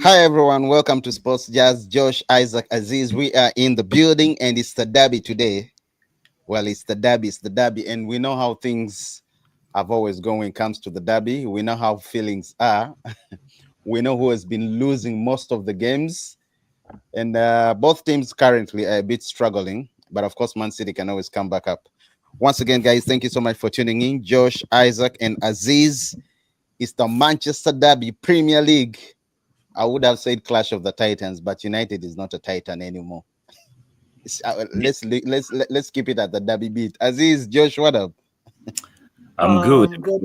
Hi everyone, welcome to Sports Jazz. Josh, Isaac, Aziz, we are in the building, and it's the derby today. Well, it's the derby, and we know how things have always gone when it comes to the derby. We know how feelings are. We know who has been losing most of the games, and both teams currently are a bit struggling. But of course, Man City can always come back up. Once again, guys, thank you so much for tuning in. Josh, Isaac, and Aziz. It's the Manchester Derby Premier League. I would have said Clash of the Titans, but United is not a Titan anymore. Let's keep it at the derby beat. Aziz, Josh, what up? I'm good. Good.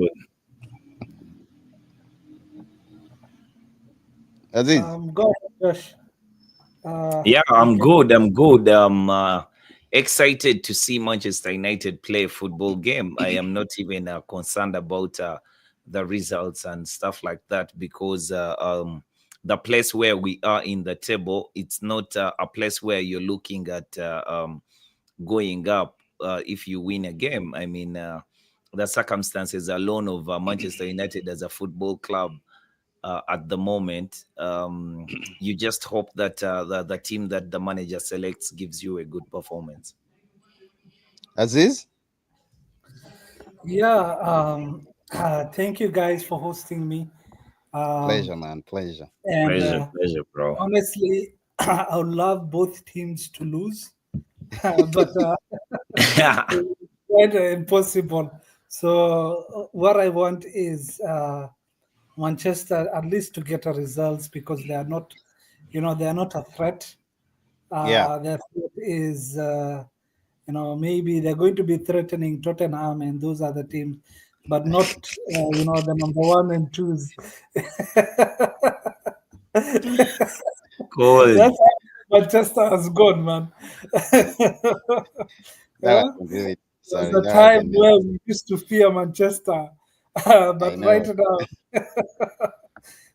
Aziz, Go ahead, Josh. Yeah, You I'm can. good. I'm good. I'm excited to see Manchester United play a football game. I am not even concerned about the results and stuff like that because the place where we are in the table, it's not a place where you're looking at going up if you win a game. I mean, the circumstances alone of Manchester United as a football club at the moment. You just hope that the team that the manager selects gives you a good performance. Aziz, Yeah. Thank you guys for hosting me. pleasure, Um, man, pleasure. and Pleasure, bro. honestly, I would love both teams to lose, but it's quite impossible. So what I want is Manchester at least to get a results because they are not, they are not a threat. Yeah, Their threat is, maybe they're going to be threatening Tottenham and those other teams, but not, the number one and twos. Cold. That's how Manchester has gone, man. that I Yeah? can really There was sorry, a that I time can where we used to fear Manchester, I but right know now,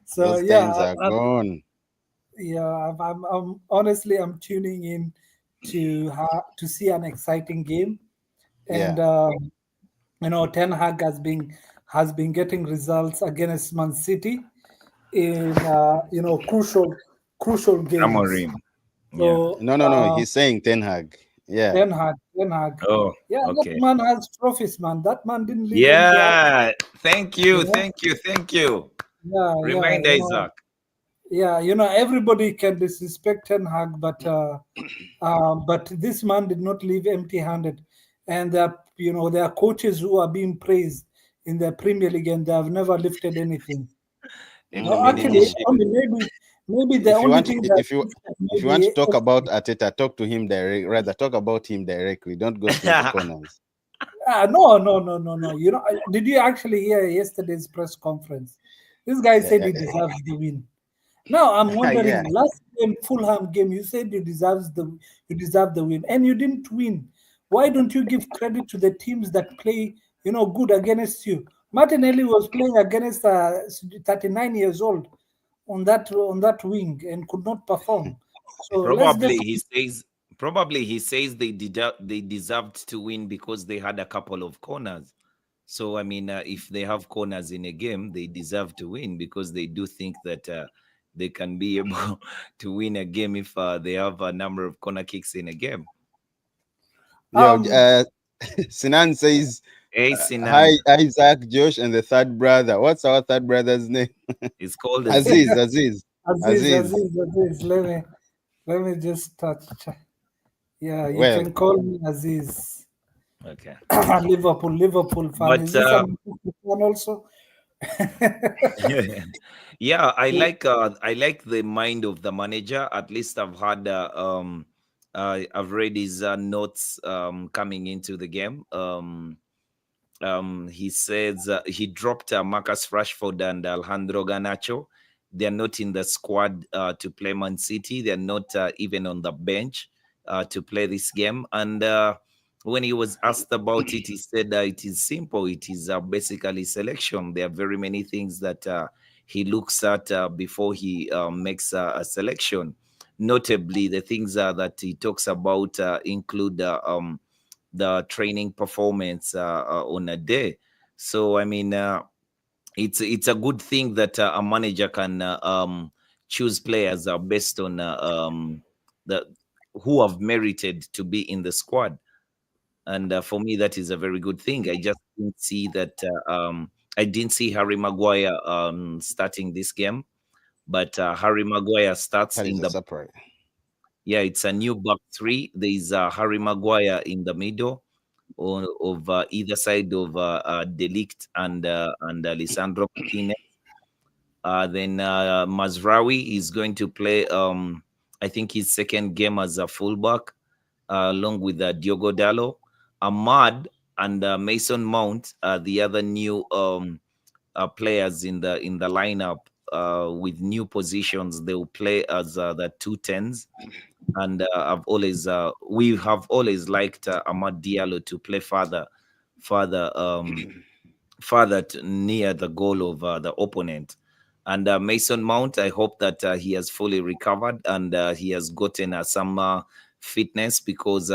so those yeah, times are gone. I'm honestly I'm tuning in to see an exciting game, and Yeah, Ten Hag has been getting results against Man City in crucial games. Amorim. Yeah. So no, he's saying Ten Hag. Yeah, Ten Hag, Oh, yeah, that okay. man has trophies, man. That man didn't leave MTR. Yeah. Thank You you. know, Thank you. Thank you. yeah, yeah, Remind Isaac. yeah. Everybody can disrespect Ten Hag, but this man did not leave empty-handed, and there are coaches who are being praised in the Premier League, and they have never lifted anything. No, actually, mm. Elimination. only maybe the If you only want, thing that if you want to maybe talk about Ateta, talk to him direct. Rather, talk about him directly. Don't go through the corners. no. Did you actually hear yesterday's press conference? This guy Yeah, said yeah, he deserves the win. Now I'm yeah. wondering, last game, Fulham game, you said you deserve the win, and you didn't win. Why don't you give credit to the teams that play, good against you? Martinelli was playing against 39 years old on that wing and could not perform. So let's Probably just he says. Probably he says they deserved to win because they had a couple of corners. So I mean, if they have corners in a game, they deserve to win because they do think that they can be able to win a game if they have a number of corner kicks in a game. Yo, um Sinan says, Hey, "Hi, Sinan, Isaac, Josh, and the third brother. What's our third brother's name? it's called Aziz, Aziz. Aziz, Aziz, Aziz. Aziz, Aziz. Let me just touch. Yeah, you Well, can call me Aziz. Okay, Liverpool fan. but Is this a Manchester fan also? yeah, I like the mind of the manager. At least I've read his notes coming into the game. He says he dropped Marcus Rashford and Alejandro Garnacho. They're not in the squad to play Man City. They're not even on the bench to play this game. And when he was asked about it, he said it is simple. It is basically selection. There are very many things that he looks at before he makes a selection. Notably, the things that he talks about include the training performance on a day. So I mean, it's a good thing that a manager can choose players based on the who have merited to be in the squad. And for me, that is a very good thing. I just didn't see that. I didn't see Harry Maguire starting this game, but Harry Maguire starts That is in a the. separate. Yeah, it's a new back three. There is Harry Maguire in the middle, of either side of Delict and Lisandro Martinez. Then Mazraoui is going to play. I think his second game as a fullback, along with Diogo Dallo, Ahmad, and Mason Mount, the other new players in the lineup with new positions. They will play as the 2 10s. And we have always liked Ahmad Diallo to play further, near the goal of the opponent. And Mason Mount, I hope that he has fully recovered and he has gotten some fitness, because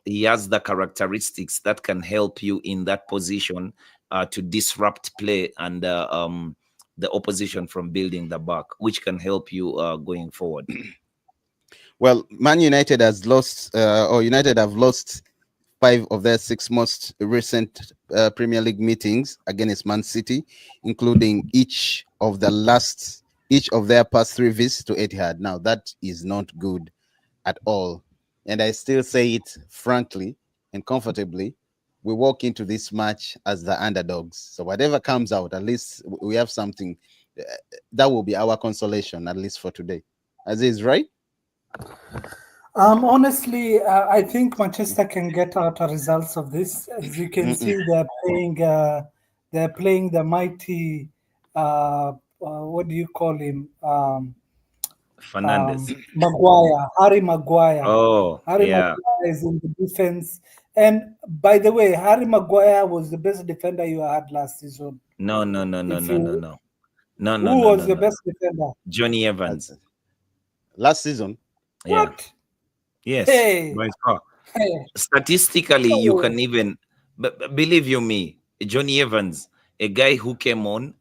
he has the characteristics that can help you in that position to disrupt play and the opposition from building the back, which can help you going forward. Well, Man United has lost, or United have lost 5 of their 6 most recent Premier League meetings against Man City, including each of their past 3 visits to Etihad. Now, that is not good at all. And I still say it frankly and comfortably. We walk into this match as the underdogs. So whatever comes out, at least we have something that will be our consolation, at least for today. Aziz, right? Honestly, I think Manchester can get out a results of this. As you can see, they're playing the mighty. What do you call him? Fernandez. Maguire, Harry Maguire. Oh, Harry yeah. Maguire is in the defense. And by the way, Harry Maguire was the best defender you had last season. No, no, no, no, If no, no, you, no. No, no, who no, was no, the no, no. best defender? Johnny That's Evans. it. Last season. Yeah. What? Yes. Hey, By far. hey. Statistically, you Oh, can even believe you me, Johnny Evans, a guy who came on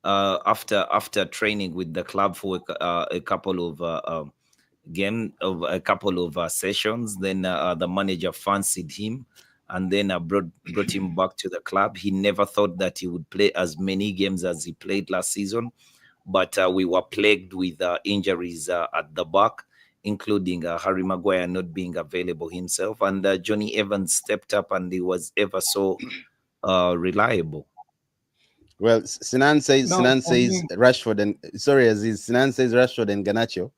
after training with the club for a couple of a couple of sessions. Then the manager fancied him, and then brought him back to the club. He never thought that he would play as many games as he played last season, but we were plagued with injuries at the back, including Harry Maguire not being available himself, and Johnny Evans stepped up and he was ever so reliable. Well, no, Sinan for says me. Rashford and sorry, Aziz. Sinan says Rashford and Garnacho,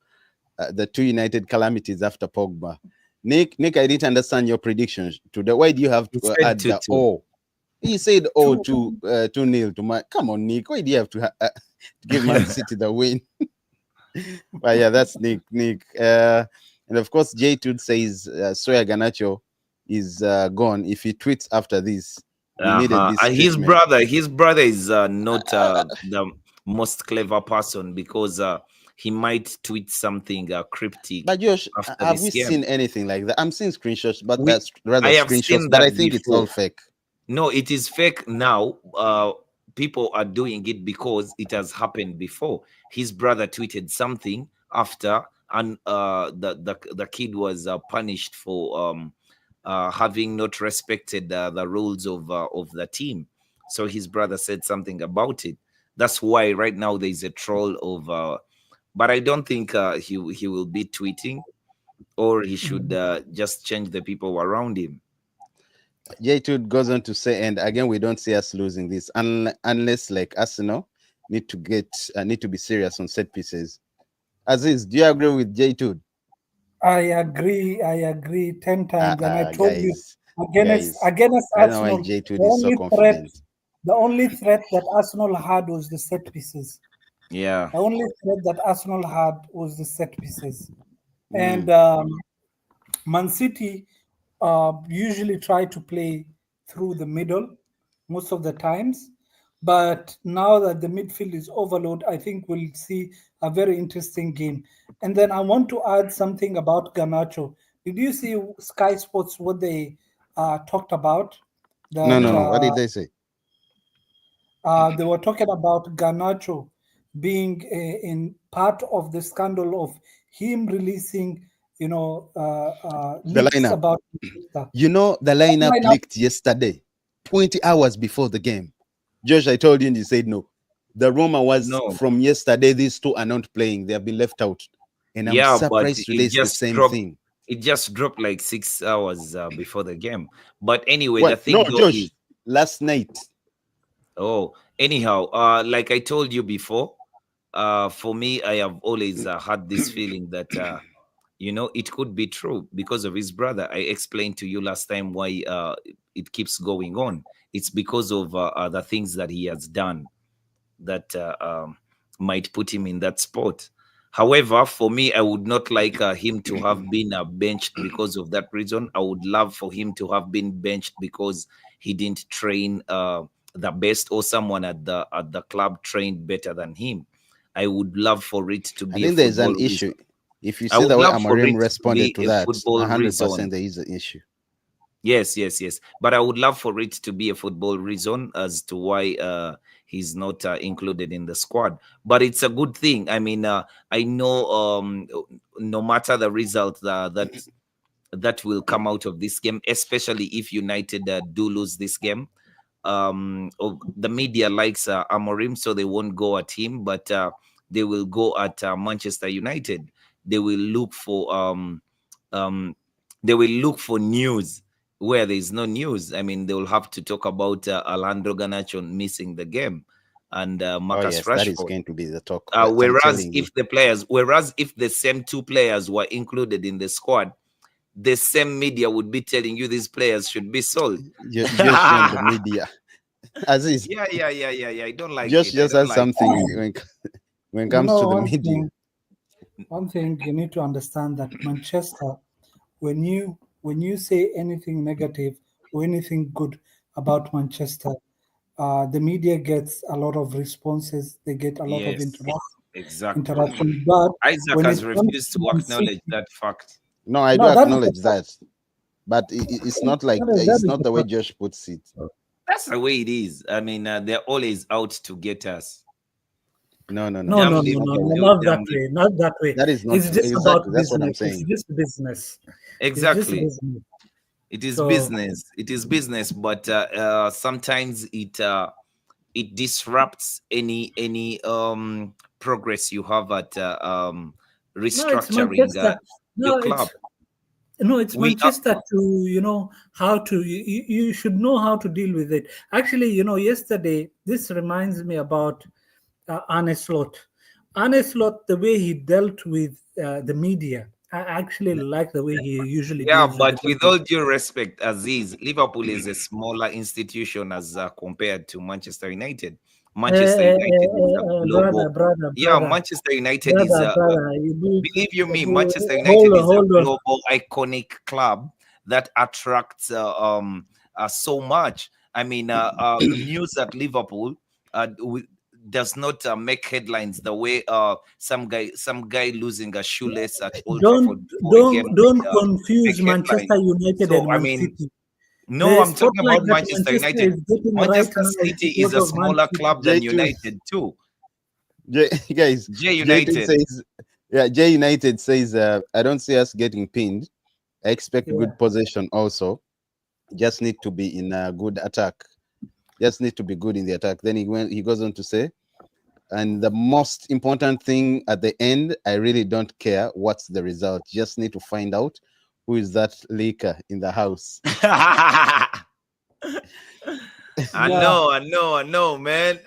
the 2 United calamities after Pogba. Nick, I didn't understand your predictions today. Why do you have He to said add the 2-2. O? He said O Two, to 2-0 to Man. Come on, Nick. Why do you have to give Man City the win? But yeah, that's Nick. And of course, J2 says Soya Ganacho is gone. If he tweets after this, he needed Uh-huh. this His treatment. brother, his brother is not the most clever person, because he might tweet something cryptic But Josh, after have this we game. seen anything like that? I'm seeing screenshots, but We, that's rather I have screenshots. seen But I that think it's all before. fake. No, it is fake now. People are doing it because it has happened before. His brother tweeted something after, and the kid was punished for having not respected the rules of the team. So his brother said something about it. That's why right now there is a troll of. But I don't think he will be tweeting, or he should just change the people around him. J2 goes on to say, and again, we don't see us losing this unless, like Arsenal, need to be serious on set pieces. Aziz, do you agree with J2? I agree 10 times. And I told you Guys, against I don't know why Arsenal, J2 is so confident. the only threat that Arsenal had was the set pieces. Yeah. The only threat that Arsenal had was the set pieces. And Mm. Man City usually try to play through the middle most of the times. But now that the midfield is overloaded, I think we'll see a very interesting game. And then I want to add something about Garnacho. Did you see Sky Sports what they talked about? No, That no, no. No. What did they say? they were talking about Garnacho being in part of the scandal of him releasing, The leaks lineup. about Manchester. You know, the That lineup lineup, leaked yesterday, 20 hours before the game. Josh, I told you and you said no. The rumor was No. from yesterday, these two are not playing. They have been left out. And I'm Yeah, but surprised today it's the same thing. it just dropped like 6 hours before the game. But anyway, the What? No, thing though is, Josh, last night. oh, anyhow, like I told you before, for me, I have always had this feeling that it could be true because of his brother. I explained to you last time why it keeps going on. It's because of the things that he has done that might put him in that spot. However, for me, I would not like him to have been benched because of that reason. I would love for him to have been benched because he didn't train the best, or someone at the club trained better than him. I would love for it to I be a think there's football an issue. reason. If you I see would the way love for Amorim it to responded be to a that, football reason. 100% there is an issue. Yes, yes, yes. But I would love for it to be a football reason as to why he's not included in the squad. But it's a good thing. I mean, I know no matter the result that will come out of this game, especially if United do lose this game, the media likes Amorim, so they won't go at him, but they will go at Manchester United. They will look for um, they will look for news where there is no news. I mean, they will have to talk about Alejandro Garnacho missing the game and Oh, Marcus yes, that is Rashford. going to be the talk. That I'm Whereas telling you. if the same two players were included in the squad, the same media would be telling you these players should be sold. Josh and the media. Aziz, Yeah, yeah, yeah, yeah, yeah. I don't like Josh it. I just don't has like it. something when it you comes know, to the media. one thing you need to understand that Manchester, when you say anything negative or anything good about Manchester, the media gets a lot of responses. They get a lot of Yes, exactly. interaction. But Isaac when it has comes refused to to Man acknowledge City, that fact. No, I do no, that is the acknowledge fact. that, but it's not like That it's is not the the way fact. Josh puts it. That's the way it is. I mean, they're always out to get us. No, no, no, No, no, Damn no, no. no, no, no, Liverpool, not that damn way. Liverpool. Not that way. That is not It's true. just about Exactly. That's what I'm business. It's saying. just business. It's just Exactly. business. It is So business. It is business, but sometimes it disrupts any progress you have at no, it's restructuring Manchester. your No, club. it's We are Manchester to how to you should know how to deal with it. Actually, yesterday this reminds me about Arne Slot. Arne Slot, the way he dealt with the media, I actually like the way he usually Yeah, deals with but the with media. all due respect, Aziz, Liverpool is a smaller institution as compared to Manchester United. Manchester United is a Brother, global. brother, Yeah, brother, Manchester United is brother, brother. believe you me, Manchester Hold United on, is a hold on. global iconic club that attracts so much. I mean, news at Liverpool does not make headlines the way some guy losing a shoelace at Old Don't Trafford before a don't game don't make confuse headlines. Manchester United So and I Man mean, City. no, The I'm talking spotlight about that Manchester Manchester United. is getting right Manchester now is City is because a of Man smaller City. club than J2, United too. Guys, J J2 United. says, yeah, J United says, I don't see us getting pinned. I expect Yeah. good possession also. Just need to be in a good attack. Just need to be good in the attack. Then he goes on to say, and the most important thing at the end, I really don't care what's the result. Just need to find out who is that leaker in the house. Yeah. I know, man.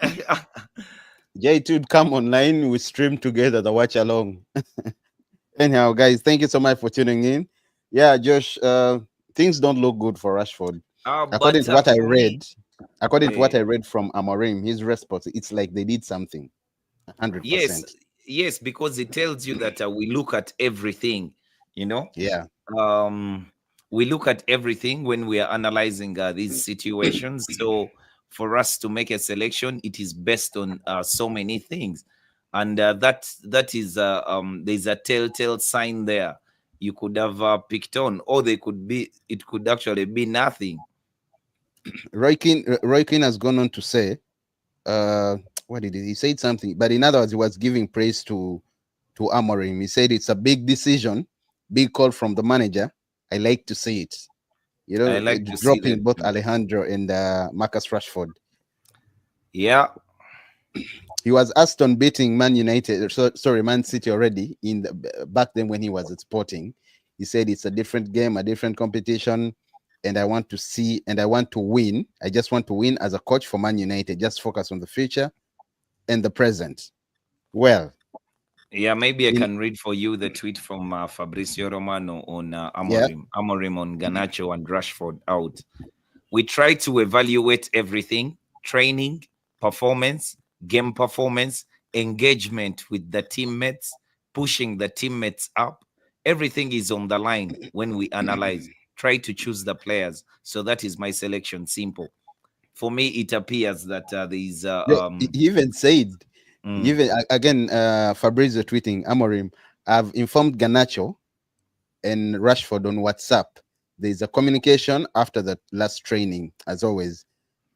J2, come online. We stream together the watch along. Anyhow, guys, thank you so much for tuning in. Yeah, Josh, things don't look good for Rashford. According But to what I for me, read, according to what eh, I read from Amorim, his response, it's like they did something. yes, 100%. yes, because it tells you that we look at everything, you know. Yeah. Um, we look at everything when we are analyzing these situations. So for us to make a selection, it is based on so many things, and that is there's a telltale sign there. You could have picked on, or it could actually be nothing. Roy Keane has gone on to say, uh, what did he said something, but in other words, he was giving praise to Amorim. He said it's a big decision, big call from the manager. I like to see it. I like to see that Dropping both too. Alejandro and Marcus Rashford. Yeah, He was asked on beating Man United, sorry, Man City already back then when he was at Sporting. He said it's a different game, a different competition, and I want to see and I want to win. I just want to win as a coach for Man United. Just focus on the future and the present. Well, yeah. Maybe I in can read for you the tweet from Fabrizio Romano on yeah, Amorim on Garnacho and Rashford out. We try to evaluate everything: training, performance, game performance, engagement with the teammates, pushing the teammates up. Everything is on the line when we analyze. Try to choose the players. So that is my selection. Simple. For me, it appears that there is he even said, mm, again, Fabrizio tweeting Amorim. I've informed Ganacho and Rashford on WhatsApp. There's a communication after the last training, as always.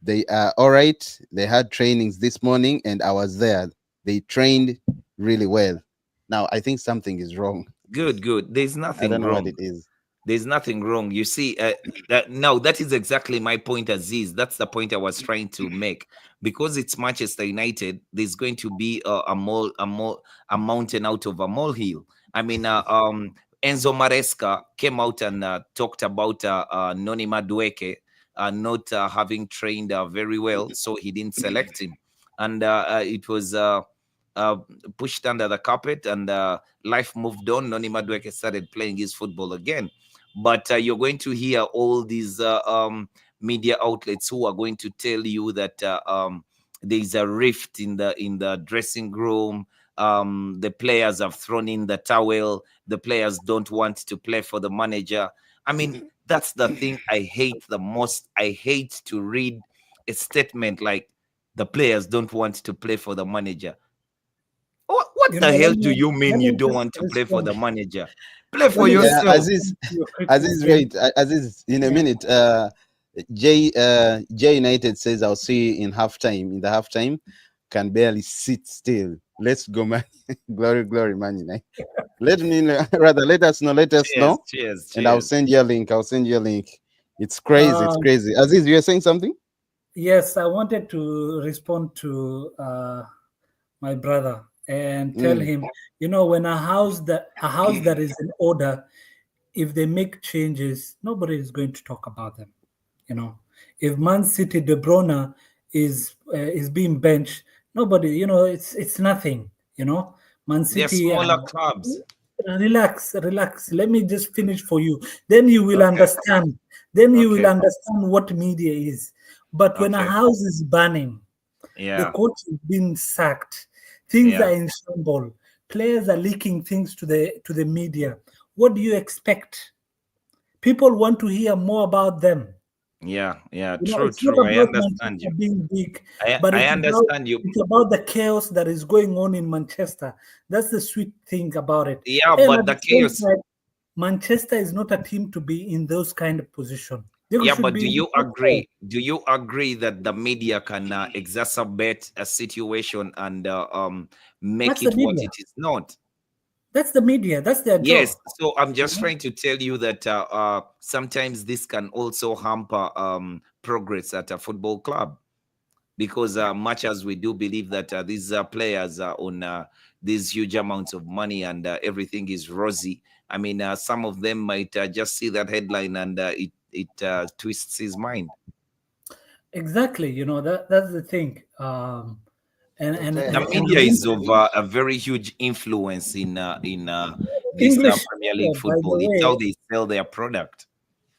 They are all right. They had trainings this morning, and I was there. They trained really well. Now, I think something is wrong. good. There's I nothing don't know what wrong. it is. There's nothing wrong. You see, now that is exactly my point, Aziz. That's the point I was trying to make. Because it's Manchester United, there's going to be a mountain out of a molehill. I mean, Enzo Maresca came out and talked about Noni Madueke not having trained very well, so he didn't select him, and it was uh, pushed under the carpet, and life moved on. Noni Madueke started playing his football again. But you're going to hear all these media outlets who are going to tell you that there is a rift in the dressing room. The players have thrown in the towel. The players don't want to play for the manager. I mean, that's the thing I hate the most. I hate to read a statement like the players don't want to play for the manager. What the hell do you Let mean you me don't just want to play for respond. the manager? Play Let for me just Yeah, yourself. Aziz, respond to your Aziz, criticism. wait, Aziz, in a Yeah. minute. J United says I'll see you in halftime. In the halftime, can barely sit still. Let's go, man! Glory, glory, man! United. Let me know, rather let us know. Let us Cheers, know, cheers, and I'll cheers. send you a link. I'll send you a link. It's crazy. It's Um, crazy. Aziz, you were saying something? yes, I wanted to respond to my brother and tell Mm. him, when a house that is in order, if they make changes, nobody is going to talk about them. You know, if Man City De Bruyne is being benched, nobody, it's nothing. Man They're City. smaller clubs. Relax, relax. Let me just finish for you. Then you will Okay, understand. Then you will okay, understand what media is. But when a okay. house is burning, the Yeah, coach is being sacked, things are yeah, in shambles, players are leaking things to the media. What do you expect? People want to hear more about them. yeah. True, It's not true. I about understand Manchester you. being big, I but I it's about understand you. it's about the chaos that is going on in Manchester. That's the sweet thing about it. Yeah, And but at the the same chaos. time, Manchester is not a team to be in those kind of position. They Yeah, should but be do in the you top four. agree? Do you agree that the media can exacerbate a situation and make That's the it what media. it is not? That's the media. That's their Yes. job. So I'm You just know? trying to tell you that sometimes this can also hamper progress at a football club, because much as we do believe that these players are on these huge amounts of money and everything is rosy. I mean, some of them might just see that headline and it twists his mind. Exactly. That's the thing. And and Okay, The and, and media the is of a very huge influence in this English. Premier League By the football. It's way, how they sell their product.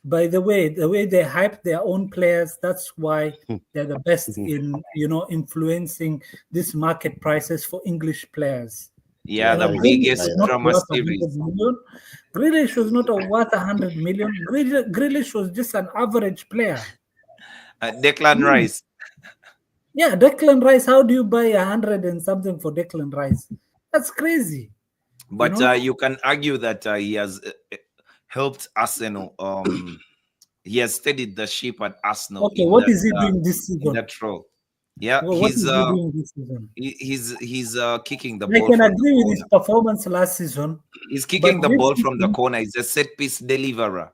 the way they hype their own players, that's why they're the best in influencing this market prices for English players. Yeah, the players, Grealish biggest was not players. drama worth series. 100 million. Grealish was not worth 100 million. Grealish was just an average player. Declan Hmm. Rice. Yeah, Declan Rice. How do you buy 100 and something for Declan Rice? That's crazy. You But know. you can argue that he has helped Arsenal. He has steadied the ship at Arsenal Okay, what is he uh, doing this in season? that role. Yeah, Well, what is he doing this season? he's kicking the I ball can from the agree with his corner. performance last season, He's but kicking the this ball from the season corner. He's a set piece deliverer.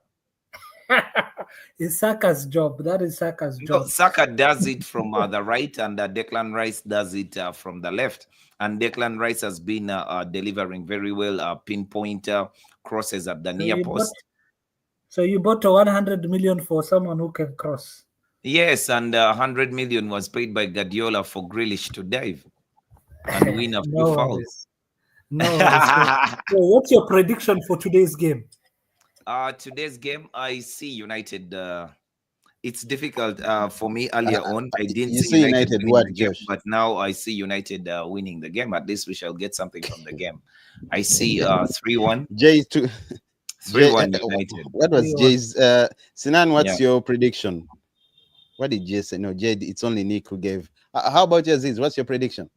is Saka's job. That is Saka's No, job. Saka does it from the right, and Declan Rice does it from the left. And Declan Rice has been delivering very well, pinpoint crosses at the So near you bought, post. so you bought a 100 million for someone who can cross. Yes, and 100 million was paid by Guardiola for Grealish to dive and win a few No fouls. worries. No worries. So what's your prediction for today's game? Today's game, I see United. It's difficult for me earlier on. I didn't You see see United United winning what, the game, Josh? but now I see United winning the game. At least we shall get something from the game. I see 3-1. Jay to Jay. 3-1 United. What was 3-1. Jay's? Sinan, Yeah. what's your prediction? What did Jay say? No, Jay. It's only Nick who gave. How about you, Aziz? What's your prediction?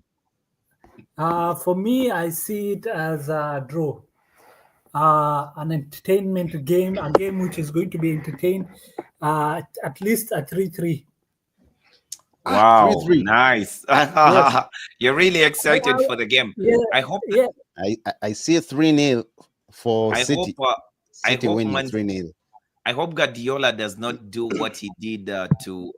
For me, I see it as a draw. An entertainment game, a game which is going to be entertained. At least a 3-3. Wow, 3-3. nice. Yes. You're really excited for the game. Yeah. I hope Yeah. I see a 3-0 for I City. hope City winning 3-0. I hope Guardiola does not do what he did to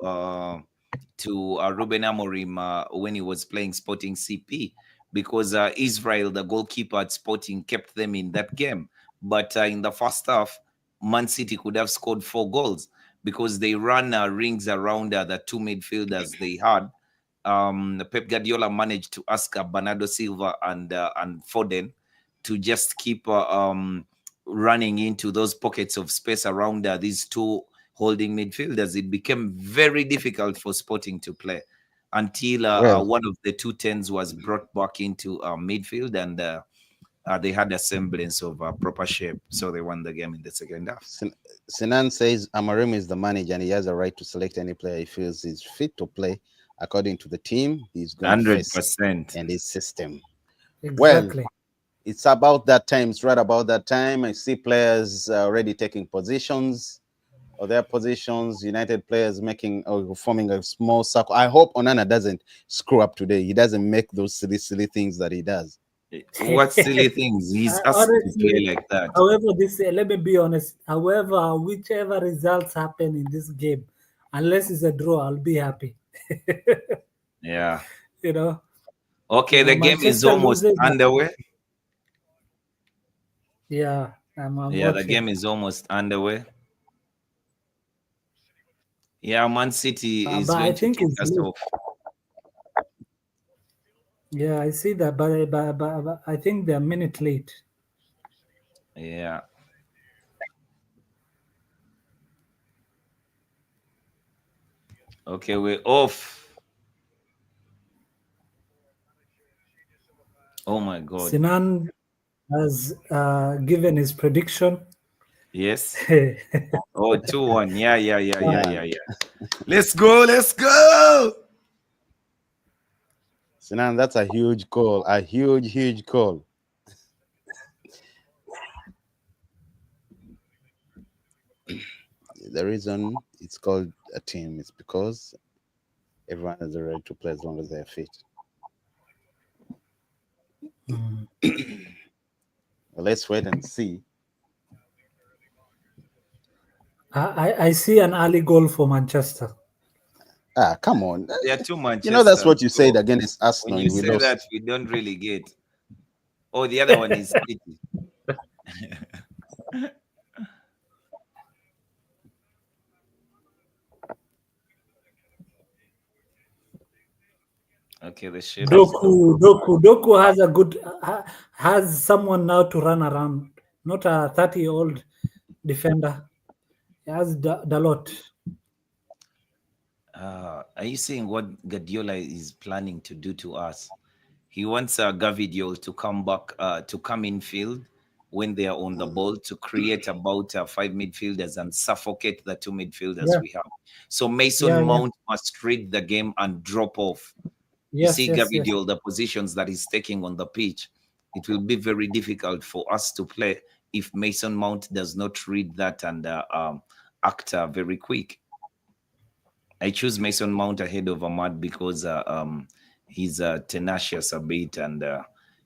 Ruben Amorim when he was playing Sporting CP, because Israel, the goalkeeper at Sporting, kept them in that game. But in the first half, Man City could have scored 4 goals because they ran rings around the 2 midfielders they had. Pep Guardiola managed to ask Bernardo Silva and Foden to just keep running into those pockets of space around these 2 holding midfielders. It became very difficult for Sporting to play until Well, one of the 2 10s was brought back into midfield, and they had a semblance of proper shape, so they won the game in the second half. Sinan says Amorim is the manager and he has a right to select any player he feels is fit to play according to the team he's going to face 100%. and his system. Exactly. Well, it's about that time. It's right about that time. I see players already taking positions or their positions. United players making or forming a small circle. I hope Onana doesn't screw up today. He doesn't make those silly things that he does. What silly things? He's asked to play Honestly, like that. however, let me be honest. However, whichever results happen in this game, unless it's a draw, I'll be happy. Yeah. You know, Okay, the game is Manchester almost loses. underway. Yeah, I'm Yeah, the watching. game is almost underway. Yeah, Man City is But I going to think kick it's us late. off. Yeah, I see that, but I think they're a minute late. Yeah. Okay, we're off. Oh my God. Sinan has given his prediction. Yes. Yeah, Oh, 2-1. Yeah. Let's go. Let's go. Sinan, that's a huge call. A huge call. The reason it's called a team is because everyone is ready to play as long as they're fit. Well, let's wait and see. I see an early goal for Manchester. Come on. There are 2 You know, that's Manchesters. what you said So against when Arsenal you and we say that, lost. we don't really get. Oh, the other one is City. Okay, the shape is Doku has a good has someone now to run around, not a 30-year-old defender. He has Dalot. Are you saying what Guardiola is planning to do to us? He wants Gavidiol to come back, to come in field when they are on the ball, to create about 5 midfielders and suffocate the 2 midfielders Yeah, we have. So Mason yeah. Mount must read the game and drop off. You Yes, see, yes. Gavidiol, the positions that he's taking on the pitch, it will be very difficult for us to play if Mason Mount does not read that and act very quick. I choose Mason Mount ahead of Ahmad because he's tenacious a bit, and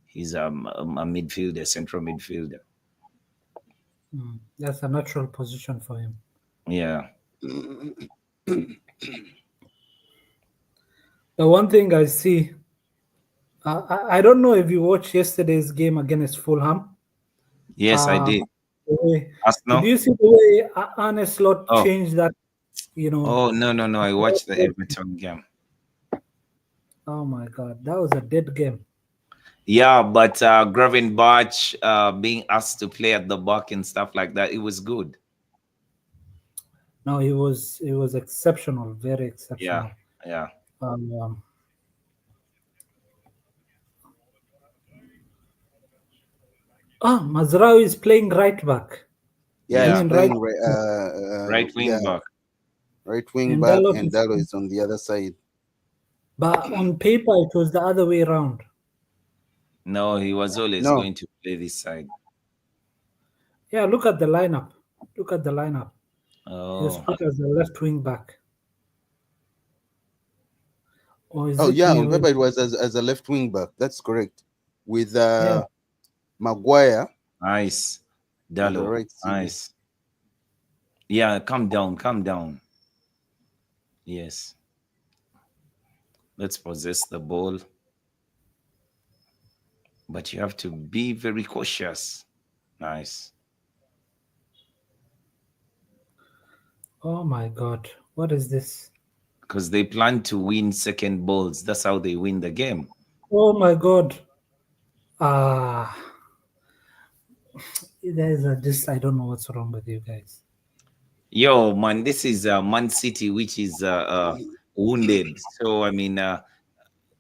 he's a midfielder, central midfielder. That's a natural position for him. Yeah. The one thing I see, I don't know if you watched yesterday's game against Fulham. Yes, I Uh, did. did Arsenal. you see the way Arne Slot Oh, changed that? You know, oh no! I watched the Everton game. oh my God, that was a dead game. Yeah, but Gravenbach being asked to play at the back and stuff like that, it was good. No, he was exceptional, very Yeah, exceptional. yeah. Um, Mazraoui is playing right back. Yeah, I Yeah, he's mean right, playing right wing yeah, back. right wing and back, Dalot and is. Dalo is on the other side. But on paper, it was the other way around. No, he was always No, going to play this side. Yeah, look at the lineup. Look at the lineup. He was Oh, put as a left wing back. Or is oh it yeah, me? on paper it was as a left wing back. That's correct. With Yeah. Maguire nice. on the Dalo, right side. nice. Yeah, calm down, calm down. Yes. Let's possess the ball, but you have to be very cautious. Nice. Oh my God. What is this? Because they plan to win second balls. That's how they win the game. Oh my God. Ah, you guys are just, I don't know what's wrong with you guys. Yo, man, this is Man City, which is wounded. So, I mean,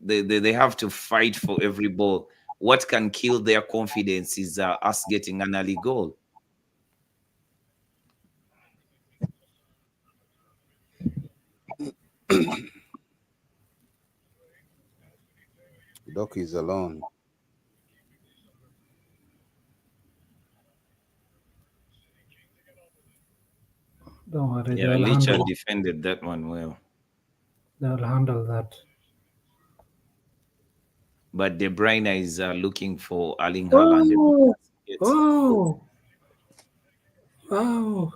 they have to fight for every ball. What can kill their confidence is us getting an early goal. Doc is alone. Don't worry, Yeah, they'll Licha handle. defended that one well. They'll handle that. But De Bruyne is looking for Erling Haaland. Oh, Yes. oh, oh.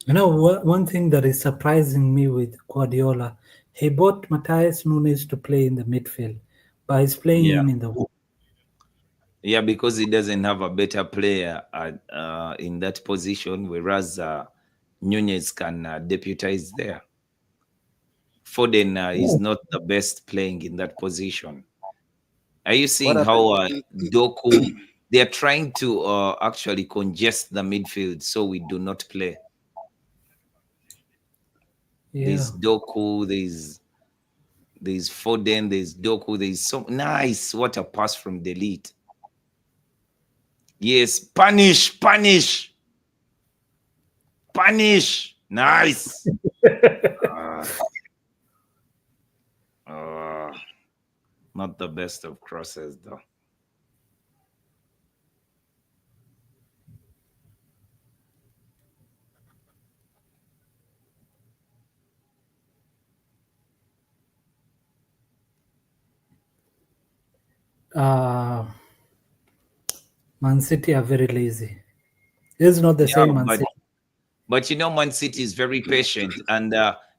You know, one thing that is surprising me with Guardiola, he bought Matthias Nunes to play in the midfield, but he's playing Yeah. him in the wing. Yeah, because he doesn't have a better player in that position, whereas Nunez can deputize there. Foden is Oh, not the best playing in that position. Are you What seeing happened? how Doku, they are trying to actually congest the midfield so we do not play? yeah. There's Doku, there's Foden, there's Doku, there's so nice. What a pass from Delete. Yes, punish, punish, punish. Nice. Uh, uh, not the best of crosses though. Uh, Man City are very lazy. This is not the Yeah, same Man City. but you know, Man City is very patient, and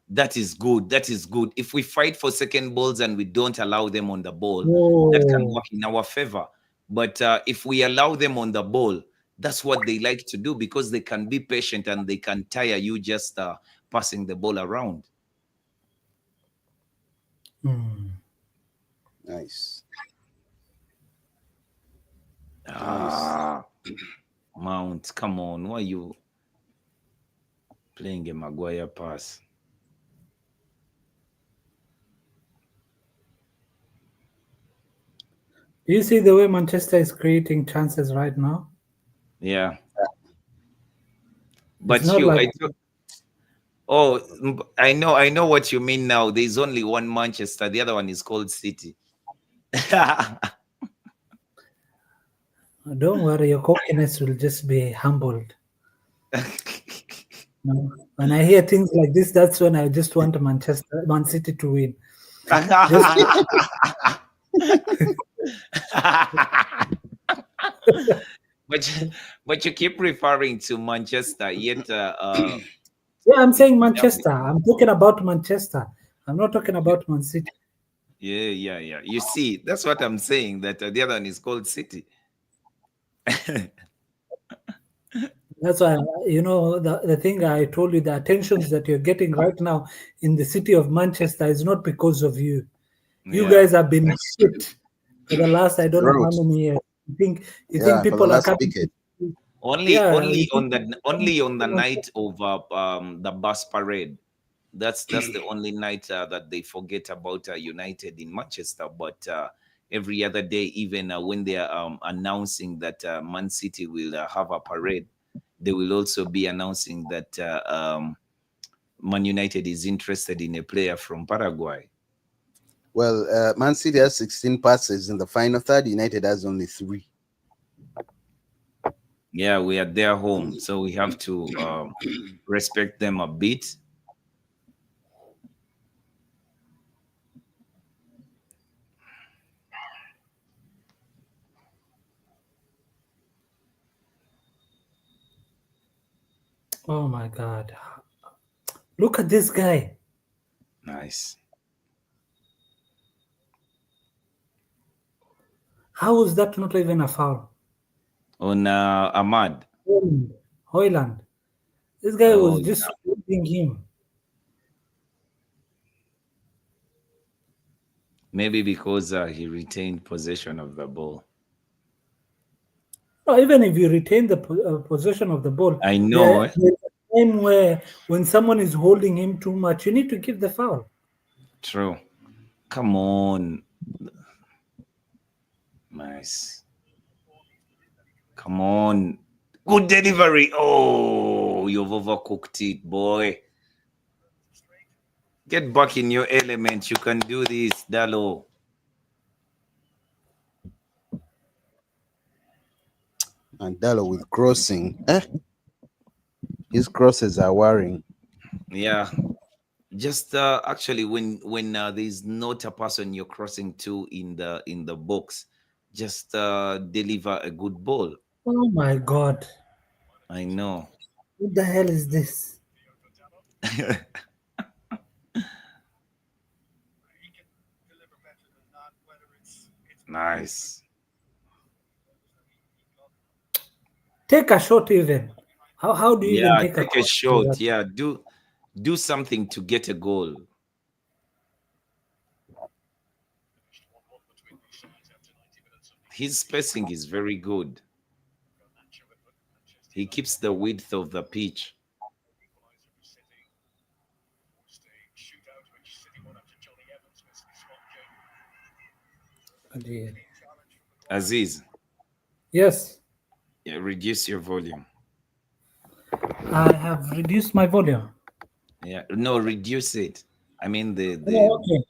that is good. That is good. If we fight for second balls and we don't allow them on the ball, that can Oh, work in our favor. But if we allow them on the ball, that's what they like to do because they can be patient and they can tire you just passing the ball around. hmm. Nice, nice. Ah, Mount, come on. Why are you playing a Maguire pass? Do you see the way Manchester is creating chances right now? Yeah. It's But not you, like I Oh, I know what you mean now. There's only one Manchester. The other one is called City. Don't worry, your cockiness will just be humbled. No. When I hear things like this, that's when I just want Man City to win. Just but you keep referring to Manchester, yet yeah, I'm it's saying the derby. Manchester. I'm talking about Manchester. I'm not talking about Man City. Yeah. You see, that's what I'm saying. That the other one is called City. That's why, the thing I told you, the attentions that you're getting right now in the city of Manchester is not because of you. You Yeah. guys have been shit for the last, I don't know how Drought. many years. You think Yeah, for the people are last coming decade. to, Only yeah, you only think on the night of the bus parade. That's the only night that they forget about United in Manchester. But every other day, even when they are announcing that Man City will have a parade, they will also be announcing that Man United is interested in a player from Paraguay. Well, Man City has 16 passes in the final third. United has only 3. Yeah, we are their home, so we have to respect them a bit. oh my God. Look at this guy. Nice. How is that not even a foul? On Ahmad. Hoyland. This guy Oh, was just holding him. maybe because he retained possession of the ball. No, even if you retain the possession of the ball, I know. there's a time where when someone is holding him too much, you need to give the foul. True. Come on. Nice. Come on. Good delivery. Oh, you've overcooked it, boy. Get back in your element. You can do this, Dalo. And Dallo with crossing. His crosses are worrying. Yeah. Just actually when there's not a person you're crossing to in the box, just deliver a good ball. Oh my God. I know. What the hell is this? Nice. Take a shot even. How do you even Yeah, take a take a shot like shot. that? Yeah, do something to get a goal. His spacing is very good. He keeps the width of the pitch. Oh, dear. Aziz, Yes, yeah, reduce your volume. I have reduced my volume. Yeah, no, reduce it. I mean Oh, okay.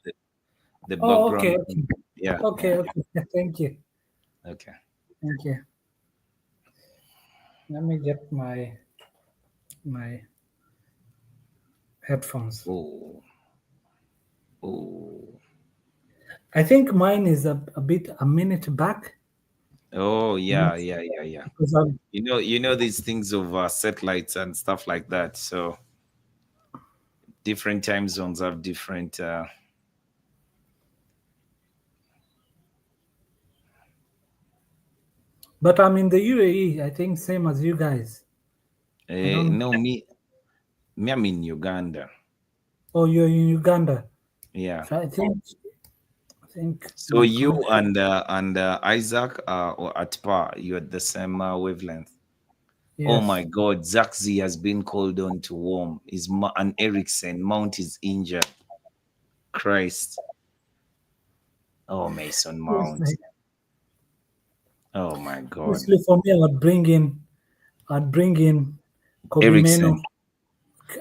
the Oh, okay. background. Okay. Yeah, Okay. yeah. Okay. Thank you. Okay. Thank you. Let me get my headphones. Oh, oh, I think mine is a bit a minute back. oh, Not yeah. because I'm, You know these things of satellites and stuff like that. So different time zones have different. but I'm in the UAE. I think same as you guys. I don't. No, me, I'm in Uganda. Oh, you're in Uganda. Yeah. So I think So my you connection. and Isaac or at par, you're at the same wavelength. Oh my Yes. God, Zaxi has been called on to warm. And Ericsson Mount is injured. Christ. Oh, Mason Yes. Mount. Oh my God. Honestly, for me, I'd bring in Kobe Meno. Ericsson.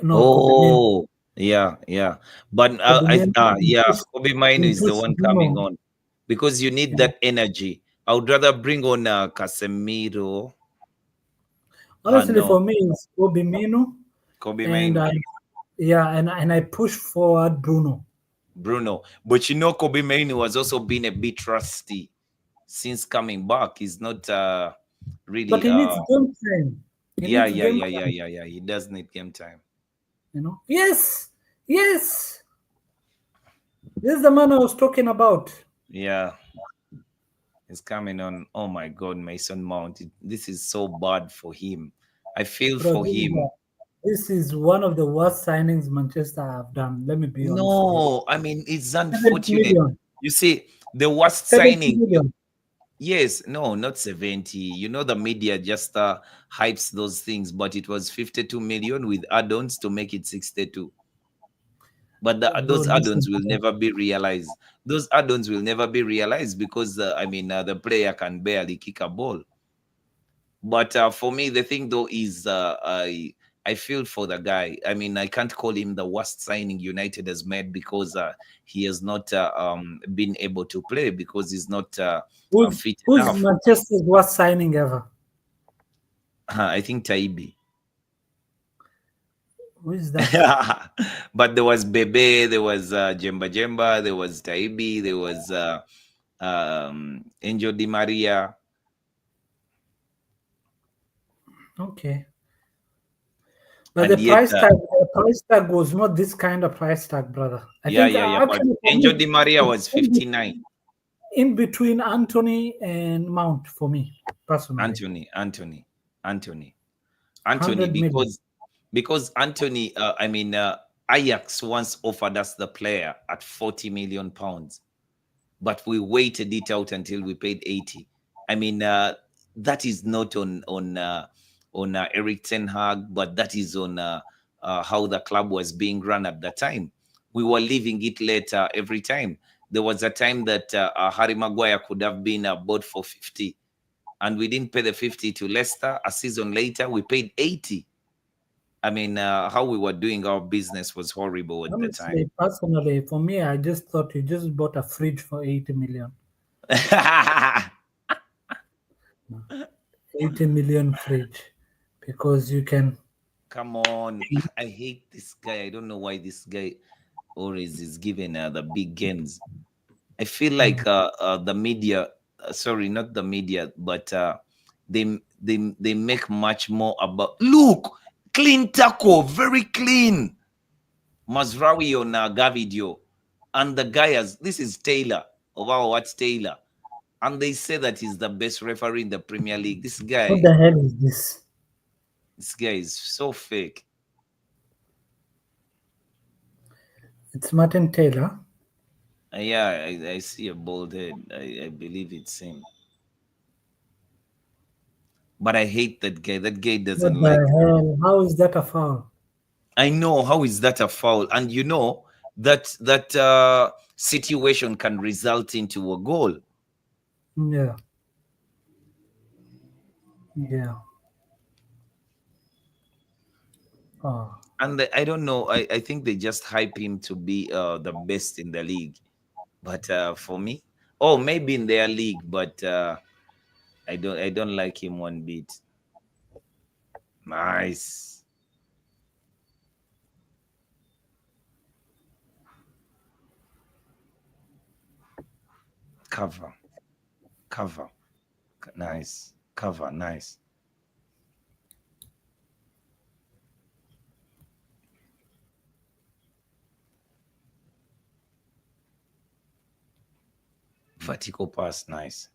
No, Kobe Mino. Oh, yeah, yeah. But Kobe Mino yeah, Kobe Mino is the impressed one coming Bruno. on because you need Yeah. that energy. I would rather bring on Casemiro. Honestly, No, for me, it's Kobe Mino, Kobe and Mino, I push forward Bruno. Bruno. But Kobe Mino has also been a bit rusty since coming back. He's not But really he needs game time. He yeah, needs yeah, game yeah, yeah, time. yeah, yeah. He does need game time. Yes, yes. This is the man I was talking about. Yeah, he's coming on. Oh my God, Mason Mount. This is so bad for him. I feel Bro, for him. this is one of the worst signings Manchester have done. Let me be honest with you. No, I mean it's 70 unfortunate. million. You see, the worst 70 signing. million. Yes, no, not 70. The media just hypes those things, but it was 52 million with add-ons to make it 62. But Bro, those listen. add-ons will never be realized. Those add-ons will never be realized because the player can barely kick a ball. But for me, the thing though is I feel for the guy. I mean, I can't call him the worst signing United has made because he has not been able to play because he's not fit Who's enough. Manchester's worst signing ever? I think Taibi. Who is that? But there was Bebe, there was Jemba Jemba, there was Taibi, there was Angel Di Maria. Okay. But And yet, the price tag was not this kind of price tag, brother. I yeah, think yeah, yeah. But actually for Angel me, Di Maria it's was 59. in between Anthony and Mount for me personally. Anthony, 100 million. because Anthony, Ajax once offered us the player at 40 million pounds, but we waited it out until we paid 80. I mean, that is not on Eric Ten Hag, but that is on how the club was being run at the time. We were leaving it later every time. There was a time that Harry Maguire could have been bought for 50, and we didn't pay the 50 to Leicester. A season later, we paid 80. I mean, how we were doing our business was horrible at the time. Honestly, personally, for me, I just thought you just bought a fridge for 80 million. 80 million fridge because you can. Come on. I hate this guy. I don't know why this guy always is given the big games. I feel like the media, sorry, not the media, but they make much more about. Look, clean tackle, very clean. Mazrawi on Gavidio, and the guy has this is Taylor of our what's Taylor, and they say that he's the best referee in the Premier League. What the hell is this? This guy is so fake. It's Martin Taylor. Yeah, I see a bald head. I believe it's him. But I hate that guy. That guy What doesn't the like. hell? How is that a foul? I know how is that a foul, and that situation can result into a goal. Yeah. Yeah. Oh. And I don't know. I think they just hype him to be the best in the league. But for me, oh, maybe in their league, but I don't like him one bit. Nice. Cover. Nice. Cover. Nice. Vertical pass. Nice.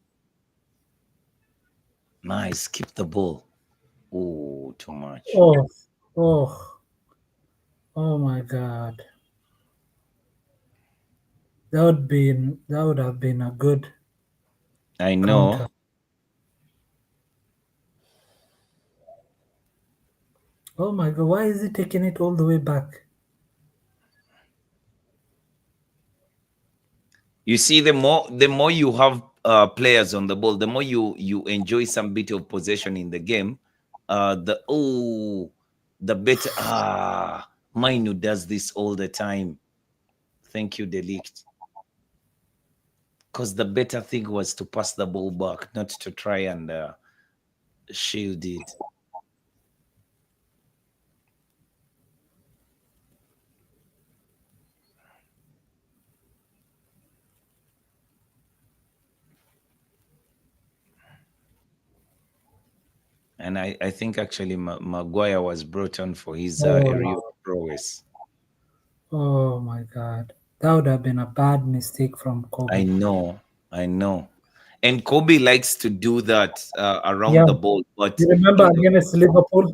Nice. Keep the ball. Oh, too much. Oh. Oh. Oh my God. That would have been a good I know. counter. Oh my God, why is he taking it all the way back? You see, the more you have players on the ball, the more you enjoy some bit of possession in the game. The better Mainu does this all the time. Thank you, Delict. Because the better thing was to pass the ball back, not to try and shield it. And I think actually Maguire was brought on for his aerial Oh, prowess. oh my God. That would have been a bad mistake from I Kobe. know, I know. And Kobe likes to do that around Yeah. the ball. But You remember in the against Liverpool?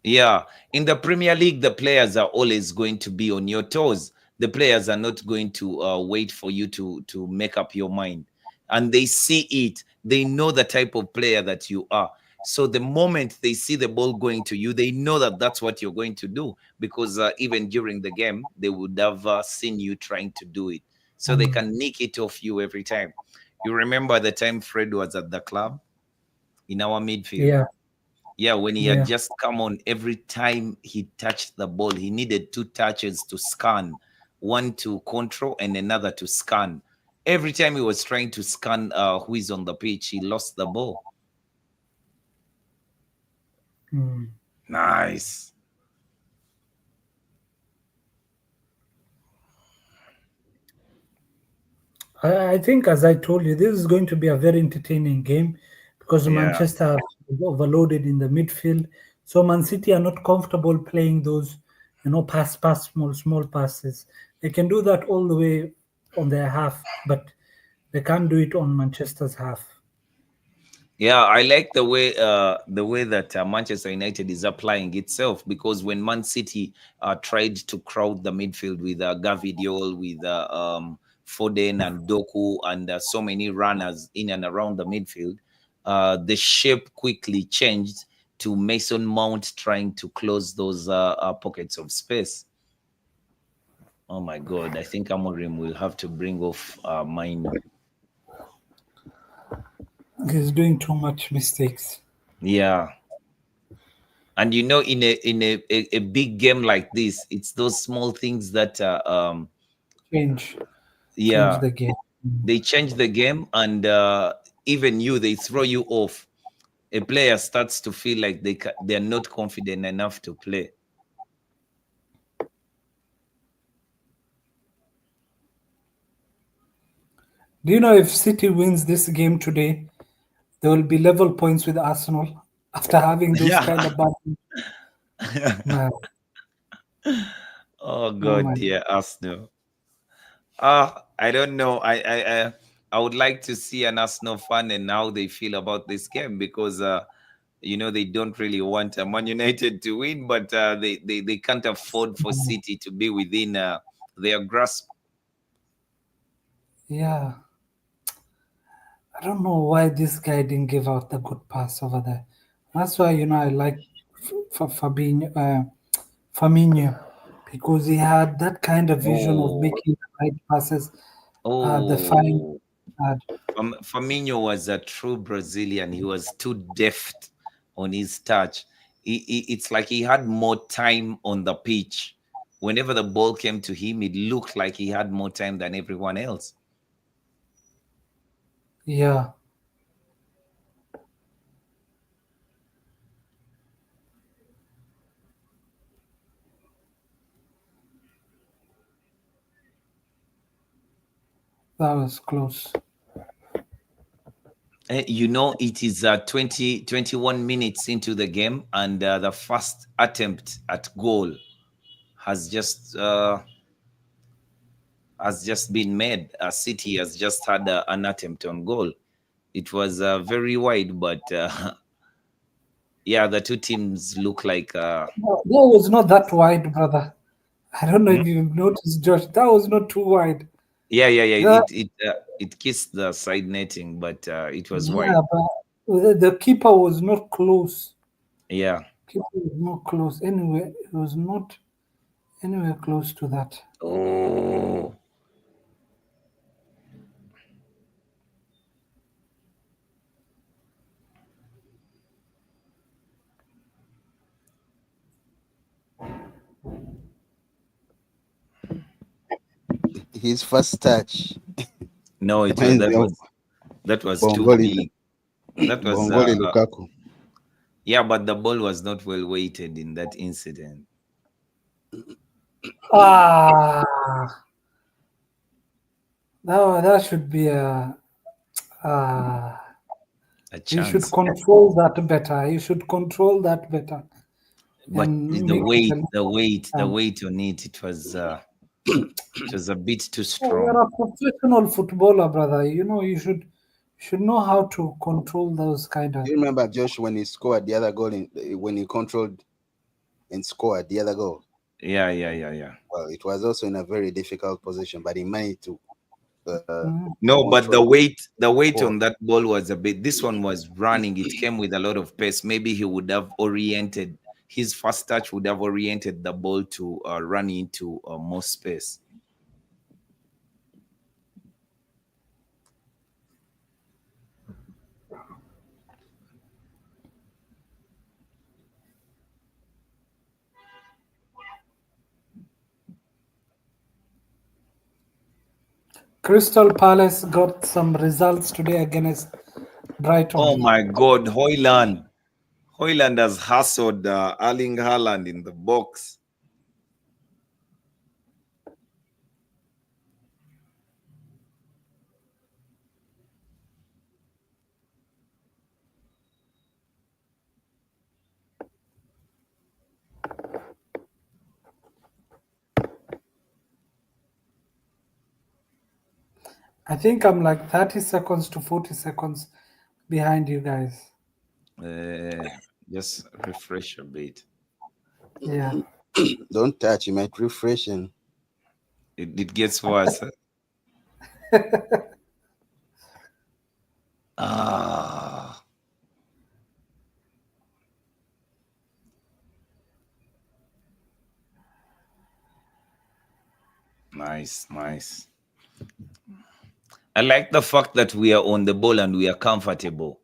yeah, in the Premier League, the players are always going to be on your toes. The players are not going to wait for you to make up your mind, and they see it. They know the type of player that you are. So the moment they see the ball going to you, they know that that's what you're going to do because even during the game, they would have seen you trying to do it, so they Mm, can nick it off you every time. You remember the time Fred was at the club in our midfield? yeah, Yeah, when he had yeah. just come on, every time he touched the ball, he needed two touches to scan, one to control and another to scan. Every time he was trying to scan who is on the pitch, he lost the ball. Mm. Nice. I think, as I told you, this is going to be a very entertaining game because Yeah. Manchester have overloaded in the midfield. So Man City are not comfortable playing those, pass, small passes. They can do that all the way on their half, but they can't do it on Manchester's half. Yeah, I like the way that Manchester United is applying itself because when Man City tried to crowd the midfield with Gavidiol, with Foden and Doku, and so many runners in and around the midfield, the shape quickly changed to Mason Mount trying to close those pockets of space. Oh my God! I think Amorim will have to bring off Mainu. He's doing too much mistakes. Yeah. And in a big game like this, it's those small things that Change, change yeah, the game. they change the game, and even you, they throw you off. A player starts to feel like they're not confident enough to play. Do you know if City wins this game today, they will be level points with Arsenal after having those Yeah. kind of bad. Man, Oh oh God, my God. dear Arsenal. I don't know. I would like to see an Arsenal fan and how they feel about this game because they don't really want Man United to win, but they can't afford for City to be within their grasp. Yeah, I don't know why this guy didn't give out the good pass over there. That's why I like Fabinho because he had that kind of vision of Oh, making the right passes. The fine oh. had. Firmino was a true Brazilian. He was too deft on his touch. It's like he had more time on the pitch. Whenever the ball came to him, it looked like he had more time than everyone else. Yeah, that was close. It is 21 minutes into the game, and the first attempt at goal has just uh, has just been made. City has just had an attempt on goal. It was very wide, but yeah, the two teams look like No, that was not that wide, brother. I don't know hmm? if you've noticed, Josh. That was not too wide. Yeah, yeah, yeah. That, It kissed the side netting, but it was wide. yeah, but the keeper was not close. Yeah. Keeper was not close. Anyway, it was not anywhere close to that. Oh, His first touch. No, Reminds me of that was too Bongoli, big. That was Bongoli Lukaku. yeah, but the ball was not well weighted in that incident. Ah, that should be a. A You should chance. control that better. You should control that better But and the make it weight, a the chance. weight on it, it was a bit too Oh, strong. you're a professional footballer, brother. You know you should know how to control those kind Do of. you remember Josh when he scored the other goal when he controlled and scored the other goal? Yeah. Well, it was also in a very difficult position, but he managed to Mhm. No, but control the weight score. on that ball was a bit. This one was running. It came with a lot of pace. Maybe he would have oriented his first touch would have oriented the ball to run into more space. Crystal Palace got some results today against Oh Brighton. my God, Hoyland! Hoyland has hustled Erling Haaland in the box. I think I'm like 30 seconds to 40 seconds behind you guys. Uh, just refresh a bit. Yeah. Don't touch, you might refresh and It gets worse. Ah, nice. I like the fact that we are on the ball and we are comfortable.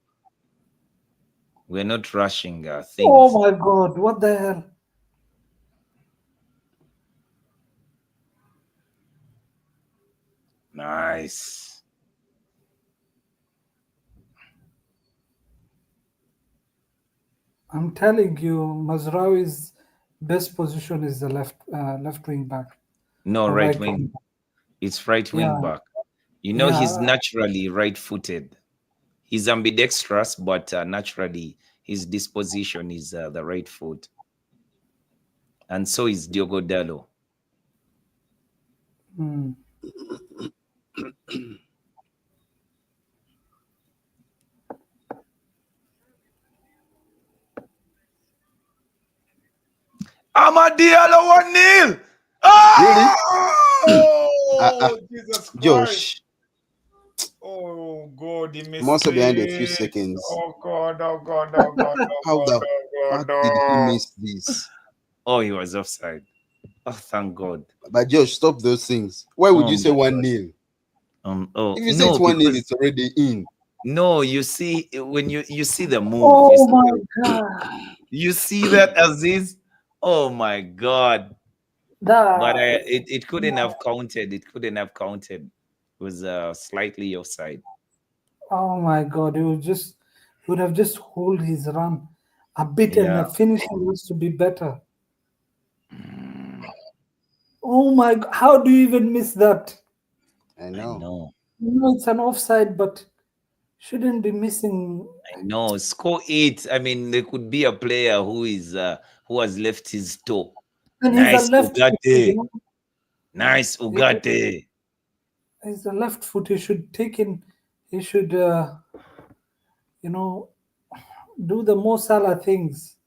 We're not rushing things. Oh my God, what the hell? Nice. I'm telling you, Mazraoui's best position is the left wing back No, or right right wing wing. back. It's right wing Yeah, back. You know, he's yeah. naturally right footed. He's ambidextrous, but naturally his disposition is the right foot. And so is Diogo Dallo. Hmm. Amad Diallo 1-0. really, uh, Oh, Jesus Christ. Josh, Oh, God, he I'm missed also behind a few it. seconds. Oh, God, oh, God, oh, God, oh, How God, the oh, fuck God, did he oh. miss this? Oh, he was offside. Oh, thank God. But Josh, stop those things. Why would Oh, you say my one God. nil? Oh, If you say it's no, 1-0, because it's already in. no, you see, when you see the move, Oh my God, you see that Aziz. Oh my God! But that it couldn't have counted. It couldn't have counted. It was slightly offside. oh my God, he would have just hold his run a bit, and Yeah, the finishing needs to be better. mm, Oh my God, how do you even miss that? I I know. know. You know it's an offside, but shouldn't be missing. I know. Score eight. I mean, there could be a player who has left his toe. And he's a Nice left foot, Ugarte. Nice Ugarte. he's a left foot. He should take in. He should, you know, do the Mo Salah things.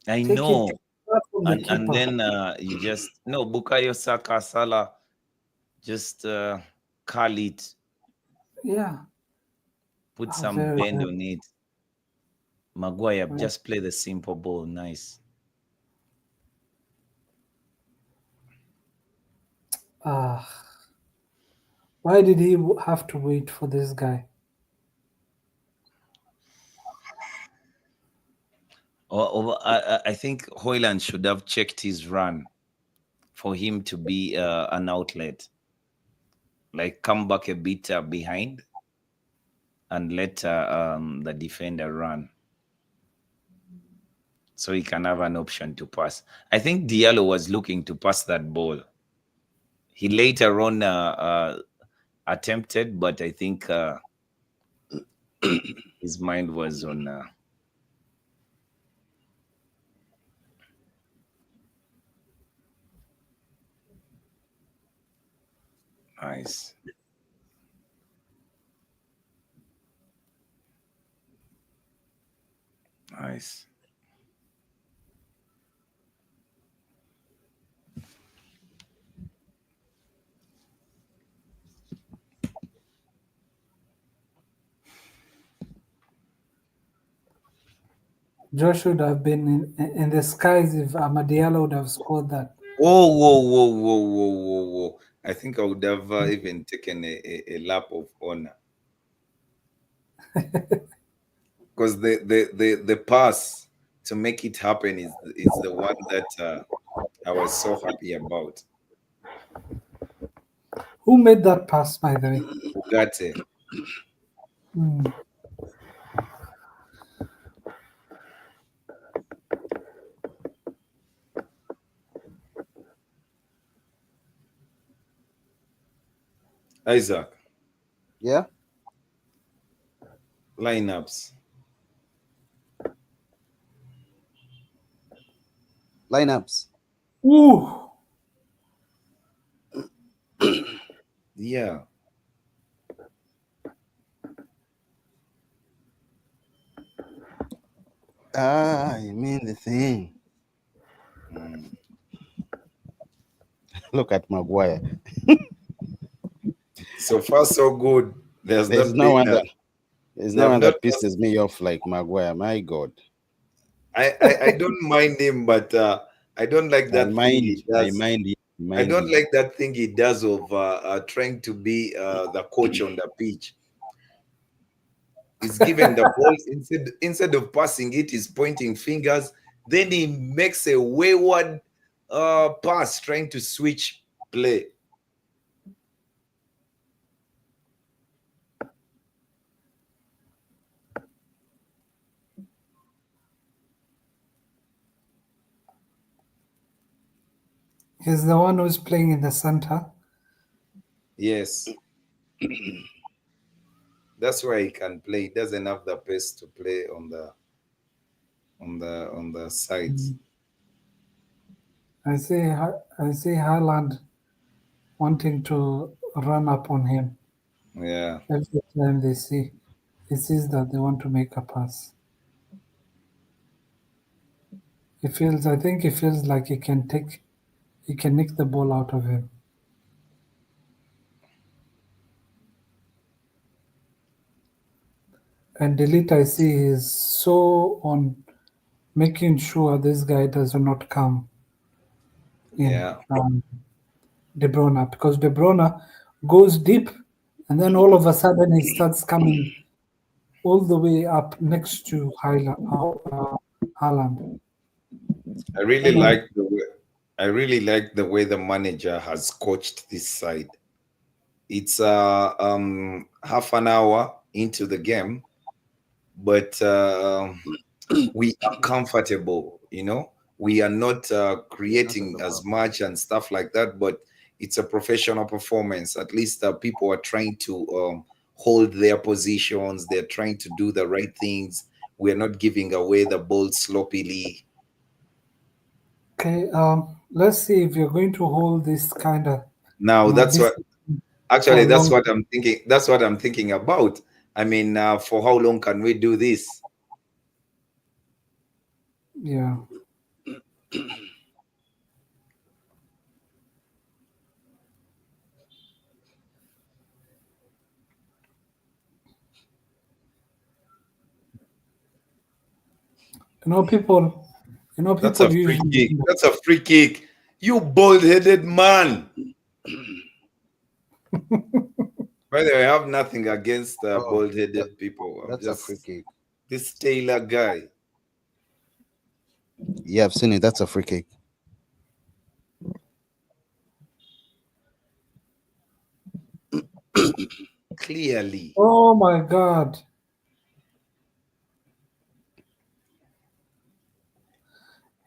I Take it know. far from the And keeper. then you just no Bukayo Saka Salah just call it, Yeah, put some very, bend very. on it. Maguire Very. just play the simple ball, nice. Ah, why did he have to wait for this guy? I think Hoyland should have checked his run for him to be an outlet, like come back a bit behind and let the defender run, so he can have an option to pass. I think Diallo was looking to pass that ball. He later on attempted, but I think his mind was on. Nice. Nice. Josh should have been in the skies if Amadiala would have scored that. Whoa, whoa, whoa, whoa, whoa, whoa, whoa. I think I would have even taken a lap of honor. Because the pass to make it happen is the one that I was so happy about. Who made that pass, by the way? Ugarte. Isaac. Yeah. Lineups. Lineups. Ooh. Yeah. I mean the thing. Look at Maguire. So far, so good. There's no one that not pisses me off like Maguire. My God. I don't mind him, but I don't like that thing he does. I don't like that thing he does of trying to be the coach on the pitch. He's given the ball instead of passing it, he's pointing fingers. Then he makes a wayward pass, trying to switch play. He's the one who's playing in the center. Yes. That's why he can play. He doesn't have the pace to play on the sides. I see Haaland wanting to run up on him. Yeah. Every time he sees that they want to make a pass. I think he feels like he can nick the ball out of him. And Delete, I see, is so on making sure this guy does not come in De Bruyne, because De Bruyne goes deep and then all of a sudden he starts coming all the way up next to Haaland. I really like the way the manager has coached this side. It's half an hour into the game, but we are comfortable, we are not creating as much and stuff like that, but it's a professional performance. At least people are trying to hold their positions. They're trying to do the right things. We're not giving away the ball sloppily. Okay, let's see if you're going to hold this kind of. Now that's what I'm thinking. That's what I'm thinking about. I mean, for how long can we do this? Yeah. People. That's a free kick. That's a free kick. You bald-headed man. By the way, I have nothing against bald-headed people. That's a free kick. This Taylor guy. Yeah, I've seen it. That's a free kick. Clearly. Oh my God.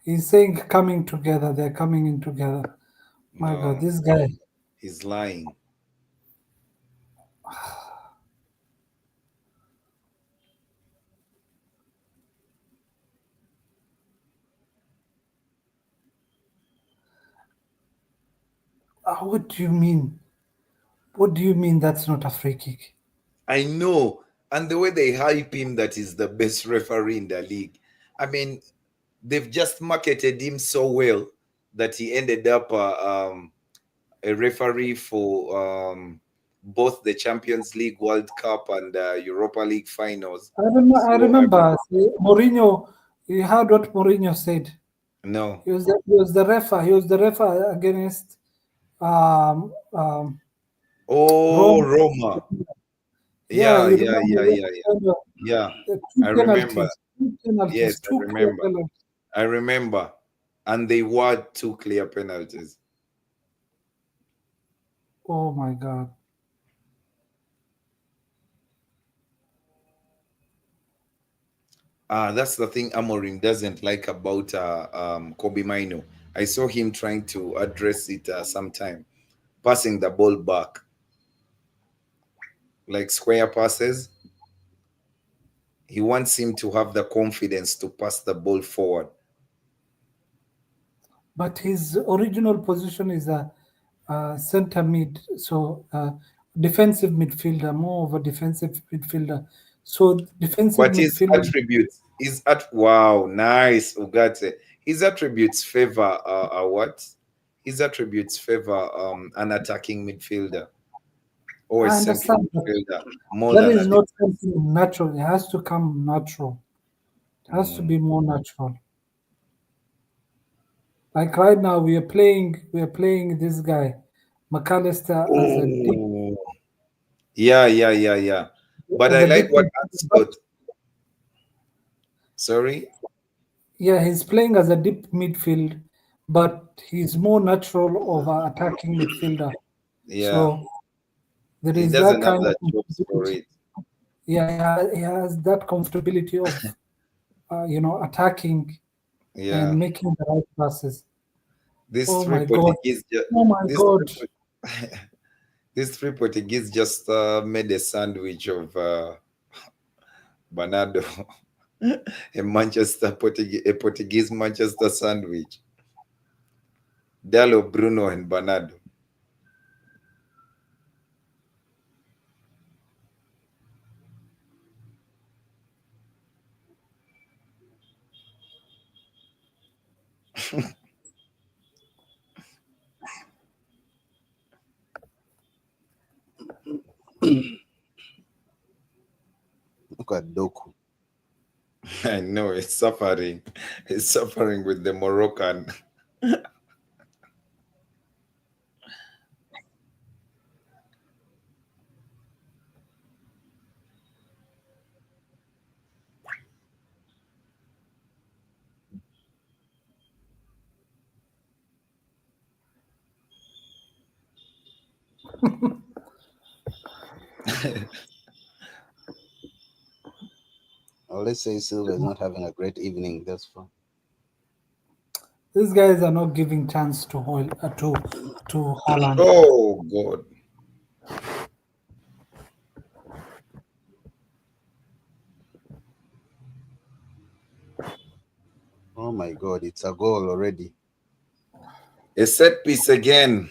He's saying coming together. They're coming in together. My God, No, this guy. he's lying. What do you mean? What do you mean that's not a free kick? I know. And the way they hype him that he's the best referee in the league. I mean, they've just marketed him so well that he ended up a referee for both the Champions League, World Cup, and Europa League finals. I So I mean, remember Mourinho. You heard what Mourinho said. no. He was the referee. He was the referee against Oh, Rome. Roma. Yeah, Yeah, you yeah, remember yeah, when yeah, yeah. kind of Yeah, the two I remember. penalties, two Yes, penalties, I two clear remember. penalties. I remember. And they were two clear penalties. Oh my God. That's the thing Amorim doesn't like about Kobe Mino. I saw him trying to address it sometime, passing the ball back, like square passes. He wants him to have the confidence to pass the ball forward. But his original position is a center mid, so defensive midfielder, more of a defensive midfielder. So defensive But his midfielder, attributes, wow, nice, Ugate. His attributes favor what? His attributes favor an attacking midfielder or a I central understand, but midfielder more that than is a not defense. something natural. It has to come natural. It has to Mm. be more natural. Like right now, we are playing this guy, McAllister, as a deep Oh, yeah, yeah, yeah, yeah. But as I a like deep what midfielder, but Ancelotti. Sorry. yeah, he's playing as a deep midfield, but he's more natural of an attacking midfielder. Yeah, So there he is that doesn't have kind of the chops for comfortability. it. Yeah, he has that comfortability of attacking Yeah, and making the right passes. these Oh three my God! Portuguese, Oh my these God! these three Portuguese just made a sandwich of Bernardo, a Portuguese Manchester sandwich. Dallo, Bruno, and Bernardo. Look at Doku. I know it's suffering. It's suffering with the Moroccan. Or let's say Silva is not having a great evening. That's fine. These guys are not giving chance to Haaland. Oh God. Oh my God, it's a goal already. A set piece again.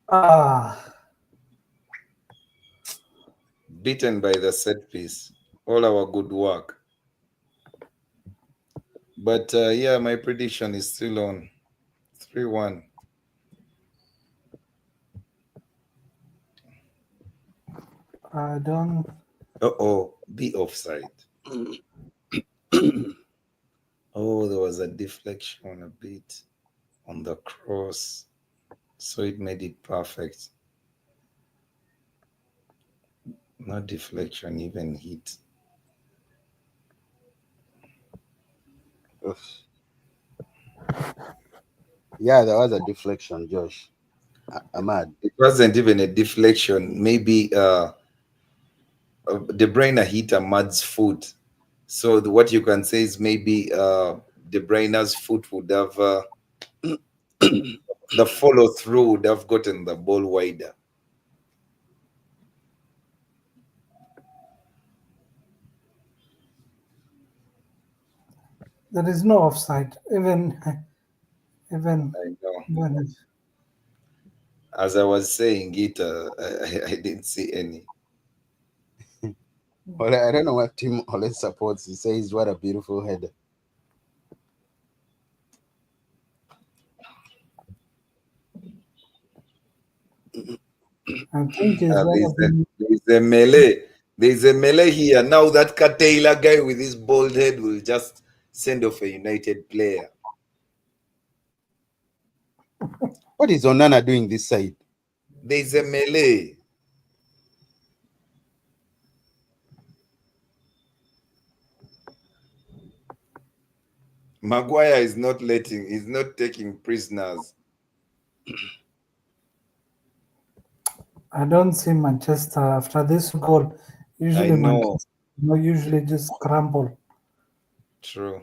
Ah, Beaten by the set piece. All our good work. But yeah, my prediction is still on 3-1. I don't. Uh-oh, be offside. Oh, there was a deflection a bit on the cross. So it made it perfect. Not deflection, even hit. Oof. Yeah, there was a deflection, Josh. Ahmad. It wasn't even a deflection. Maybe De Bruyne hit Ahmad's foot. So what you can say is maybe De Bruyne's foot would have the follow through would have gotten the ball wider. There is no offside. Even I know. when it, As I was saying it, I didn't see any. Well, I don't know what team Ole supports. He says, "What a beautiful header." I think is one of the There's a melee. There's a melee here. Now that Taylor guy with his bald head will just send off a United player. What is Onana doing this side? There's a melee. Maguire is not letting, he's not taking prisoners. I don't see Manchester after this goal. Usually I know. Manchester usually just crumble. True.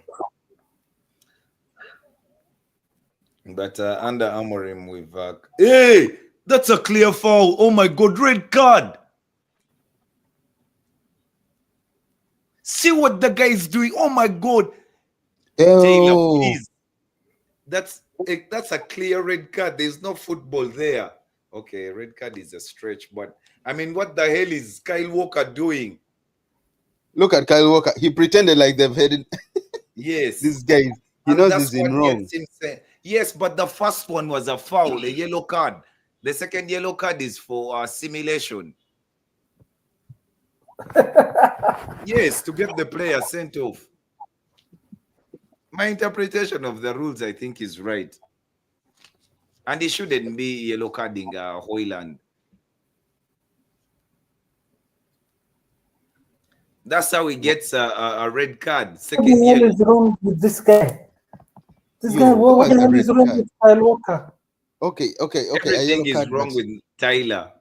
But under Amorim, we've hey, that's a clear foul. Oh my God, red card. See what the guy is doing. Oh my God. Taylor, Oh, please. That's a clear red card. There's no football there. Okay, red card is a stretch, but I mean, what the hell is Kyle Walker doing? look at Kyle Walker. He pretended like they've headed Yes. this guy. He And knows that's he's in what wrong. gets him saying. Yes, but the first one was a foul, a yellow card. The second yellow card is for simulation. Yes, to get the player sent off. My interpretation of the rules, I think, is right. And it shouldn't be yellow carding Hoyland. That's how he gets a red card. What Second the hell yellow. is wrong with this guy? This Yo, guy, who what has the a hell red is wrong card? with Kyle Walker? Okay. A Everything yellow is card, wrong but with Tyler,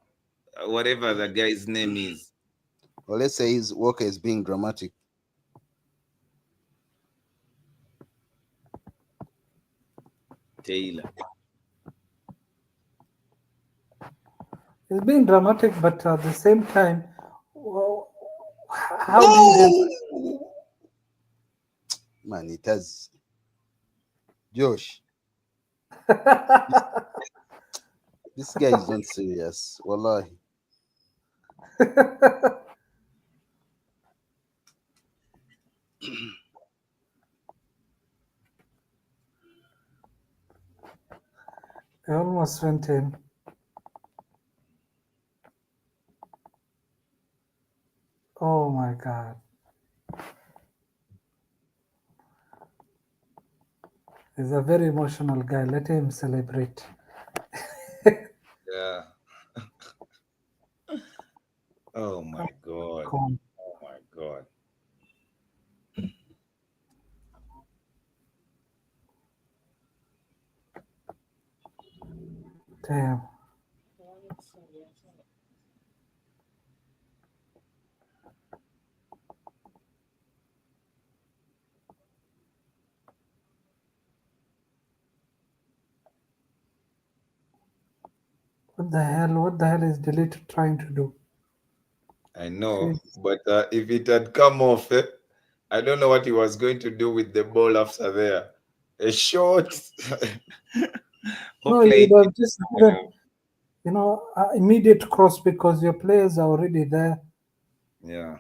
whatever the guy's name is. well, let's say his Walker is being dramatic. Taylor. He's being dramatic, but at the same time, well, how do you Oh! Man, it has. Josh, this guy is not serious. Wallahi. I almost went in. Oh my God. He's a very emotional guy. Let him celebrate. Yeah. Oh my God. Calm. Oh my God. Damn. What the hell? What the hell is Delete trying to do? I know, Jeez. but if it had come off, I don't know what he was going to do with the ball after there. A shot. No, you Hopefully, would have just given, immediate cross because your players are already there. yeah.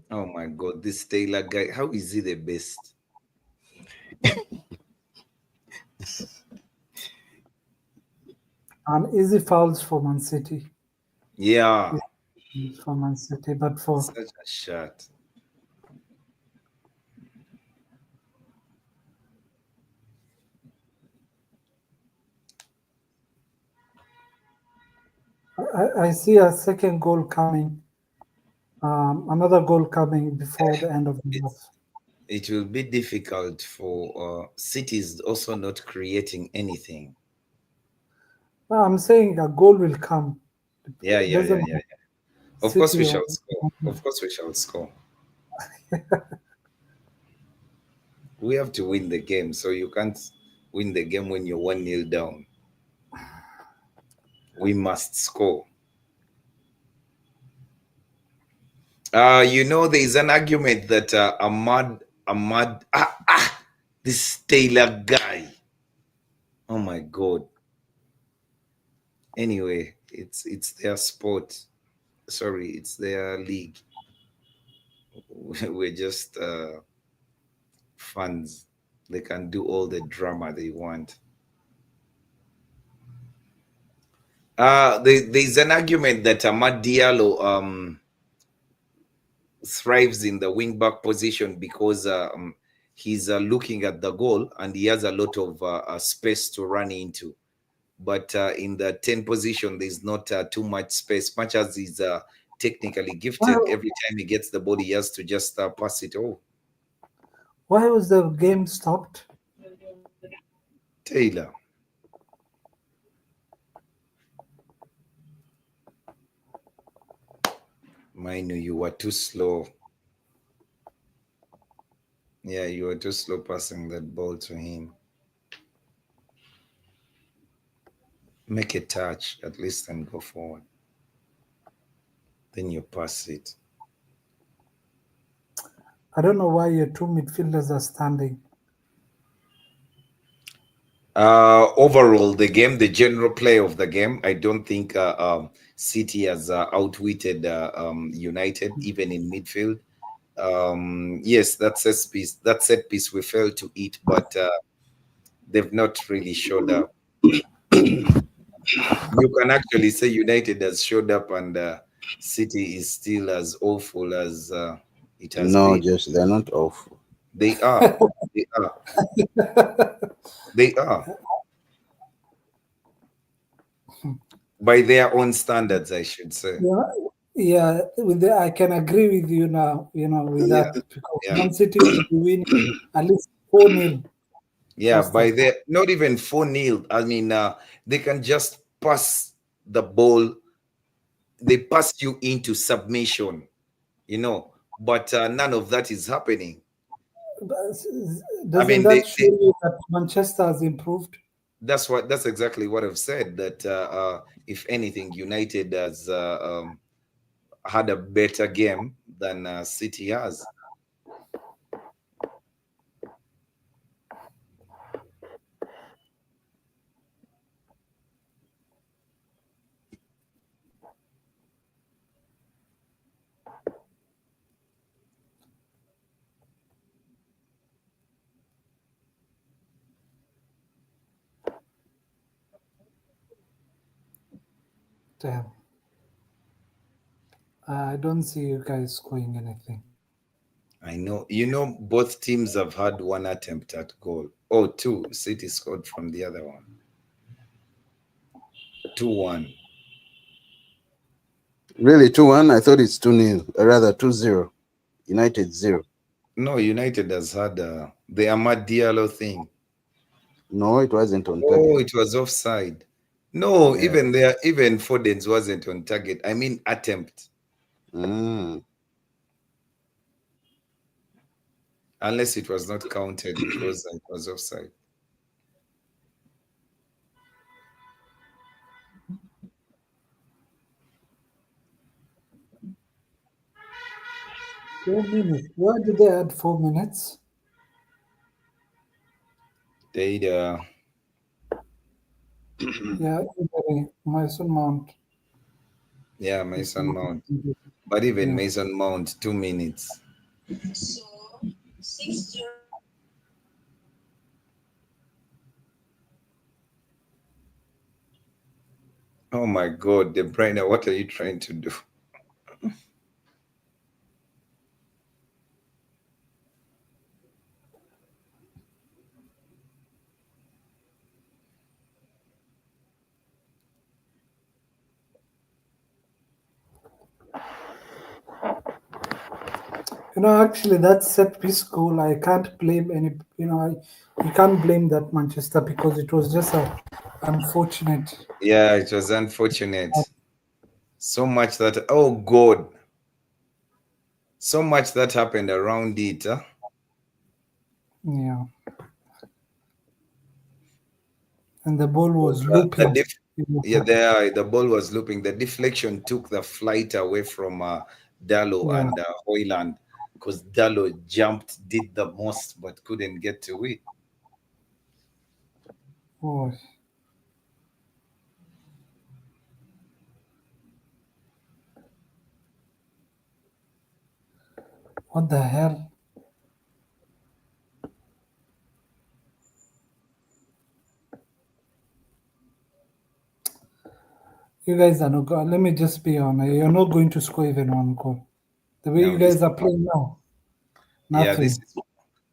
Oh my God, this Taylor guy, how is he the best? And easy fouls for Man City. Yeah, For Man City, but for such a shot. I see a second goal coming. Another goal coming before the end of the half. It will be difficult for cities also not creating anything. No, I'm saying a goal will come. Yeah, It yeah, yeah, doesn't yeah, matter yeah. Of course we City or shall score. Of course we shall score. We have to win the game, so you can't win the game when you're 1-0 down. We must score. There is an argument that this Taylor guy. Oh my God. Anyway, it's their sport. Sorry, it's their league. We're just fans. They can do all the drama they want. There's an argument that Amad Diallo thrives in the wing back position because he's looking at the goal and he has a lot of space to run into. But in the 10 position, there's not too much space. Much as he's technically why, gifted, every time he gets the ball, he has to just pass it. Oh, why was the game stopped? Taylor. Mine, you were too slow. Yeah, you were too slow passing that ball to him. Make a touch at least and go forward. Then you pass it. I don't know why your two midfielders are standing. Overall, the game, the general play of the game, I don't think City has outwitted United, even in midfield. Yes, that set piece we failed to eat, but they've not really showed up. You can actually say United has showed up, and City is still as awful as it has No, been. just they're not awful. They are. They are. They are. By their own standards, I should say. Yeah, yeah. I can agree with you now. With Yeah, that because yeah, Man City will be winning at least 4-0 yeah. first By half. their not even 4-0. I mean, they can just pass the ball. They pass you into submission, but none of that is happening. But I doesn't mean, that show you that Manchester has improved? that's exactly what I've said. That if anything, United has had a better game than City has. Damn. I don't see you guys scoring anything. I know. Both teams have had one attempt at goal. Oh, two. City scored from the other one. 2-1. Really, 2-1? I thought it's 2-0. Rather, 2-0. United 0. No, United has had the Amad Diallo thing. No, it wasn't on Oh, target. it was offside. No, Yeah. even Foden's wasn't on target. I mean attempt. Mm. Unless it was not counted because it was offside. Four minutes. Why did they add 4 minutes? They Yeah, Mason Mount. yeah, Is Mason not Mount. But even yeah. Mason Mount, 2 minutes. Oh my God, De Bruyne, what are you trying to do? Actually, that set piece goal, I can't blame any. You can't blame that Manchester because it was just a unfortunate. Yeah, it was unfortunate. So much that, oh God, so much that happened around it. Huh? Yeah, and the ball was The looping. yeah, the ball was looping. The deflection took the flight away from Dallo Yeah. and Hoyland because Dallo jumped, did the most, but couldn't get to it. Oh, what the hell? You guys are not. Let me just be honest. You're not going to score even one goal. The way you Now this, guys are playing now, yeah, this nothing. is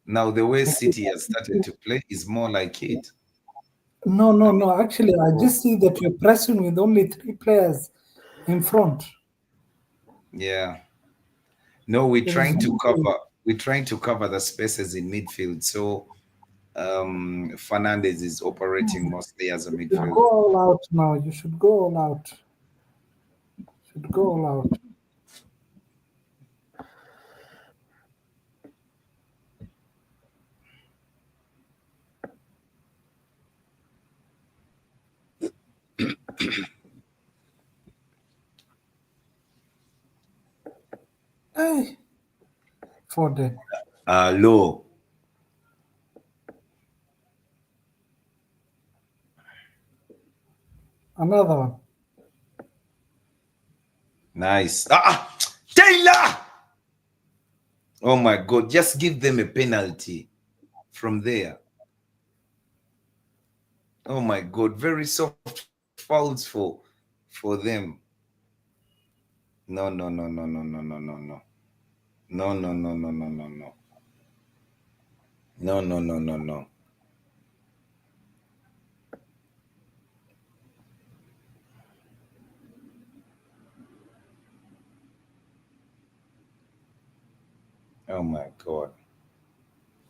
now the way If you- City has started to play is more like it. No, I no, mean, no. Actually, I oh, just see that you're pressing with only three players in front. yeah. No, we're There is trying to no way. cover. We're trying to cover the spaces in midfield. So Fernandez is operating mostly as a You should midfield. go all out now. You should go all out. Should go all out. Hey, Foden. Low. Another one. Nice. Taylor! Oh my God. Just give them a penalty from there. Oh my God. Very soft fouls for them. No, no, no, no, no, no, no, no, no. No, no, no, no, no, no, no. No, no, no, no, no. Oh my God.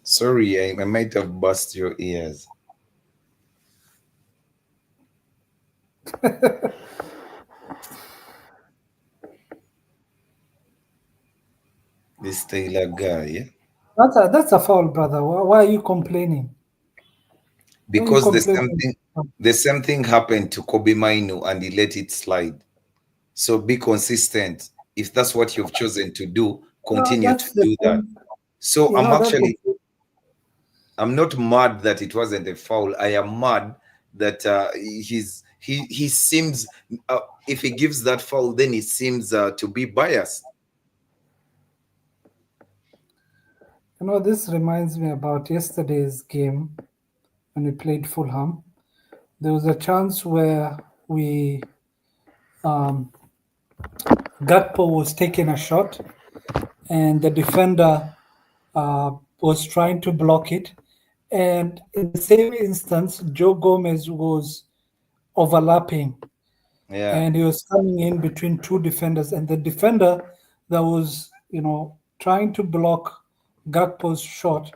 Sorry, I might have bust your ears. This Taylor guy, yeah? That's a foul, brother. Why are you complaining? Why are you Because complaining? the same thing happened to Kobe Mainu and he let it slide. So be consistent. If that's what you've chosen to do, No, continue to that's the do that. same. So That's the same. I'm not mad that it wasn't a foul. I am mad that he seems if he gives that foul, then he seems to be biased. This reminds me about yesterday's game when we played Fulham. There was a chance where we um, Gakpo was taking a shot, and the defender was trying to block it. And in the same instance, Joe Gomez was overlapping Yeah, and he was coming in between two defenders. And the defender that was, trying to block Gakpo's shot,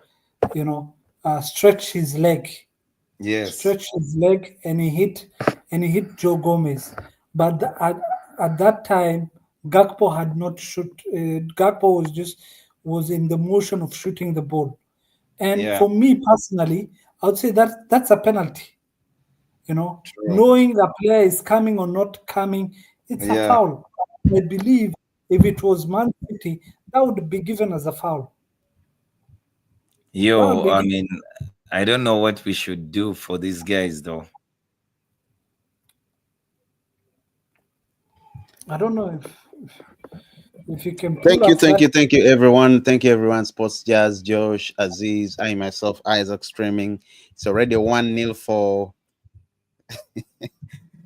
stretched his leg, yes, and he hit Joe Gomez. But at that time, Gakpo had not shoot. Gakpo was in the motion of shooting the ball, and yeah, for me personally, I would say that that's a penalty. true. Knowing the player is coming or not coming, it's a Yeah. foul. I believe if it was Man City, that would be given as a foul. That would Yo, be I given. mean, I don't know what we should do for these guys though. I don't know if you can pull Thank up you, thank that. you, thank you, everyone. Thank you, everyone. Sports Jazz, Josh, Aziz, I myself, Isaac streaming. It's already 1-0 for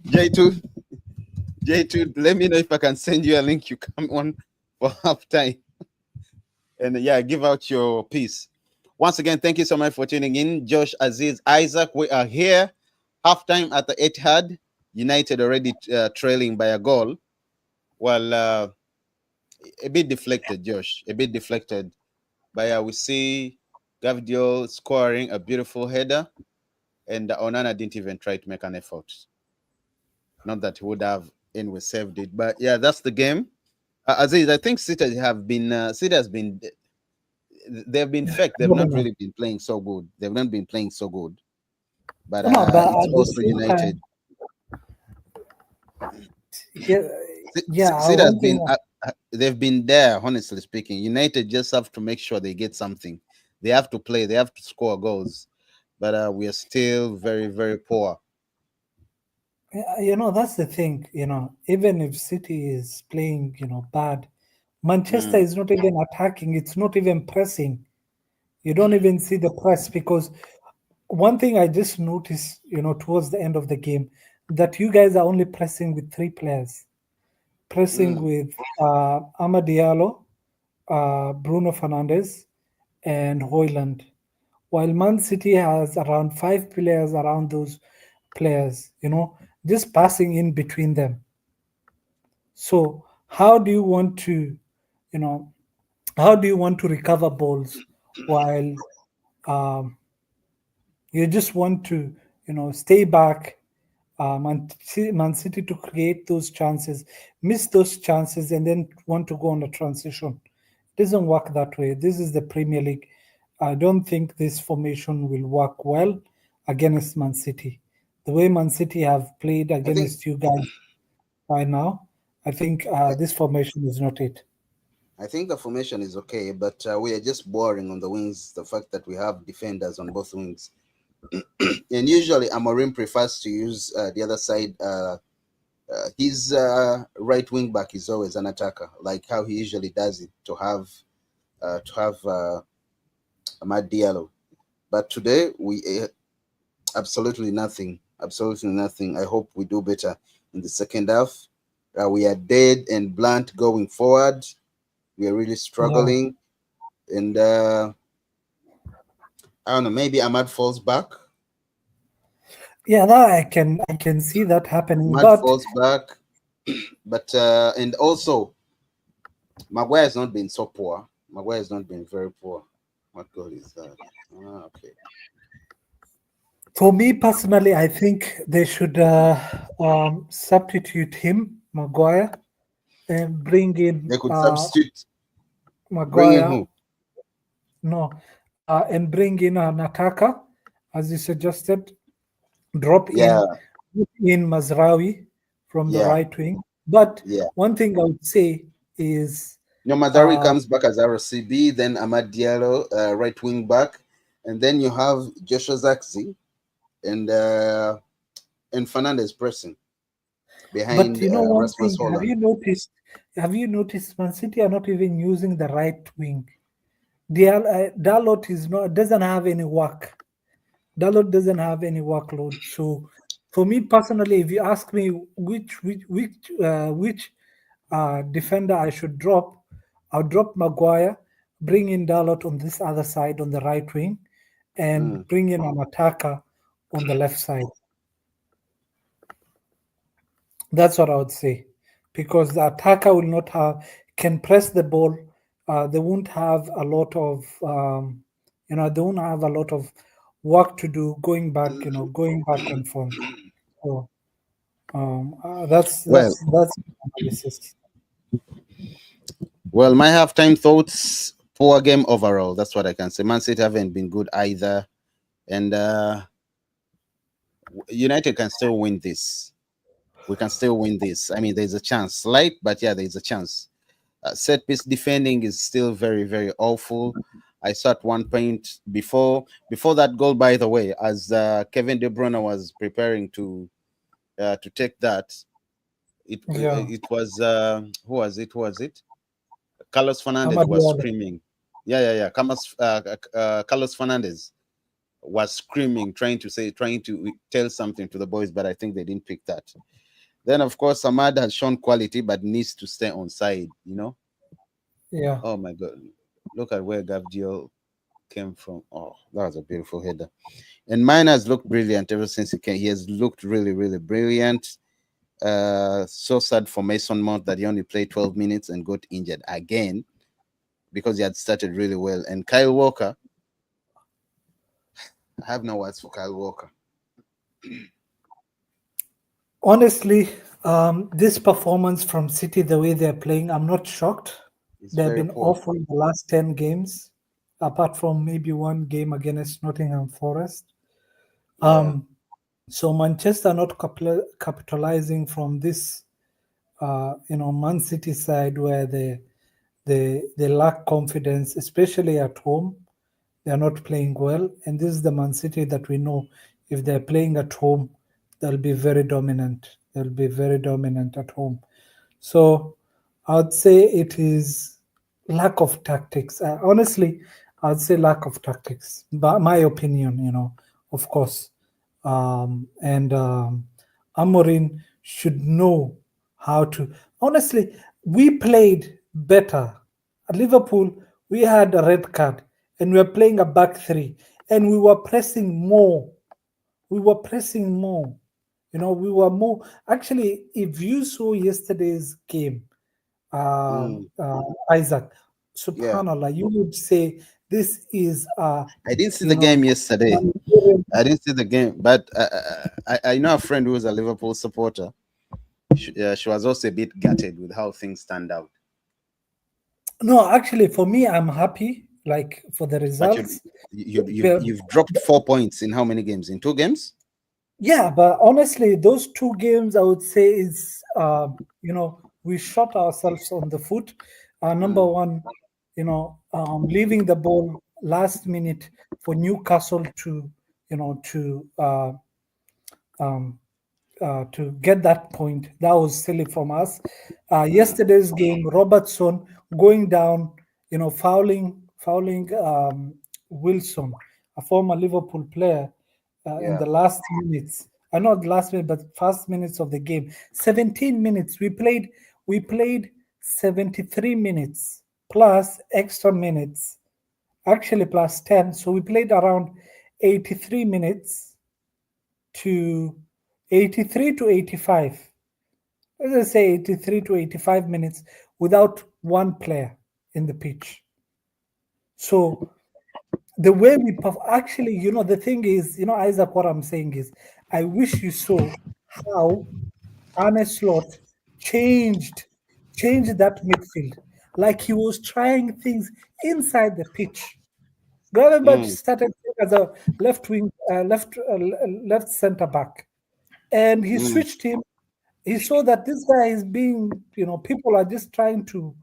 J2. J2, let me know if I can send you a link. You come on for halftime. And yeah, give out your piece. Once again, thank you so much for tuning in. Josh, Aziz, Isaac, we are here. Halftime at the Etihad. United already trailing by a goal. Well, a bit deflected, Josh, a bit deflected. But yeah, we see Gavdiol scoring a beautiful header, and Onana didn't even try to make an effort. Not that he would have anyway saved it, but yeah, that's the game. Aziz, I think City has been they've been fake. They've not really been playing so good. They've not been playing so good. But No, but it's at the also same United. time, yeah, yeah. City has One been thing, they've been there. Honestly speaking, United just have to make sure they get something. They have to play. They have to score goals. But we are still very very poor. that's the thing. Even if City is playing, bad, Manchester Mm, is not even attacking. It's not even pressing. You don't even see the press because one thing I just noticed, towards the end of the game, that you guys are only pressing with three players, pressing mm. with Amad Diallo, Bruno Fernandes, and Hoyland. While Man City has around five players around those players, just passing in between them. So how do you want to, you know, how do you want to recover balls while um, you just want to, stay back, Man City to create those chances, miss those chances, and then want to go on a transition. It doesn't work that way. This is the Premier League. I don't think this formation will work well against Man City. The way Man City have played I think against you guys by now, I think I, this formation is not it. I think the formation is okay, but we are just boring on the wings. The fact that we have defenders on both wings, and usually Amorim prefers to use the other side. His right wing back is always an attacker, like how he usually does it to have Amad Diallo. But today we absolutely nothing, absolutely nothing. I hope we do better in the second half. We are dead and blunt going forward. We are really Yeah, struggling, and I don't know. Maybe Ahmad falls back. yeah, that I can see that happening. Ahmad But falls back, but and also Maguire has not been so poor. Maguire has not been very poor. What goal is that? Okay. for me personally, I think they should substitute him, Maguire, and bring in They could substitute. Bring in Maguire. who? No, and bring in an attacker, as you suggested. Drop Yeah, in Mazraoui from the yeah, right wing. But yeah. one thing I would say is, Madari uh, comes back as RCB, then Ahmad Diallo, right wing back, and then you have Joshua Zaxi and Fernandez pressing but behind one Rasmus thing, Holland. Have you noticed Man City are not even using the right wing? Dalot is not doesn't have any work. Dalot doesn't have any workload. So, for me personally, if you ask me which defender I should drop, I'll drop Maguire, bring in Dalot on this other side on the right wing, and Mm. bring in an attacker on the left side. That's what I would say, because the attacker will not have can press the ball. They won't have a lot of they won't have a lot of work to do going back and forth. So that's Well, that's that's analysis. well, my halftime thoughts: poor game overall. That's what I can say. Man City haven't been good either, and United can still win this. We can still win this. I mean, there's a chance, slight, but yeah, there's a chance. Set piece defending is still very, very awful. I saw at one point before that goal, by the way, as Kevin De Bruyne was preparing to take that, Yeah, it was who was it? Who was it? Carlos Fernandez Amad was Diallo. screaming. Yeah, yeah, yeah. Carlos Fernandez was screaming, trying to tell something to the boys, but I think they didn't pick that. Then, of course, Ahmad has shown quality, but needs to stay on side. Yeah, Oh my God, look at where Gavdiol came from. Oh, that was a beautiful header. And mine has looked brilliant ever since he came. He has looked really, really brilliant. So sad for Mason Mount that he only played 12 minutes and got injured again because he had started really well. And Kyle Walker, I have no words for Kyle Walker. Honestly, this performance from City, the way they're playing, I'm not shocked. It's They've very been poor. awful in the last 10 games, apart from maybe one game against Nottingham Forest. Yeah. So Manchester not capitalizing from this, Man City side where they lack confidence, especially at home. They are not playing well, and this is the Man City that we know. If they're playing at home, they'll be very dominant. They'll be very dominant at home. So I'd say it is lack of tactics. Honestly, I'd say lack of tactics. But my opinion, of course. And Amorim should know how to. Honestly, we played better. At Liverpool, we had a red card and we were playing a back three and we were pressing more. We were pressing more. We were more. Actually, if you saw yesterday's game, Mm, Isaac, yeah. subhanallah, you would say this is, I didn't see you the know, game yesterday. Nigerian. I didn't see the game, but I know a friend who is a Liverpool supporter. She was also a bit gutted with how things turned out. No, actually, for me, I'm happy, like for the But results. But you've dropped 4 points in how many games? In 2 games? yeah, but honestly, those two games, I would say, is we shot ourselves on the foot. Number Mm, one, leaving the ball last minute for Newcastle to you know um, to get that point. That was silly from us. mm, Yesterday's game, Robertson going down, fouling Wilson, a former Liverpool player, in yeah. the last minutes. Not the last minute, but first minutes of the game. 17 minutes. We played 73 minutes plus extra minutes, actually plus 10. So we played around 83 minutes to 83 to 85. Let's say 83 to 85 minutes without one player in the pitch. So the way actually, the thing is, Isaac, what I'm saying is, I wish you saw how Arne Slot changed changed that midfield. Like he was trying things inside the pitch. Gravenberch Mm, started as a left wing, left center back, and he mm, switched him. He saw that this guy is being, people are just trying to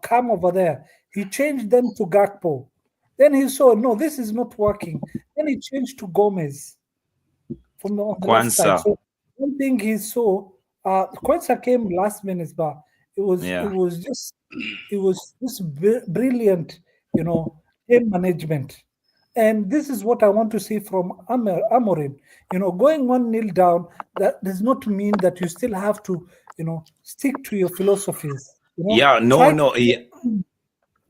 come over there. He changed them to Gakpo. Then he saw, no, this is not working. Then he changed to Gomez on the left Kwanzaa. side. So one thing he saw, Quensa came last minute, but it was it Yeah. was just it was just brilliant, game management. And this is what I want to see from Amorim. Going 1-0 down, that does not mean that you still have to, stick to your philosophies. Yeah, no, Try to. no.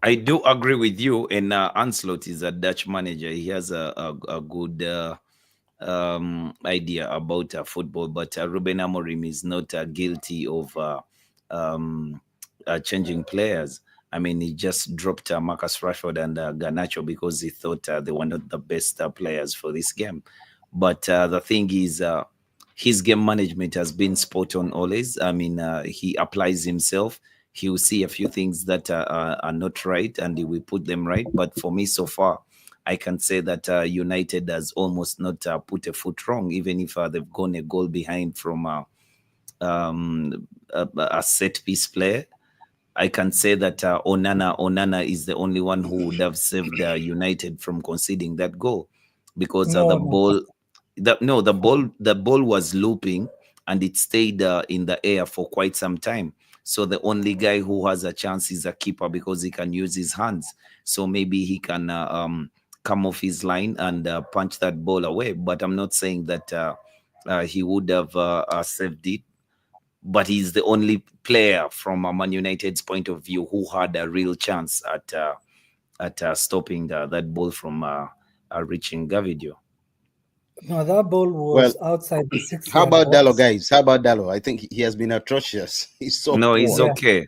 I do agree with you. And Anslot is a Dutch manager. He has a good idea about football, but Ruben Amorim is not guilty of changing players. I mean, he just dropped Marcus Rashford and Garnacho because he thought they were not the best players for this game. But the thing is, his game management has been spot on always. I mean, he applies himself. He will see a few things that are not right and he will put them right. But for me, so far, I can say that United has almost not put a foot wrong, even if they've gone a goal behind from a set piece play. I can say that Onana is the only one who would have saved United from conceding that goal, because No, no. the ball was looping and it stayed in the air for quite some time. So the only guy who has a chance is a keeper because he can use his hands. So maybe he can come off his line and punch that ball away. But I'm not saying that he would have saved it. But he's the only player from Man United's point of view who had a real chance at stopping that ball from reaching Gavidio. No, that ball Well, was outside the how six-yard about Dallo, box. guys? How about Dallo? I think he has been atrocious. He's so No, he's poor. Yeah, okay.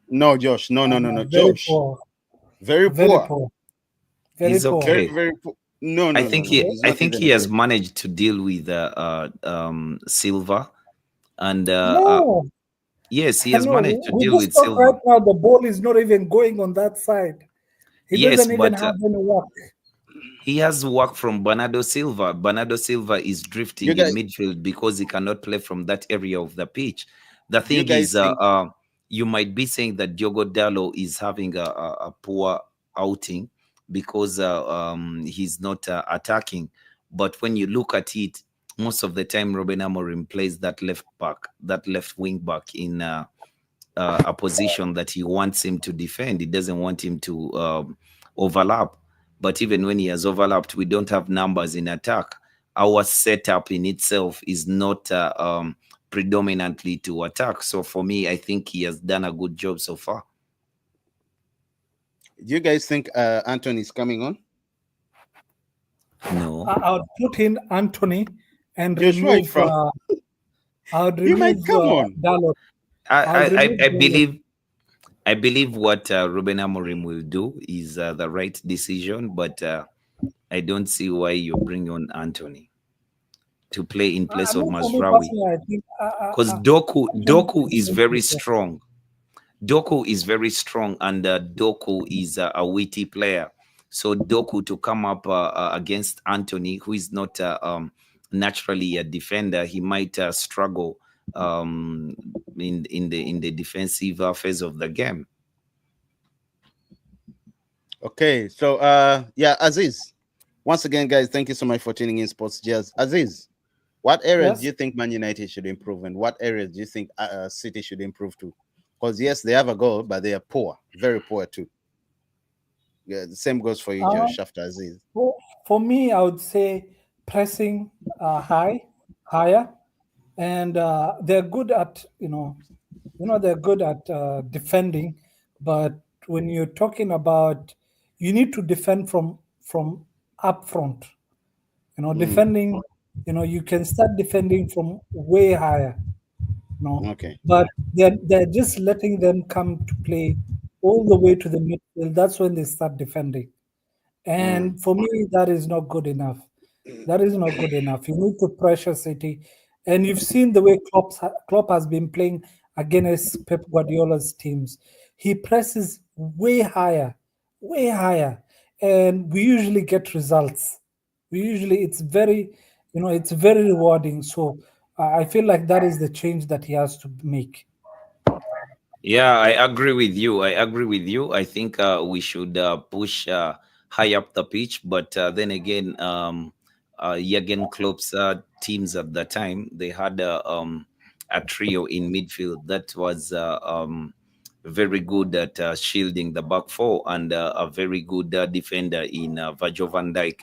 No, Josh. No, no, no, no, very Josh. poor, Very very poor. poor, very He's poor. Very, okay. very poor. No, I no, no, think no. he He's I not think even he has okay. managed to deal with Silva, and No, yes, he I has know. managed to We deal just with talk right Silva. now. The ball is not even going on that side. He Yes, doesn't even but have any work. he has work from Bernardo Silva. Bernardo Silva is You drifting in guys, midfield because he cannot play from that area of the pitch. The you thing is, guys think you might be saying that Diogo Dallo is having a poor outing because he's not attacking. But when you look at it, most of the time, Ruben Amorim plays that left back, that left wing back in a position that he wants him to defend. He doesn't want him to overlap. But even when he has overlapped, we don't have numbers in attack. Our setup in itself is not predominantly to attack. So for me, I think he has done a good job so far. you guys think Anthony is coming on? No, I would put in Anthony and Josh, where are you remove. from? I would He might remove come on. Dalot. I I would I, I remove I Dalot. believe what Ruben Amorim will do is the right decision, but I don't see why you bring on Anthony to play in I place of mean, for me Mazraoui. personally, I think Because Doku Anthony Doku is is going very to be strong. Doku is very strong, and Doku is a witty player. So Doku to come up against Anthony, who is not naturally a defender, he might struggle in the defensive phase of the game. Okay, so yeah, Aziz. Once again, guys, thank you so much for tuning in Sports Jazz. Aziz, what areas do yes. you think Man United should improve, and what areas do you think City should improve to? Because yes, they have a goal, but they are poor, very poor too. Yeah, the same goes for you, Uh, Josh. After Aziz, for me, I would say pressing higher, and they're good at they're good at defending, but when you're talking about, you need to defend from up front. mm, Defending, you can start defending from way higher. No, okay. but they're just letting them come to play all the way to the midfield. That's when they start defending. Mm, And for me, that is not good enough. That is not good enough. You need to pressure City, and you've seen the way Klopp has been playing against Pep Guardiola's teams. He presses way higher, and we usually get results. We usually it's very rewarding. So I feel like that is the change that he has to make. Yeah, I agree with you. I agree with you. I think we should push high up the pitch, but then again, Jurgen Klopp's teams at the time, they had a trio in midfield that was very good at shielding the back four, and a very good defender in Virgil van Dijk,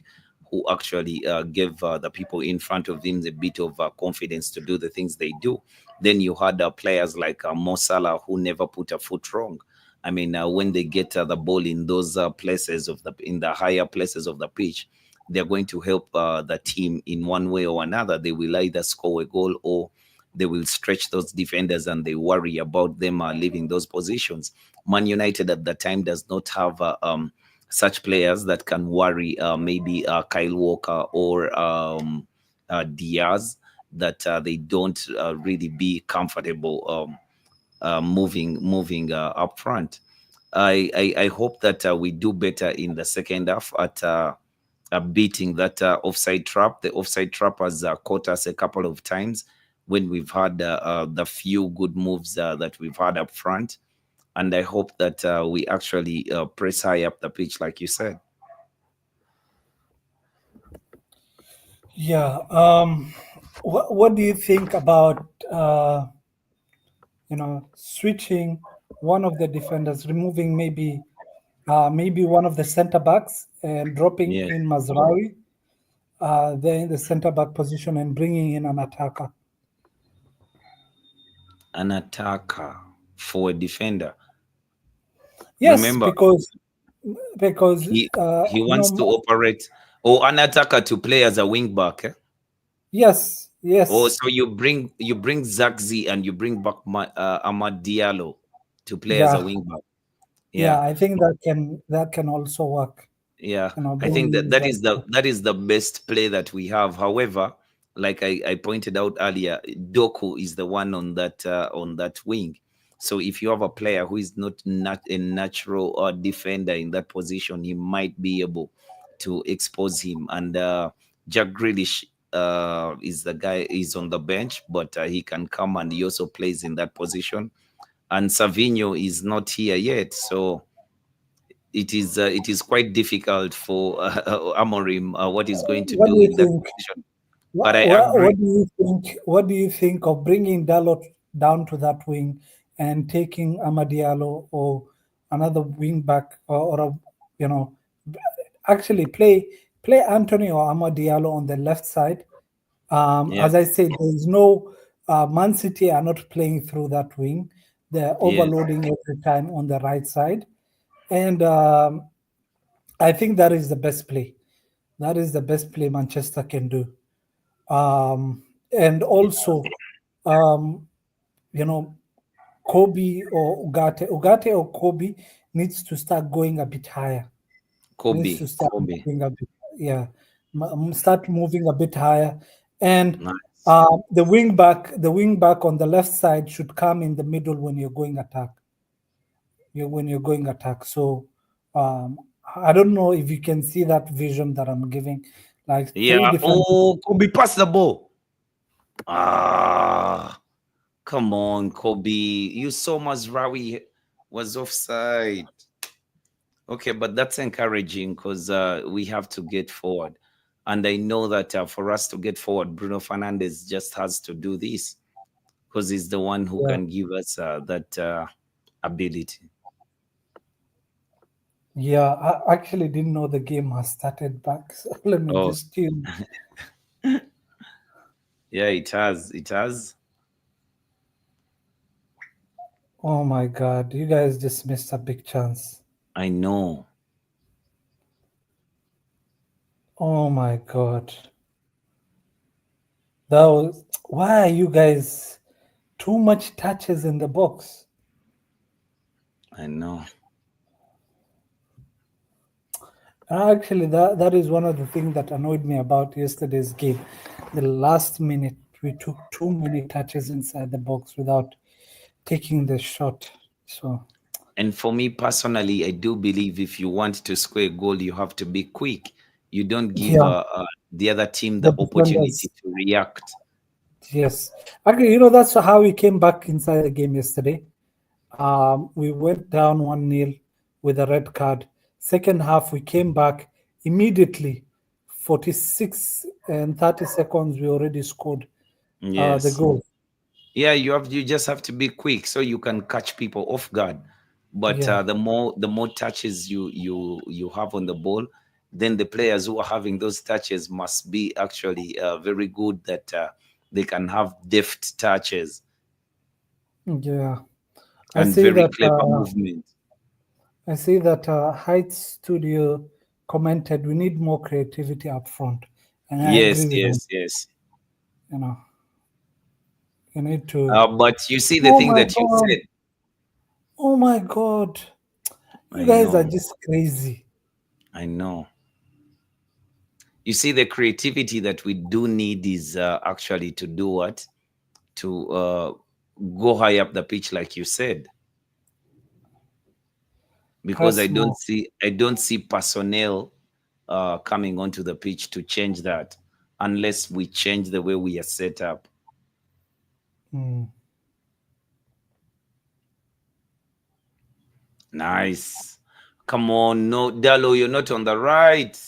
who actually gave the people in front of him a bit of confidence to do the things they do. Then you had players like Mo Salah, who never put a foot wrong. I mean, when they get the ball in those places in the higher places of the pitch, they're going to help the team in one way or another. They will either score a goal, or they will stretch those defenders, and they worry about them leaving those positions. Man United at the time does not have such players that can worry maybe Kyle Walker or Diaz, that they don't really be comfortable moving up front. I hope that we do better in the second half at beating that offside trap. The offside trap has caught us a couple of times when we've had the few good moves that we've had up front. And I hope that we actually press high up the pitch, like you said. Yeah. What do you think about switching one of the defenders, removing maybe one of the center backs and dropping Yeah, in Mazraoui there in the center back position and bringing in an attacker? an attacker for a defender. Yes, Remember, because he wants to operate, or an attacker to play as a wing back. Eh? Yes, Oh, yes, so you bring Zagzi and you bring back Amad Diallo to play as a yeah, wing back. yeah. Yeah. I think that can also work. Yeah, I think that Bringing that that. is the best play that we have. However, like I pointed out earlier, Doku is the one on that wing. So if you have a player who is not a natural defender in that position, he might be able to expose him. And Jack Grealish is the guy is on the bench, but he can come and he also plays in that position. And Savinho is not here yet, so it is quite difficult for Amorim what he's going to What do do you in that think? position. But I What agree. do you think? What do you think of bringing Dalot down to that wing and taking Amadialo or another wing back, or a, you know, actually play Anthony or Amadialo on the left side. Yeah, As I said, there is no Man City are not playing through that wing. They're yes, overloading every time on the right side, and I think that is the best play. That is the best play Manchester can do. And yeah. also, um, you know, Kobe or Ugarte or Kobe needs to start going a bit higher. Needs to start Kobe. moving a bit, yeah, start moving a bit higher. And Nice. the wing back on the left side should come in the middle when you're going attack. When you're going attack. So um, I don't know if you can see that vision that I'm giving, like three Yeah. different. Oh, Kobe pass the ball. Ah, come on, Kobe. You saw Mazraoui was offside. Okay, but that's encouraging because we have to get forward. And I know that for us to get forward, Bruno Fernandes just has to do this because he's the one who Yeah. can give us that ability. Yeah, I actually didn't know the game has started back. So let me Oh, just tune. yeah, it has. It has. Oh my God, you guys just missed a big chance. I know. Oh my God. That was why are you guys too much touches in the box? I know. Actually, that is one of the things that annoyed me about yesterday's game. The last minute, we took too many touches inside the box without taking the shot. So, And for me personally, I do believe if you want to score a goal, you have to be quick. You don't give yeah, the other team the the opportunity defenders. to react. Yes. Actually, that's how we came back inside the game yesterday. We went down 1-0 with a red card. Second half, we came back immediately. 46 and 30 seconds, we already scored the Yes. goal. Yeah, you just have to be quick so you can catch people off guard. But Yeah, the more touches you have on the ball, then the players who are having those touches must be actually very good that they can have deft touches yeah. I and see very that. clever movement. I see that Heights Studio commented, "We need more creativity up front," and I Yes, agree with him. yes, yes. You know, you need to. But you see the Oh thing my that you God! said. Oh my God! You I guys are know, just crazy. I know. You see the creativity that we do need is actually to do what? To go high up the pitch, like you said, because I Press don't more. see I don't see personnel coming onto the pitch to change that unless we change the way we are set up. Mm. Nice. Come on, no, Dalo, you're not on the right.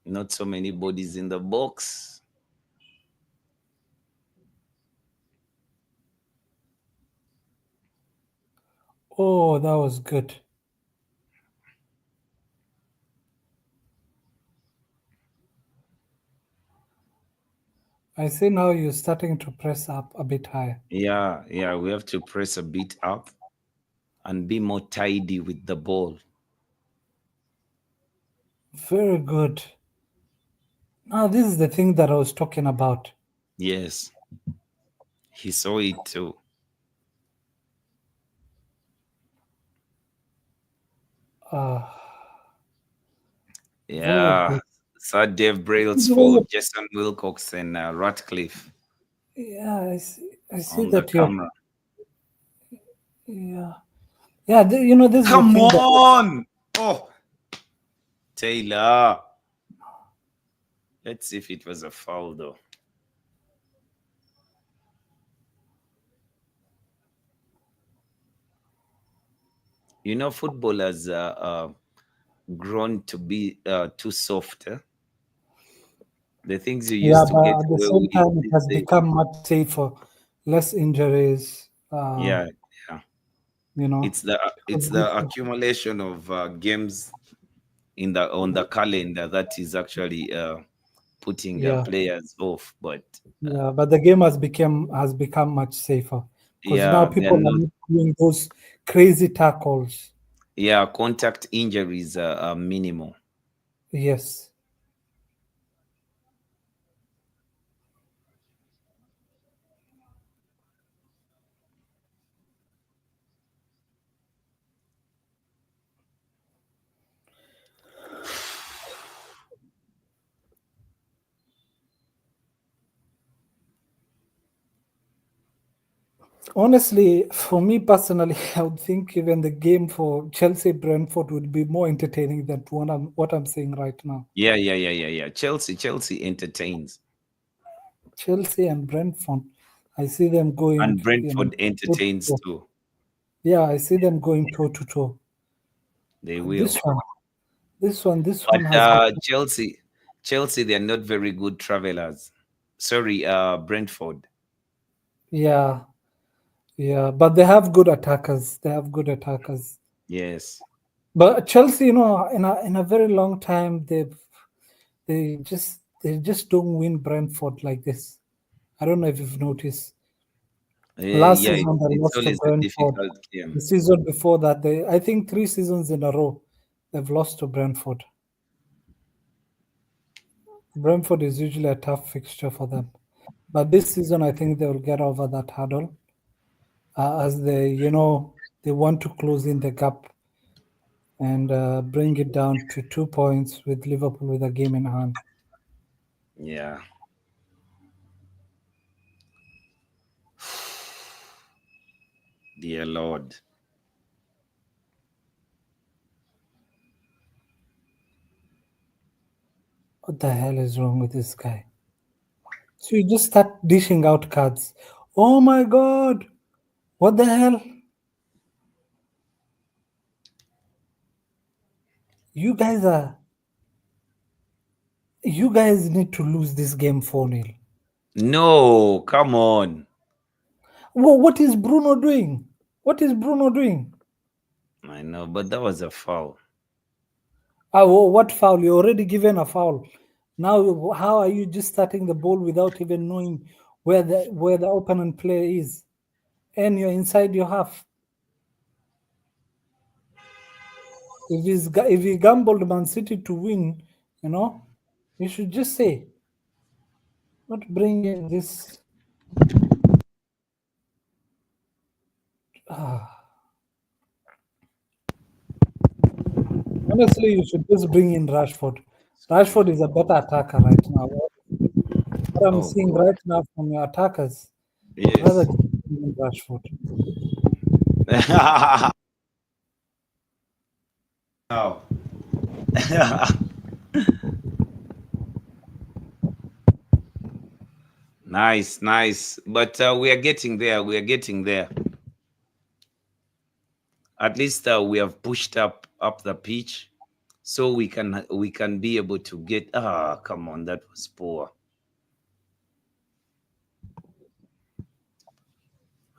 Not so many bodies in the box. Oh, that was good. I see now you're starting to press up a bit higher. Yeah, yeah, we have to press a bit up and be more tidy with the ball. Very good. Now, this is the thing that I was talking about. Yes, he saw it too. Uh, very Yeah, good. Sir Dave Brailsford, Jason Wilcox, and Ratcliffe Yeah, I see on the that you're. camera. Yeah. Yeah, you know, this is the Come thing that. on! Oh, Taylor. Let's see if it was a foul, though. You know, football has grown to be too soft. The things you Yeah, used to get but at the away same with time, it these has days. become much safer, less injuries. Yeah, yeah. You know, It's the accumulation of games in the on the calendar that is actually putting yeah, players off. But yeah. But the game has become much safer because now yeah, they're people are not. not doing those crazy tackles. Yeah, contact injuries are minimal. Yes. Honestly, for me personally, I would think even the game for Chelsea Brentford would be more entertaining than what I'm saying right now. Yeah, yeah, yeah, yeah, yeah. Chelsea entertains, Chelsea and Brentford, I see them and going, Brentford toe to entertains toe. too. Yeah, I see them going toe to toe. They But this will. one, this one But has been, Chelsea, they're not very good travelers. Sorry, Brentford. yeah, yeah. But they have good attackers. They have good attackers. Yes. But Chelsea, in a very long time, they just don't win Brentford like this. I don't know if you've noticed. Last Yeah, season they it's lost to always a Brentford. difficult game. The season before that, I think 3 seasons in a row, they've lost to Brentford. Brentford is usually a tough fixture for them, but this season I think they will get over that hurdle as they want to close in the gap and bring it down to 2 points with Liverpool with a game in hand. Yeah. Dear Lord. What the hell is wrong with this guy? So you just start dishing out cards. Oh my god! What the hell? You guys are you guys need to lose this game 4-0. No, come on. What is Bruno doing? What is Bruno doing? I know, but that was a foul. What foul? You already given a foul. Now, how are you just starting the ball without even knowing where the opponent player is, and you're inside your half? If he gambled Man City to win, you know, you should just say, not bring in this. Ah, honestly, you should just bring in Rashford. Rashford is a better attacker right now. What I'm Oh seeing God. right now from your attackers, rather Yes. just bring in Rashford. Oh. Nice, nice. But we are getting there. We are getting there. At least we have pushed up the pitch, so we can be able to get. Ah, come on, that was poor.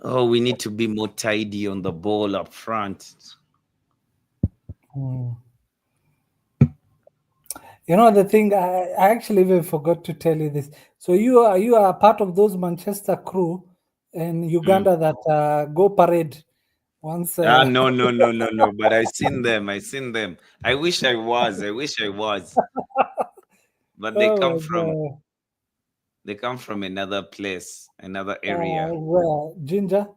Oh, we need to be more tidy on the ball up front. Hmm. You know the thing, I actually even forgot to tell you this. So you are part of those Manchester crew in Mm. Uganda that go parade once. Ah, no, no, no, no, no. But I seen them. I seen them. I wish I was. I wish I was. But Oh my God. they come from another place, another area. Where Ginger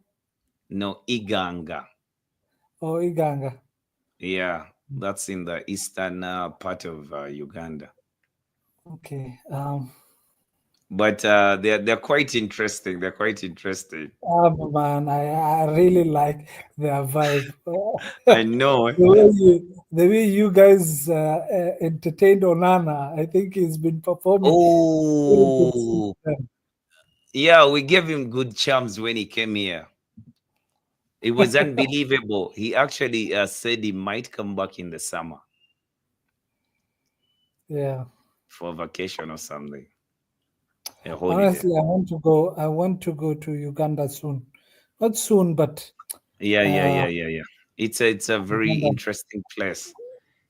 No, Iganga. or Iganga? Yeah, that's in the eastern part of Uganda. Okay. But they're quite interesting. They're quite interesting. Man, I really like their vibe. I know. The way you guys entertained Onana, I think he's been performing very good since Oh, then. yeah, we gave him good charms when he came here. It was unbelievable. He actually said he might come back in the summer Yeah. for vacation or something, a holiday. Honestly, I want to go to Uganda soon. Not soon, but Yeah, yeah, uh, yeah, yeah, yeah. It's a very Uganda. interesting place.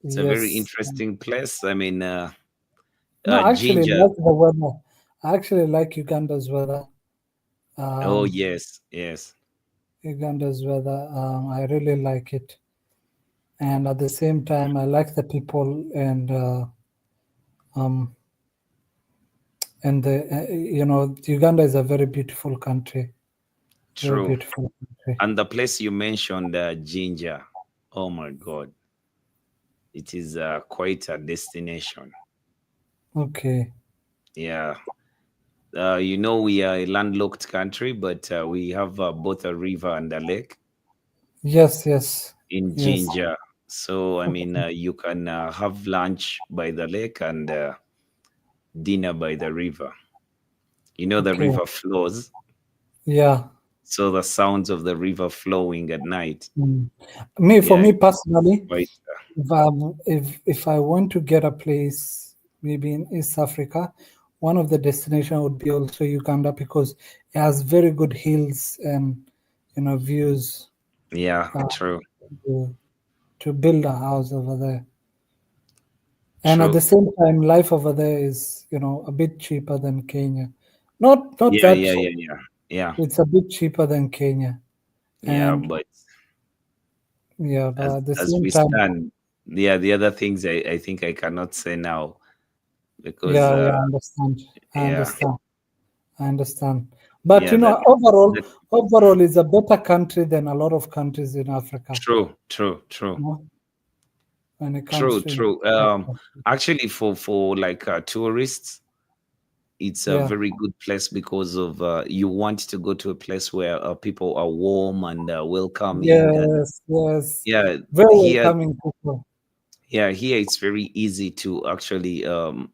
It's a very Yes. interesting place. I mean, No, I actually Ginger. like the weather. I actually like Uganda's weather. Oh Um, yes, yes. Uganda's weather. I really like it, and at the same time, I like the people um, and Uganda is a very beautiful country. Very True. beautiful country. And the place you mentioned, Ginger. Oh my God, it is quite a destination. Okay. Yeah. We are a landlocked country, but we have both a river and a lake Yes. Yes. in Yes. Ginger. So, I mean, Okay. you can have lunch by the lake and dinner by the river. The Okay. river flows. Yeah. So the sounds of the river flowing at night, Mm. For yeah, me it's personally, quite, if I want to get a place, maybe in East Africa, one of the destination would be also Uganda because it has very good hills and views yeah, uh, true, to, to build a house over there. And at true. the same time, life over there is a bit cheaper than Kenya. Not Yeah, that yeah, yeah, yeah, yeah, it's a bit cheaper than Kenya, yeah. and But yeah, as but at the as same we time, stand, yeah, the other things I think I cannot say now because yeah, I understand. I yeah, understand. I understand. But yeah, that overall, that overall, is a better country than a lot of countries in Africa. true, true, true, You know, when it comes true, to true. Actually, for like tourists, it's a yeah, very good place because of you want to go to a place where people are warm and welcoming, and yes, yes, yeah, very here, welcoming people. yeah, here it's very easy to actually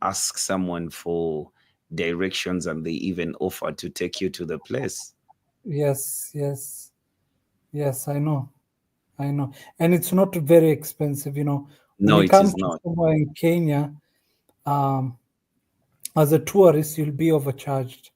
ask someone for directions, and they even offer to take you to the place. Yes, yes, yes. I know, and it's not very expensive. When No, you it come is to not. somewhere in Kenya, um, as a tourist, you'll be overcharged.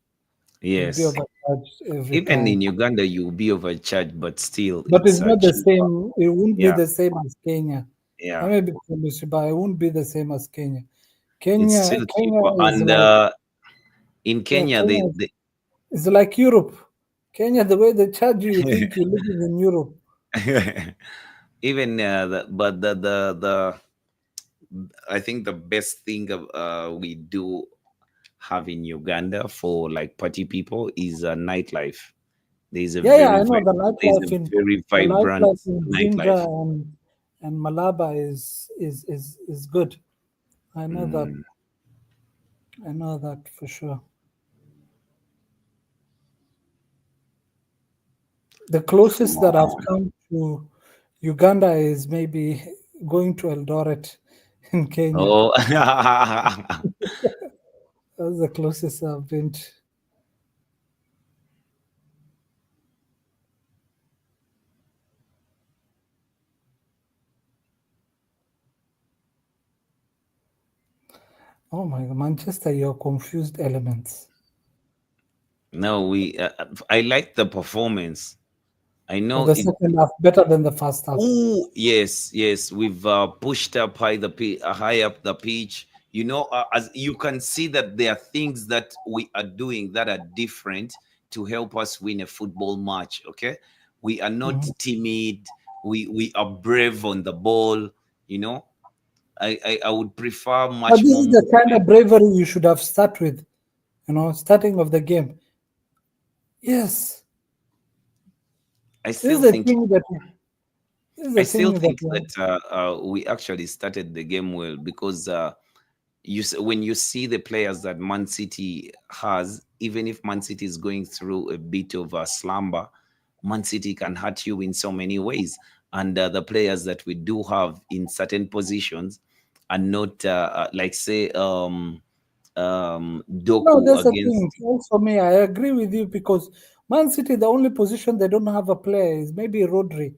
You'll be Yes. overcharged every Even time. in Uganda, you'll be overcharged, but still, But it's it's not the cheaper. same. It won't be Yeah, the same as Kenya. I yeah. may be foolish, but it won't be the same as Kenya. It's Kenya, still Kenya cheaper. is And like in yeah, Kenya, Kenya is like Europe. Kenya, the way they charge you, you think you're living in Europe. even but I think the best thing we do have in Uganda for like party people is nightlife. There's a Yeah, yeah, very I know vi- there's a very the vibrant nightlife in Jinja nightlife. and Malaba is good. I know that. Mm, I know that for sure. The closest that I've true. come to Uganda is maybe going to Eldoret in Kenya. Oh, That's the closest I've been to. Oh my God, Manchester, you're confused elements. no, I like the performance. I Or know the it. second half better than the first half. Oh, yes, yes. We've pushed up high up the pitch. as you can see that there are things that we are doing that are different to help us win a football match. Okay, we are not Mhm. timid. We are brave on the ball. You know, I would prefer But much this more is the kind movement. of bravery you should have start with, starting of the game. Yes, I this is still the think thing that this is I the still thing that think that we actually started the game well because when you see the players that Man City has, even if Man City is going through a bit of a slumber, Man City can hurt you in so many ways. And the players that we do have in certain positions are not like say no, Doku that's the against. thing. Also, me, I agree with you because Man City, the only position they don't have a player is maybe Rodri.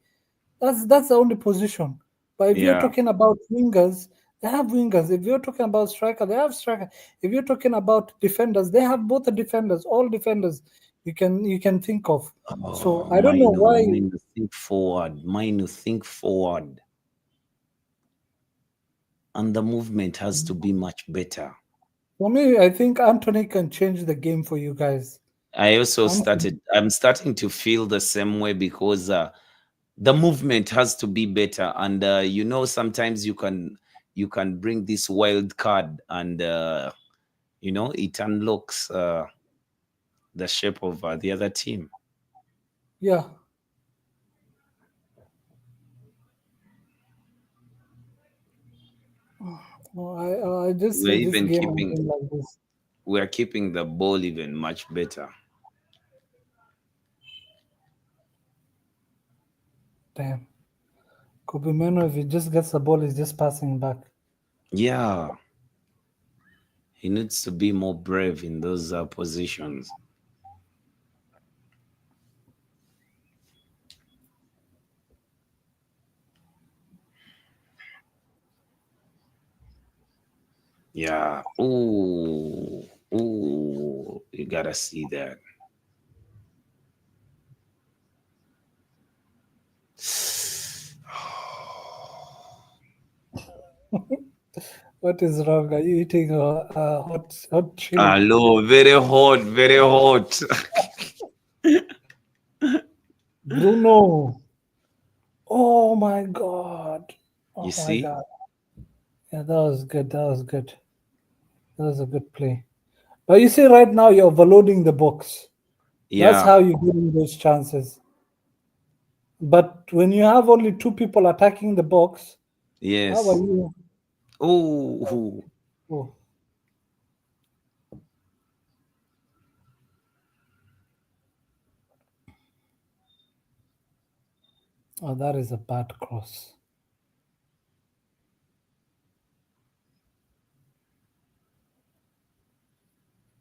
That's the only position. But if you're Yeah. talking about wingers, they have wingers. If you're talking about striker, they have striker. If you're talking about defenders, they have both the defenders, all defenders you can think of. So Oh, I don't know why. mine to think forward, mine to think forward, and the movement has to be much better. For me, I think Anthony can change the game for you guys. Anthony, I'm starting to feel the same way because the movement has to be better. And sometimes you can bring this wild card and it unlocks the shape of the other team. yeah. No, I just We're see this even game keeping ending like this. we're keeping the ball even much better. Damn. Kobe Meno, if he just gets the ball, he's just passing back. Yeah, he needs to be more brave in those positions. Yeah. Ooh, ooh, you gotta see that. What is wrong? Are you eating a hot chili? Hello, very hot, very hot. Bruno. Oh my God. You Oh my see? God. Yeah, that was good. That was good. That was a good play. But you see, right now you're overloading the box. That's Yeah. how you're getting those chances. But when you have only two people attacking the box, how are Yes. you? Oh, Oh, oh, that is a bad cross.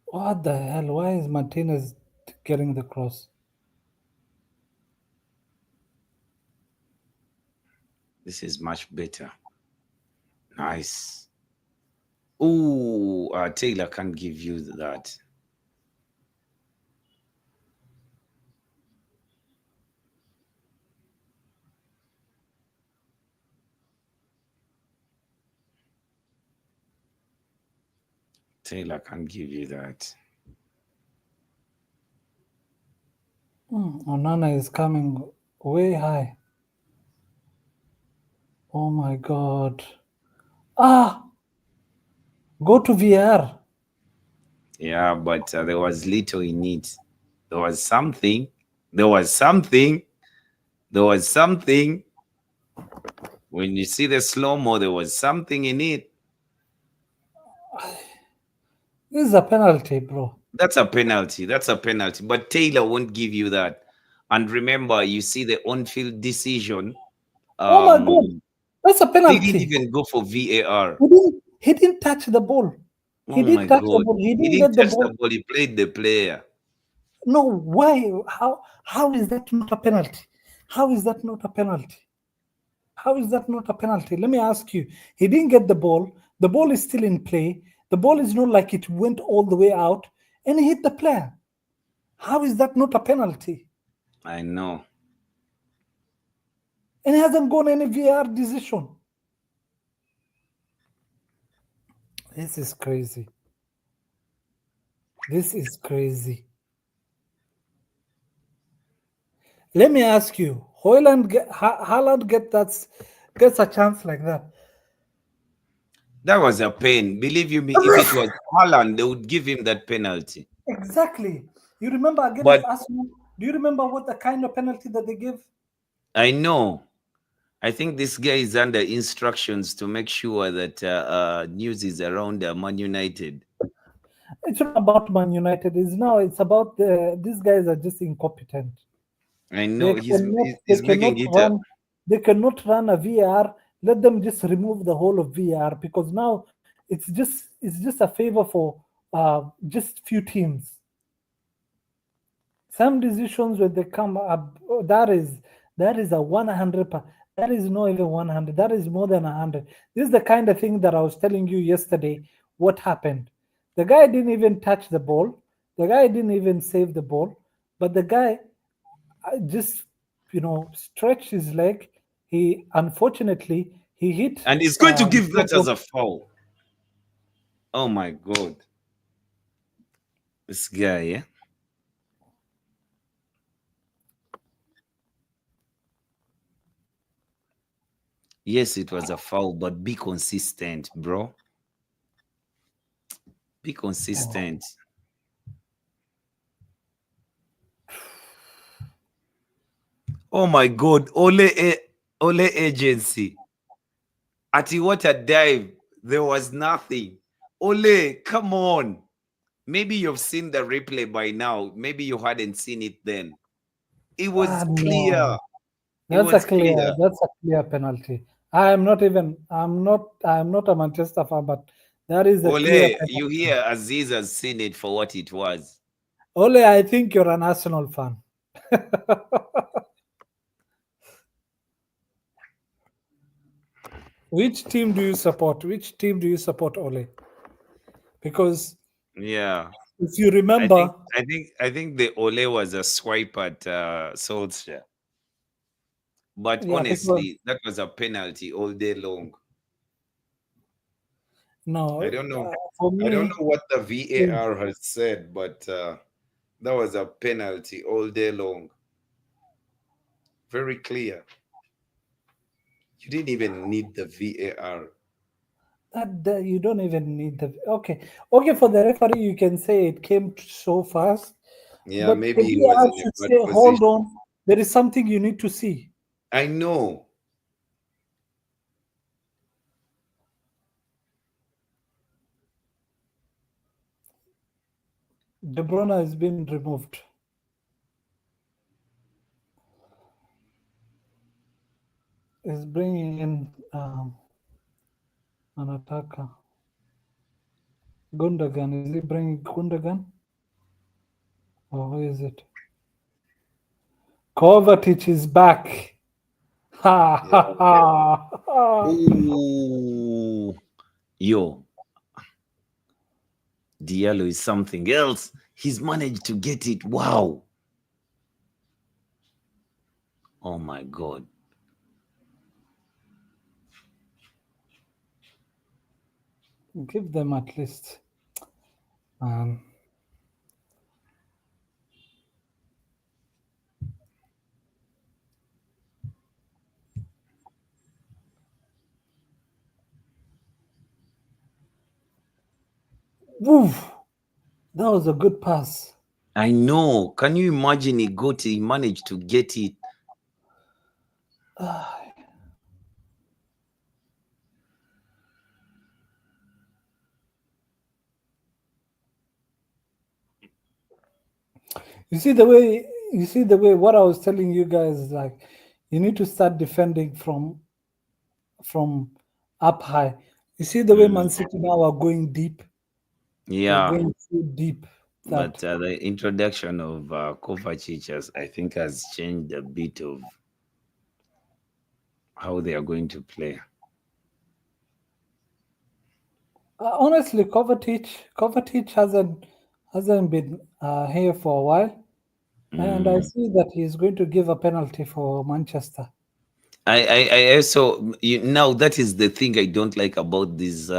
What the hell? Why is Martinez getting the cross? this is much better. Nice. Oh, Taylor can't give you that. Taylor can't give you that. Onana is coming way high. Oh my God. Ah, go to VR. Yeah, but there was little in it. There was something. There was something. There was something. When you see the slow mo, there was something in it. This is a penalty, bro. That's a penalty. That's a penalty. But Taylor won't give you that. And remember, you see the on-field decision. Oh my God. That's a They didn't penalty. even go for VAR. He didn't touch the ball. He Oh my didn't touch the God. ball. He He didn't didn't get the touch the ball. ball. He played the player. No, why? How is that not a penalty? How is that not a penalty? How is that not a penalty? Let me ask you. He didn't get the ball. The ball is still in play. The ball is not like it went all the way out and he hit the player. How is that not a penalty? I know. And he hasn't gone any VR decision. This is crazy. This is crazy. Let me ask you, Haaland gets a chance like that. That was a pain. Believe you me, if it was Haaland, they would give him that penalty. Exactly. You remember against But Arsenal? Do you remember what the kind of penalty that they gave? I know. I think this guy is under instructions to make sure that news is around Man United. It's not about Man United. It's about these guys are just incompetent. I know They he's cannot they he's cannot making it a. run they cannot run a VAR. Let them just remove the whole of VAR because now it's just a favor for just few teams. Some decisions when they come up, that is a 100. That is not even 100. That is more than 100. This is the kind of thing that I was telling you yesterday. What happened? The guy didn't even touch the ball. The guy didn't even save the ball. But the guy just stretched his leg. He unfortunately he hit. And he's going to The give top that as of, a foul. Oh my God. This guy, yeah? Yes, it was a foul, but be consistent, bro. Be consistent. Oh my God. Ole agency. Ati what a dive. There was nothing. Ole, come on. Maybe you've seen the replay by now. Maybe you hadn't seen it then. It was clear. no. It That's a was clear. clear. That's a clear penalty. I am not even. I'm not a Manchester fan, but that is a clear Ole, you penalty. hear Aziz has seen it for what it was. Ole, I think you're an Arsenal fan. Which team do you support? Which team do you support, Ole? Because Yeah. if you I remember, think I think the Ole was a swipe at Solskjaer. But yeah, because honestly, that was a penalty all day long. I no, don't know. for I don't me, know what the VAR has said, but that was a penalty all day long. Very clear. You didn't even need the VAR. that you don't even need the okay for the referee. You can say it came so fast, Yeah, but the maybe he was VAR in a should bad say, "Hold position. on, there is something you need to see." I know. De Bruyne has been removed. Is bringing in an attacker. Gundogan. Is he bringing Gundogan? Or who is it? Kovacic is back. Ha Yeah. ha ha. Ooh. Yo, Diallo is something else. He's managed to get it. Wow. Oh my God. Give them at least. Um, Woof. That was a good pass. I know. Can you imagine he managed to get it? Ah, you see the way what I was telling you guys is like you need to start defending from up high. You see the way Mm, Man City now are going deep. They're yeah. going so deep But that the introduction of Kovacic I think has changed a bit of how they are going to play. honestly Kovacic hasn't been here for a while, and I Mm. see that he's going to give a penalty for Manchester. I also now that is the thing I don't like about this.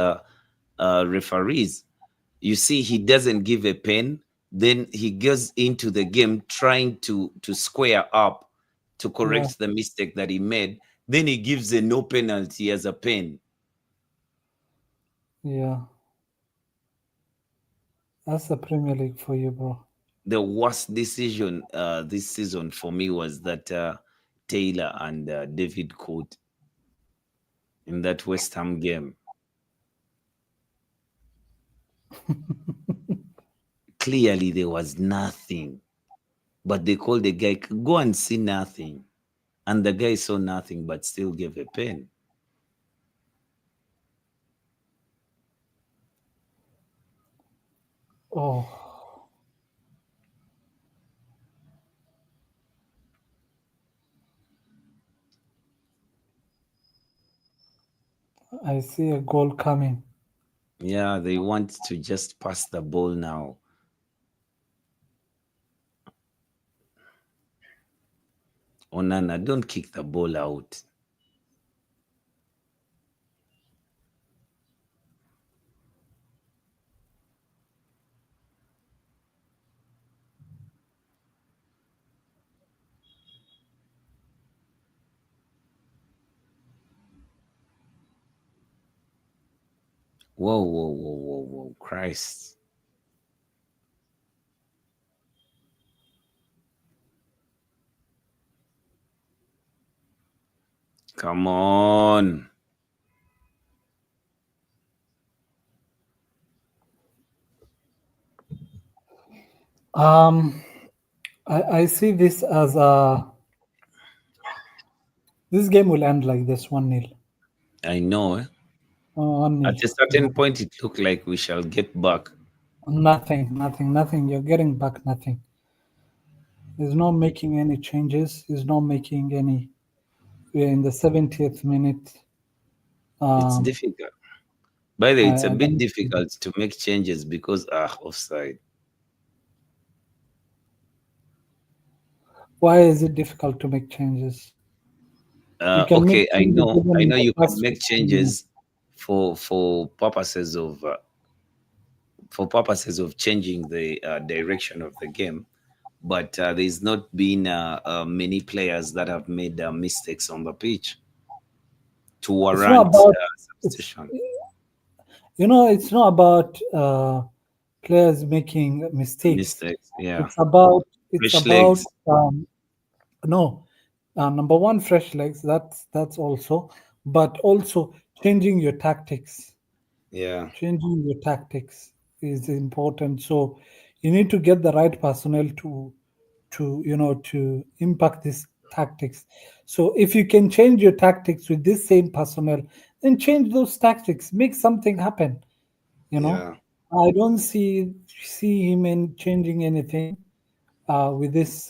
referees. You see, he doesn't give a pen. Then he goes into the game trying to square up to Yeah, correct the mistake that he made. Then he gives a no penalty as a pen. yeah. That's the Premier League for you, bro. The worst decision this season for me was that Taylor and David Court in that West Ham game. Clearly, there was nothing, but they called the guy, go and see nothing. And the guy saw nothing, but still gave a pen. Oh, I see a goal coming. Yeah, they want to just pass the ball now. Onana, don't kick the ball out. Whoa, whoa, whoa, whoa, whoa, Christ. Come on. Um, I see this as this game will end like this 1-0. I know. 1-0. At a certain point, it looked like we shall get back. Nothing, nothing, nothing. You're getting back nothing. He's not making any changes. He's not making any. We're in the 70th minute. It's Um, difficult. By the way, it's a I bit don't. difficult to make changes because offside. Why is it difficult to make changes? You can make Okay, I changes know. even I in know the you can first make 15 minutes. changes for purposes of changing the direction of the game, but there's not been many players that have made mistakes on the pitch to It's not warrant about. It's substitution. it's not about players making mistakes. Mistakes, yeah. It's about. It's Fresh about. legs, No, number one, fresh legs. That's also, but also changing your tactics. yeah, Changing your tactics is important. So you need to get the right personnel to impact these tactics. So if you can change your tactics with this same personnel, then change those tactics, make something happen. You know, yeah. I don't see him in changing anything with this.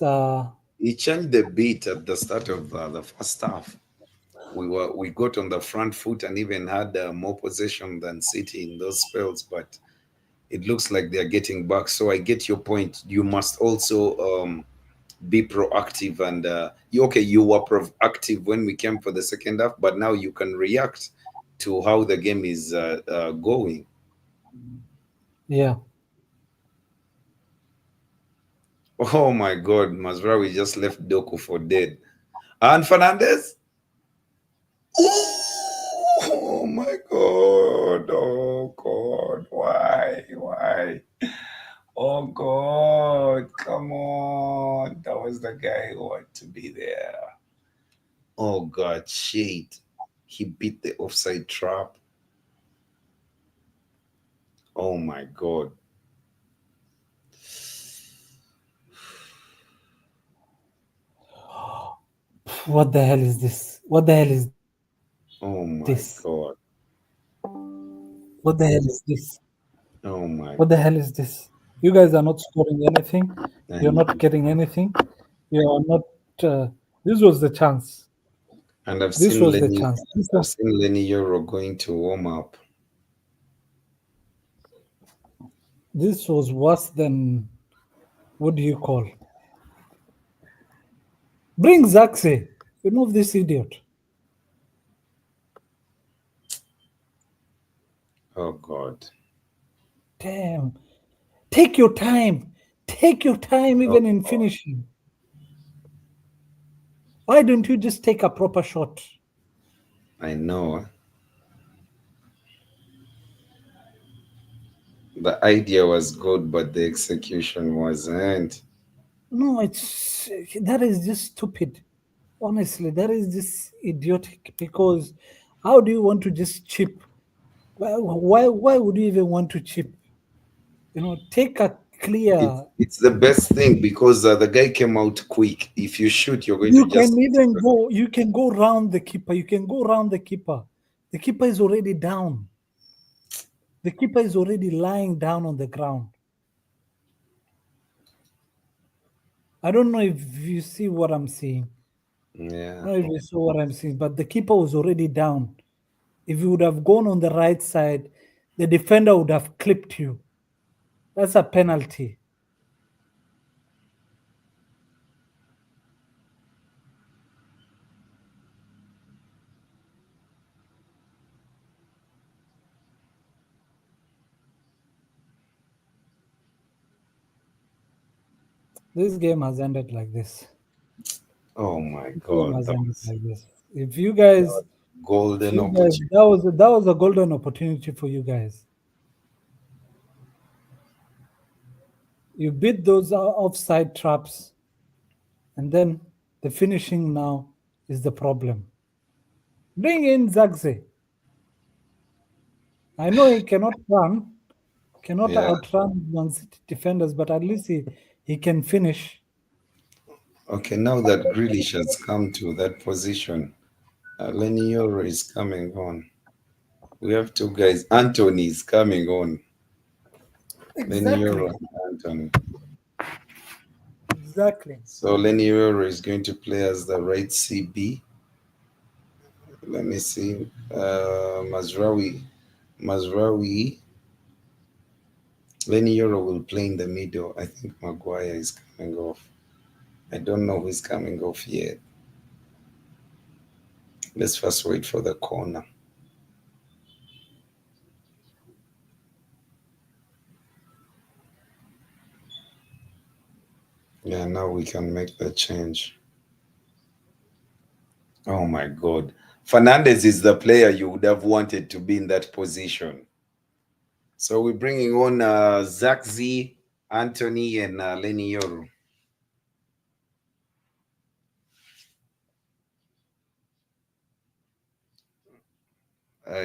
He changed the beat at the start of the first half. We got on the front foot and even had more possession than City in those spells, but it looks like they're getting back. So I get your point. You must also be proactive and okay, you were proactive when we came for the second half, but now you can react to how the game is going. Yeah, Oh my God, Mazraoui just left Doku for dead. And Fernandez. Oh my God. Oh God. Why? Oh God. Come on. That was the guy who had to be there. Oh God. Shit. He beat the offside trap. Oh my God. what the hell is this? What the hell is this? Oh my God. What the hell is this? Oh my What the hell is this? You guys are not scoring anything. You're and not getting anything. You are not. This was the chance. and I've This seen was the Lenny chance. I've seen Lenny Euro going to warm up. This was worse than, what do you call? Bring Zaxe. Remove this idiot. Oh God. Damn. Take your time. Take your time Oh even in God. finishing. Why don't you just take a proper shot? I know. The idea was good, but the execution wasn't. No, it's that is just stupid. Honestly, that is just idiotic because how do you want to just chip? Why would you even want to chip? Take a It's clear. it's the best thing because the guy came out quick. If you shoot, you're going to You can just. even go. You can go round the keeper. You can go round the keeper. The keeper is already down. The keeper is already lying down on the ground. I don't know if you see what I'm seeing. I Yeah. don't know if you saw what I'm seeing, but the keeper was already down. If you would have gone on the right side, the defender would have clipped you. That's a penalty. This game has ended like this. Oh my This game God, has that ended was like this. If golden you guys, opportunity. that was a golden opportunity for you guys. You beat those offside traps, and then the finishing now is the problem. Bring in Zagze. I know he cannot run, cannot Yeah. outrun Man City defenders, but at least he can finish. Okay, now that Grealish has come to that position, Lenny Yoro is coming on. We have two guys. Anthony is coming on. Lenny Yoro Exactly. and Anthony. Exactly. So Lenny Yoro is going to play as the right CB. Let me see. Mazraoui. Mazraoui. Lenny Yoro will play in the middle. I think Maguire is coming off. I don't know who's coming off yet. Let's first wait for the corner. Yeah, now we can make the change. Oh my God. Fernandez is the player you would have wanted to be in that position. So we're bringing on Zakzi, Anthony, and Lenny Yoro.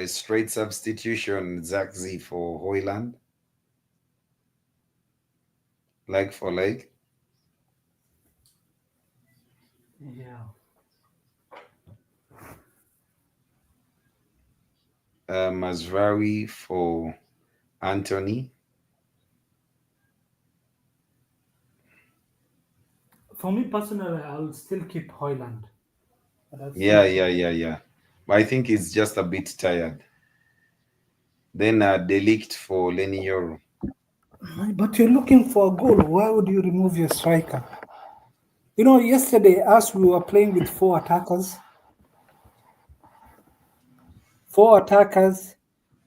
Straight substitution, Zakzi for Hoyland, leg for leg. Yeah. Mazraoui for Anthony. For me personally, I'll still keep Hoyland. But I'll still Yeah, keep. yeah, yeah, yeah. But I think he's just a bit tired. Then Delict for Lenny Yoro. But you're looking for a goal. Why would you remove your striker? Yesterday, as we were playing with four attackers,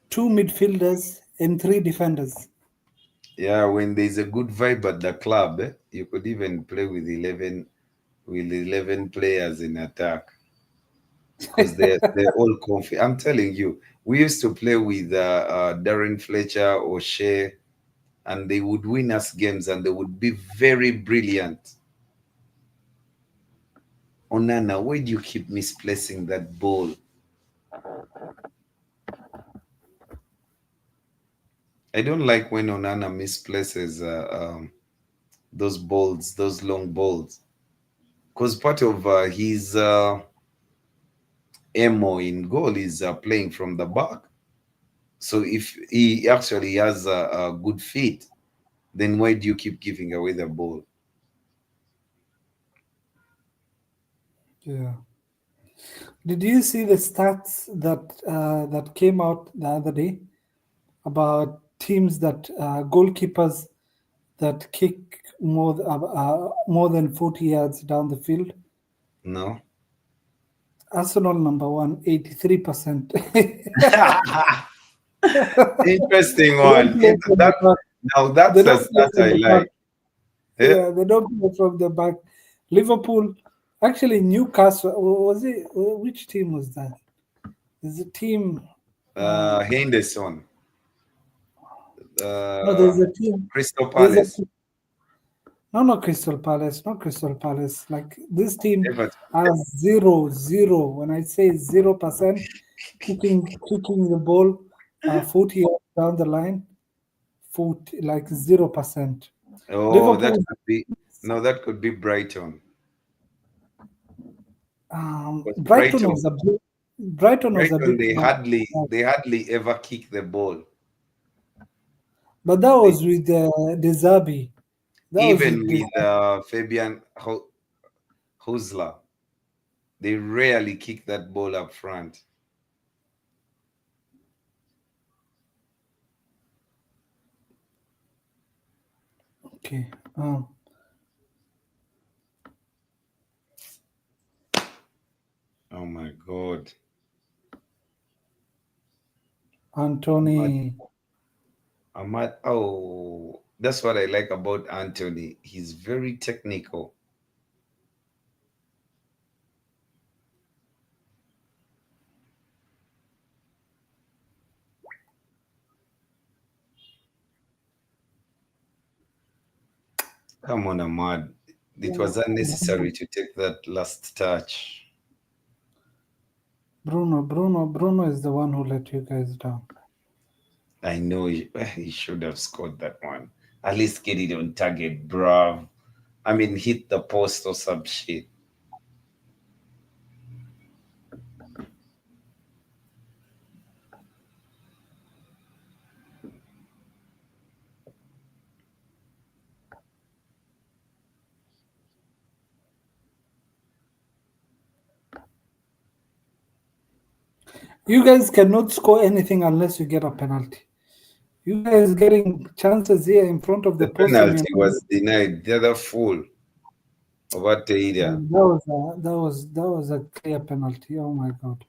two midfielders, and three defenders. Yeah, when there's a good vibe at the club, you could even play with 11 players in attack because they're all confident. I'm telling you, we used to play with Darren Fletcher or Shea, and they would win us games, and they would be very brilliant. Onana, why do you keep misplacing that ball? I don't like when Onana misplaces those balls, those long balls, because part of his MO in goal is playing from the back. So if he actually has a good feet, then why do you keep giving away the ball? Yeah. Did you see the stats that came out the other day about teams that goalkeepers that kick more than 40 yards down the field? No. Arsenal number one, 83%. Interesting They don't one. play from the That back. now They that's a don't play stat from I the back. like. Yeah. Yeah, they don't play from the back. Liverpool, actually Newcastle. Was it? Which team was that? There's a team. Henderson. No, there's Uh, a team. Crystal There's a Palace. no, not Crystal Palace. Not Crystal Palace. Like this team Everton. has zero. When I say 0%, kicking the ball 40 yards down the line, 40 like 0%. Oh, that Liverpool, could be no, that could be Brighton. Because Brighton was a Brighton bit bad, they hardly ever kick the ball. but that They, was with the Zabi. That was even with the with Fabian Husler, they rarely kick that ball up front. okay. Oh my God. Ahmad, Anthony. oh, that's what I like about Anthony. He's very technical. Come on, Ahmad. It was unnecessary to take that last touch. Bruno is the one who let you guys down. I know he should have scored that one. At least get it on target, bruv. I mean, hit the post or some shit. You guys cannot score anything unless you get a penalty. You guys getting chances here in front of the The post and penalty was denied. The other fool over Teida. that was a clear penalty. Oh my god.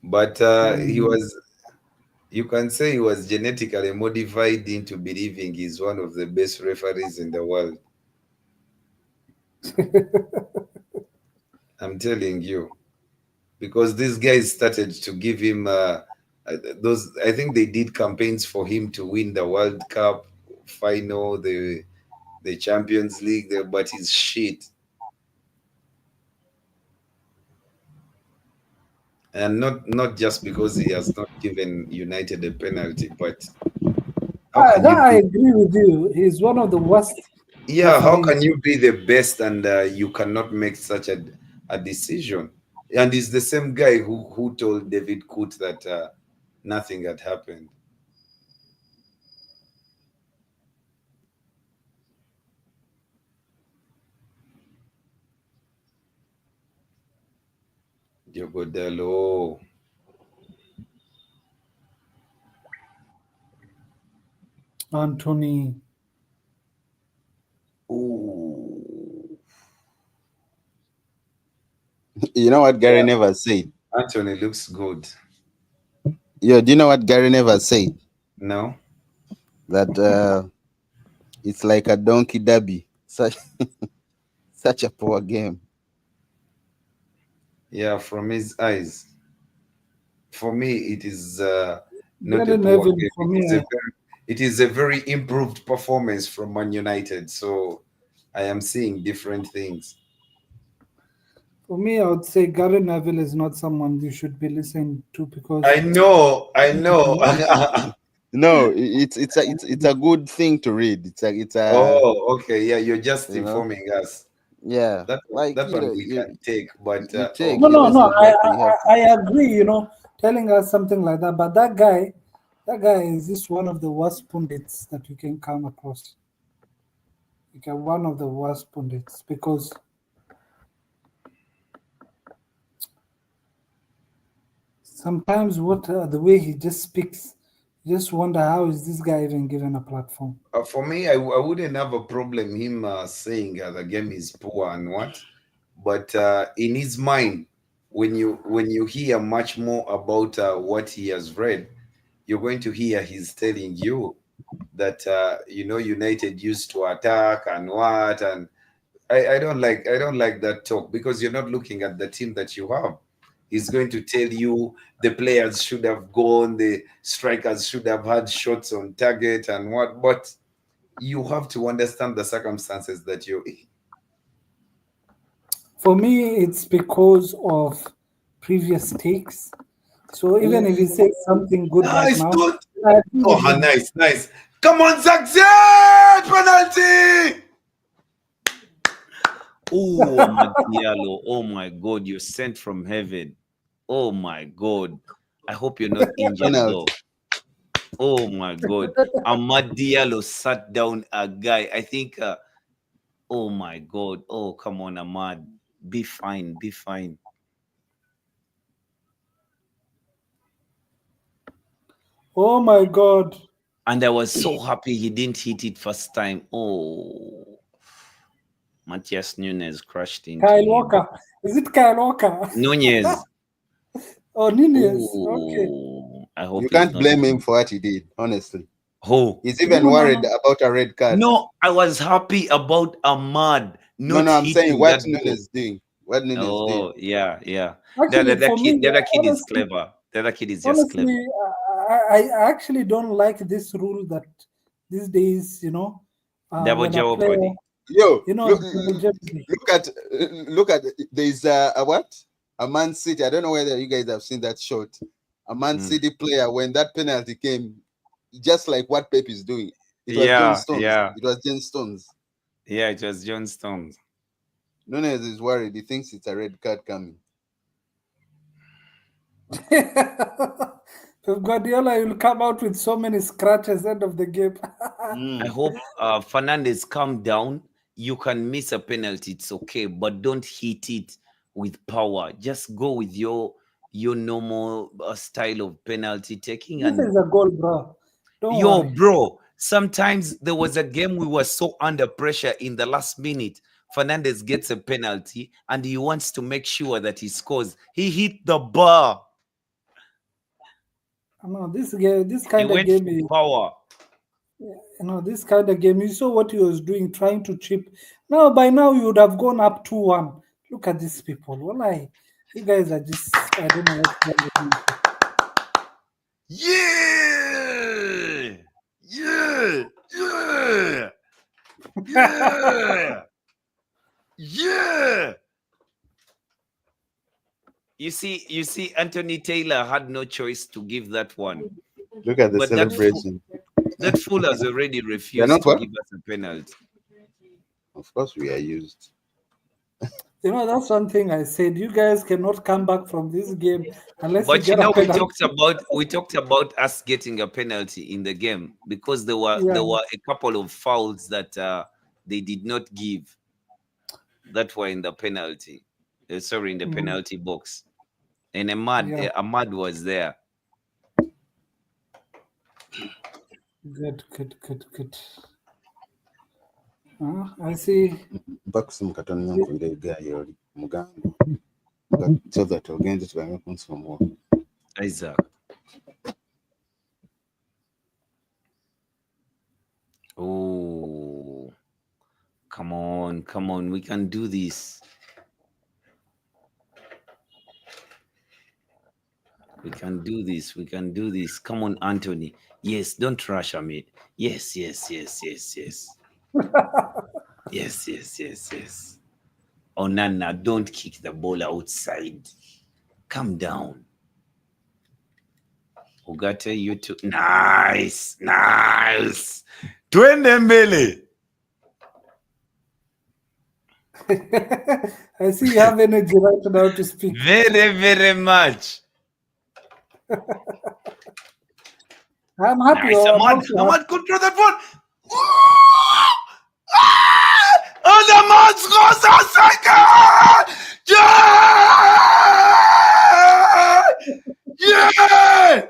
But he Um, was, you can say he was genetically modified into believing he's one of the best referees in the world. I'm telling you. Because these guys started to give him those, I think they did campaigns for him to win the World Cup final, the Champions League, but he's shit. And not just because he has not given United a penalty, but how can that you I be, agree with you. He's one of the worst yeah, how referees. can you be the best and you cannot make such a decision? And it's the same guy who told David Coote that nothing had happened. Diogodalo. Anthony. Ooh. You know what Gary Yeah, never said? Anthony looks good. Yeah, do you know what Gary never said? No? That it's like a donkey derby. Such a poor game. Yeah, from his eyes. For me, it is not a Gary poor Neville game. for me. It is a very improved performance from Man United. So I am seeing different things. I would say Gary Neville is not someone you should be listening to because I know. No, it's a good thing to read. It's a Oh, okay. Yeah, you're just you know informing us. yeah, That like that one we can take, but you oh, take no, you no, no. listen I, what you have to. I, I agree. Telling us something like that. But that guy is just one of the worst pundits that you can come across. Like one of the worst pundits because sometimes what the way he just speaks, you just wonder how is this guy even given a platform. for me, I wouldn't have a problem him saying the game is poor and what, but in his mind, when you hear much more about what he has read, you're going to hear he's telling you that United used to attack and what, and I don't like that talk, because you're not looking at the team that you have. He's going to tell you the players should have gone, the strikers should have had shots on target and what, but you have to understand the circumstances that you're in. For me, it's because of previous takes. So even if he says something good right Nice, now, dude. I agree with him. Nice. Come on, Zach, penalty! Oh, Amad Diallo. Oh my God, you're sent from heaven. Oh my God. I hope you're not injured though. Penalty. Oh my God. Amad Diallo sat down a guy. I think, oh my God. Oh, come on, Amad. Be fine. Be fine. Oh my God. And I was so happy he didn't hit it first time. Oh, Matthias Nunes crashed into Kyle him. Walker. Is it Kyle Walker? Nunez. Oh, Nunez. Okay. Oh, I hope You he's can't not. blame him for what he did, honestly. Who? He's even No, no, worried no. about a red card. No, I was happy about Ahmad not No, I'm saying hitting what that goal. Nunes is doing. What Nunes is doing. Oh, yeah. Actually, The for me, other kid is honestly, clever. The other kid is just clever. honestly, I actually don't like this rule that these days, Double when a player, jeopardy. Yo, double jeopardy. look at there's a what? A Man City. I don't know whether you guys have seen that shot. A Man City player, when that penalty came, just like what Pep is doing. It was John Stones. It was John Stones. Yeah, it was John Stones. Nunes is worried. He thinks it's a red card coming. Pep Guardiola will come out with so many scratches end of the game. I hope Fernandez calm down. You can miss a penalty, it's okay, but don't hit it with power. Just go with your normal style of penalty taking. This is a goal, bro. Don't worry. Bro, sometimes there was a game we were so under pressure in the last minute. Fernandez gets a penalty and he wants to make sure that he scores. He hit the bar. No, this kind He of went game for is, power. this kind of game. You saw what he was doing, trying to chip. Now, by now, you would have gone up 2-1. Look at these people. Well, you guys are just, I don't know what they're doing. Yeah. You see, Anthony Taylor had no choice to give that one. Look at the But celebration. That fool has already They're refused not to what? give us a penalty. Of course, we are used. That's one thing I said. You guys cannot come back from this game unless you But get a we penalty. talked about us getting a penalty in the game because there were a couple of fouls that they did not give that were in the penalty. In the penalty box. And Ahmad was there. Good. I see. Bakusum katoni yankuire gayo oli muganda. So that ogende tubame kunsomo. Isaac. Oh, come on. We can do this. We can do this. Come on, Anthony. Yes, don't rush Amit. Yes. Yes. Onana, don't kick the ball outside. Calm down. Ugate, you too. Nice. Twende mbele. I see you have energy right now to speak. Very, very much. I'm happy. Nice. Ahmad control that one. And the man scores a second. Yeah.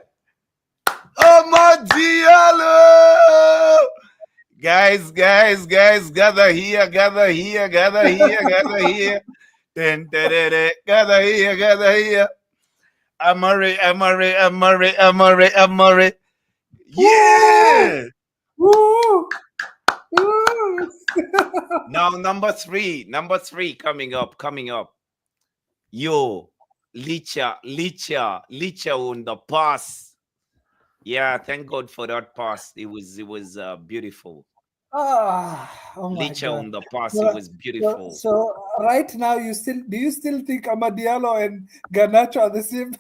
Amad Diallo. Guys, gather here. Gather here. Gather here. Amorim. Yeah. Woo! Woo! Now number three coming up. Yo, Licha on the pass. Yeah, thank God for that pass. It was beautiful. Oh my Licha God. on the pass, it So, was beautiful. so right now, do you still think Amadialo and Garnacho are the same?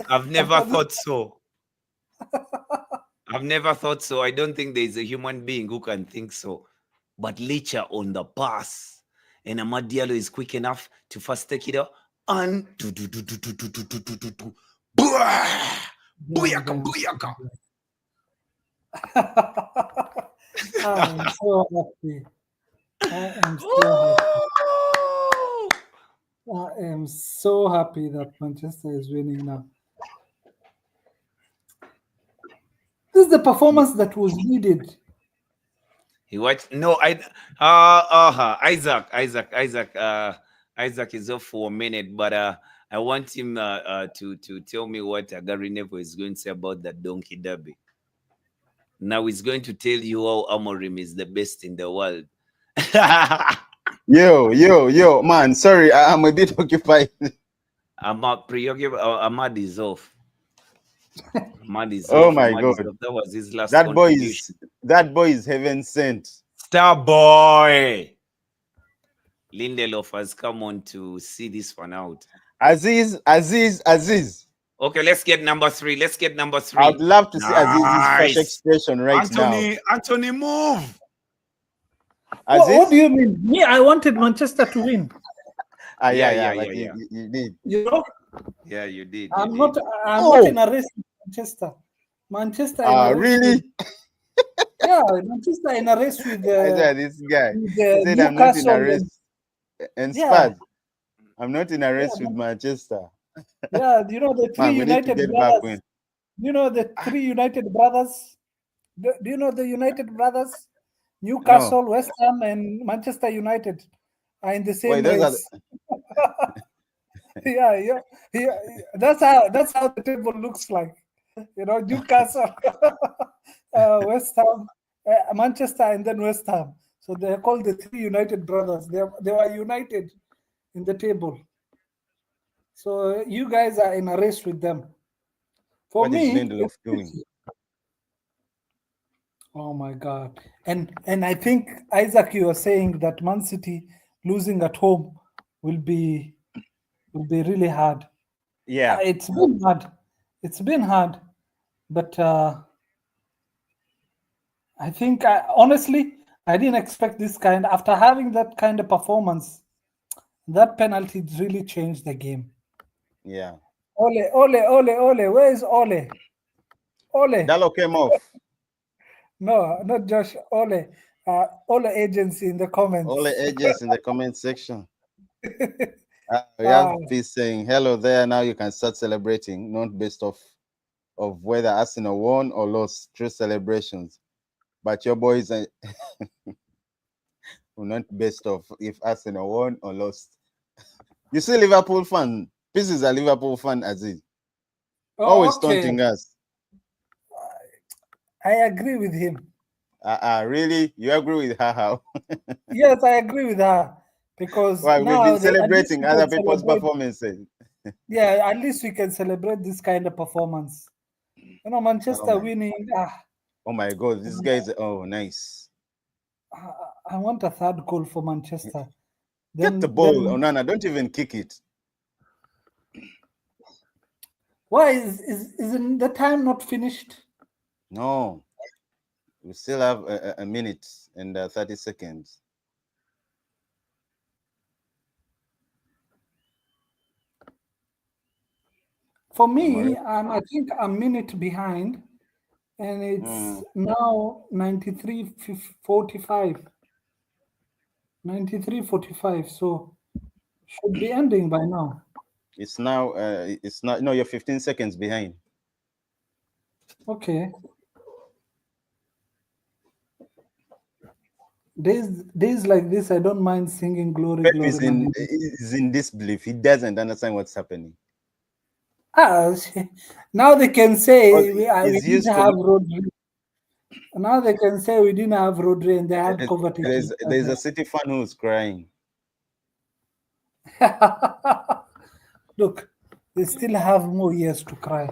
I've never After this, thought so. I've never thought so. I don't think there's a human being who can think so. But Licha on the pass, and Amad Diallo is quick enough to first take it up and booyaka, booyaka. I am so happy. I am so happy. I am so happy that Manchester is winning now. This is the performance that was needed. He watched. No, Isaac is off for a minute, but I want him to tell me what Gary Neville is going to say about that donkey derby. Now he's going to tell you how Amorim is the best in the world. Yo, man. Sorry, I'm a bit occupied. Ahmad is off. Ahmad is Oh off. my Ahmad is God, off. That was his last that boy contribution. is heaven sent. Star boy. Lindelof has come on to see this one out. Aziz. Okay, let's get number three. I'd love to see Aziz's fresh expression right now. Anthony, move. What do you mean? Me, I wanted Manchester to win. Yeah. You did. You know? Yeah, you did. I'm not in a race with Manchester. Manchester in a race really? with, Manchester in a race with this guy. with, He said I'm not in a race. And Spurs. I'm not in a race with Manchester. Yeah, you know the three United brothers. You know the three United brothers. Do you know the United brothers? Newcastle, West Ham, and Manchester United are in the same race. Yeah. That's how the table looks like. You know, Newcastle, West Ham, Manchester, and then West Ham. So they're called the three United brothers. They were united in the table. So you guys are in a race with them. For what me, is Lindelof doing? Oh my God! And I think Isaac, you are saying that Man City losing at home will be really hard. Yeah, it's been hard. It's been hard, but I think honestly I didn't expect this kind. After having that kind of performance, that penalty really changed the game. Yeah. Ole! Where is Ole? Ole. Dallo came off. No, not Josh. Ole. Ole agency in the comments. Ole agents in the comment section. We have peace saying hello there. Now you can start celebrating, not based off of whether Arsenal won or lost. True celebrations, but your boys are not based off if Arsenal won or lost. You see, Liverpool fan. Peace is a Liverpool fan, Aziz. Always taunting us. I agree with him. Really? You agree with her? How? Yes, I agree with her because we've been celebrating other people's performances. Yeah, at least we can celebrate this kind of performance. You know, Manchester winning. Oh my God, this guy is nice. I want a third goal for Manchester. Get the ball, Onana. Don't even kick it. Why is the time not finished? No, we still have a minute and 30 seconds. For me, I think a minute behind, and it's now 93:45. 93:45. So should be ending by now. It's now. It's not. No, you're 15 seconds behind. Okay. Days like this, I don't mind singing "Glory, Pep Glory." is in disbelief. He doesn't understand what's happening. Ah, now they can Well, say we he's didn't used to. have Rodri. Now they can say we didn't have Rodri and they had Kovacic There's a City fan who's crying. instead. Look, they still have more years to cry.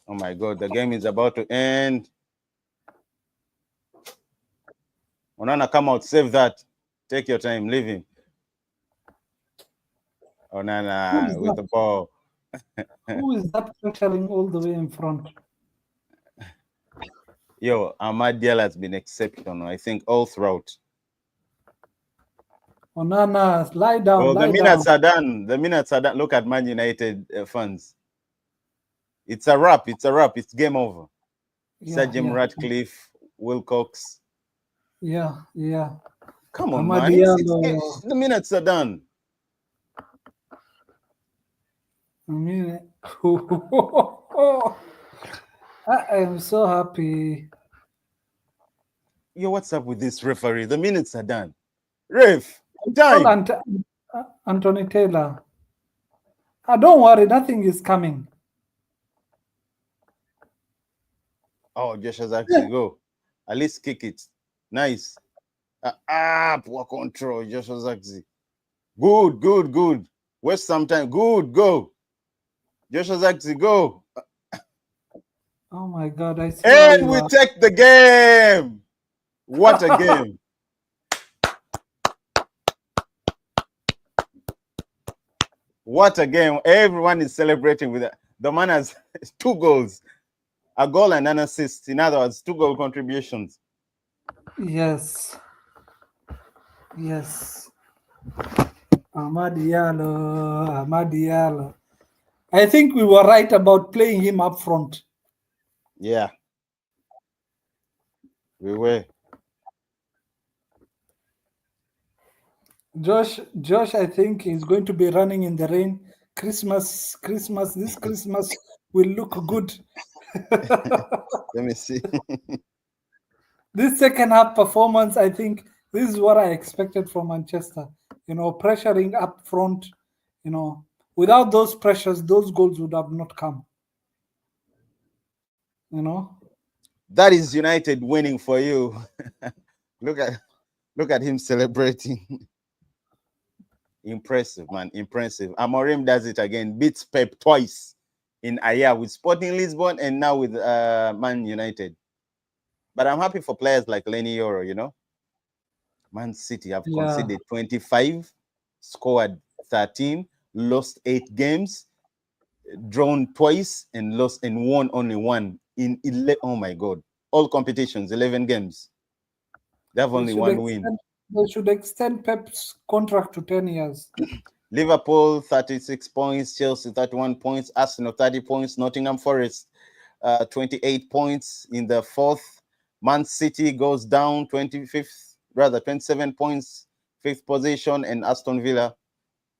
Oh my God, the game is about to end. Onana, come out, save that. Take your time, leave him. Onana with the ball. Who is that pressuring all the way in front? Yo, Ahmad Diallo has been exceptional, I think, all throughout. Onana, lie down, Well, the lie down. minutes are done. The minutes are done. Look at Man United fans. It's a wrap. It's a wrap. It's game over. Sir Jim Ratcliffe, Wilcox. Yeah. Come on, Ahmad man. Diallo. The minutes are done. I mean, I am so happy. Yo, what's up with this referee? The minutes are done. Ref, time. Anthony Taylor. Don't worry, nothing is coming. Oh, Josh has actually go. At least kick it. Nice. Poor control. Josh has actually. Good. Waste some time. Good, go. Josh has actually go. Oh my God, I see. And we take the game. What a game. What a game. Everyone is celebrating with it. The man has 2 goals, a goal and an assist. In other words, 2 goal contributions. Yes. Ahmad Diallo. I think we were right about playing him up front. Yeah. We were. Josh, I think is going to be running in the rain. This Christmas will look good. Let me see. This second half performance, I think this is what I expected from Manchester. Pressuring up front. Without those pressures, those goals would have not come. That is United winning for you. Look at him celebrating. Impressive, man. Impressive. Amorim does it again. Beats Pep twice in a year with Sporting Lisbon and now with Man United. But I'm happy for players like Lenny Yoro, Man City have conceded 25, scored 13, lost 8 games, drawn twice, and lost and won only 1 in 11. Oh my God. All competitions, 11 games. They have only 1 win. They should extend Pep's contract to 10 years. Liverpool, 36 points. Chelsea, 31 points. Arsenal, 30 points. Nottingham Forest, 28 points in the 4th. Man City goes down 27 points, 5th position. And Aston Villa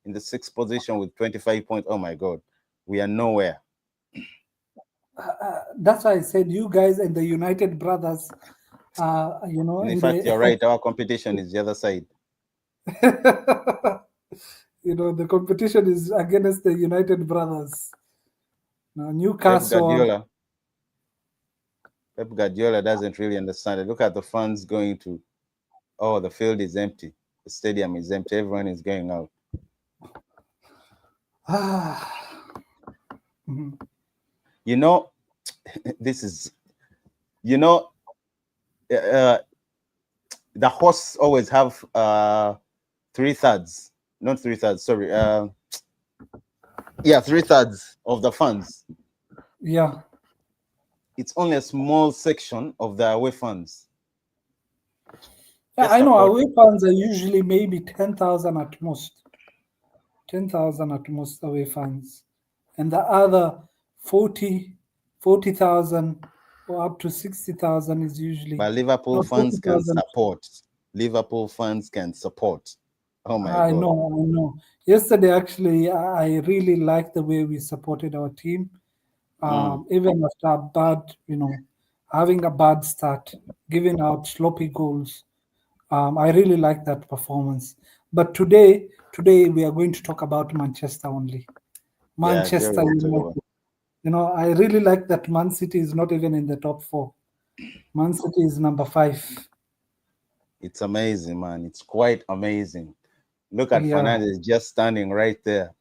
in the 6th position with 25 points. Oh, my God. We are nowhere. That's why I said you guys and the United brothers, in fact, you're right. Our competition is the other side. The competition is against the United brothers. Now, Newcastle. Pep Guardiola doesn't really understand it. Look at the fans going to. Oh, the field is empty. The stadium is empty. Everyone is going out. This is. The hosts always have 3/3. Not 3/3. Sorry. 3/3 of the fans. Yeah. It's only a small section of the away fans. Yeah, I know away fans are usually maybe 10,000 at most. 10,000 at most away fans. And the other 40,000 or up to 60,000 is usually. But Liverpool fans can support. Liverpool fans can support. Oh my God. I know. Yesterday, actually, I really liked the way we supported our team. Even after having a bad start, giving out sloppy goals. I really like that performance. But today, today we are going to talk about Manchester only. Yeah, Manchester Jerry, United. You know, I really like that Man City is not even in the top 4. Man City is number 5. it's amazing, man. It's quite amazing. Look at Yeah, Fernandez just standing right there.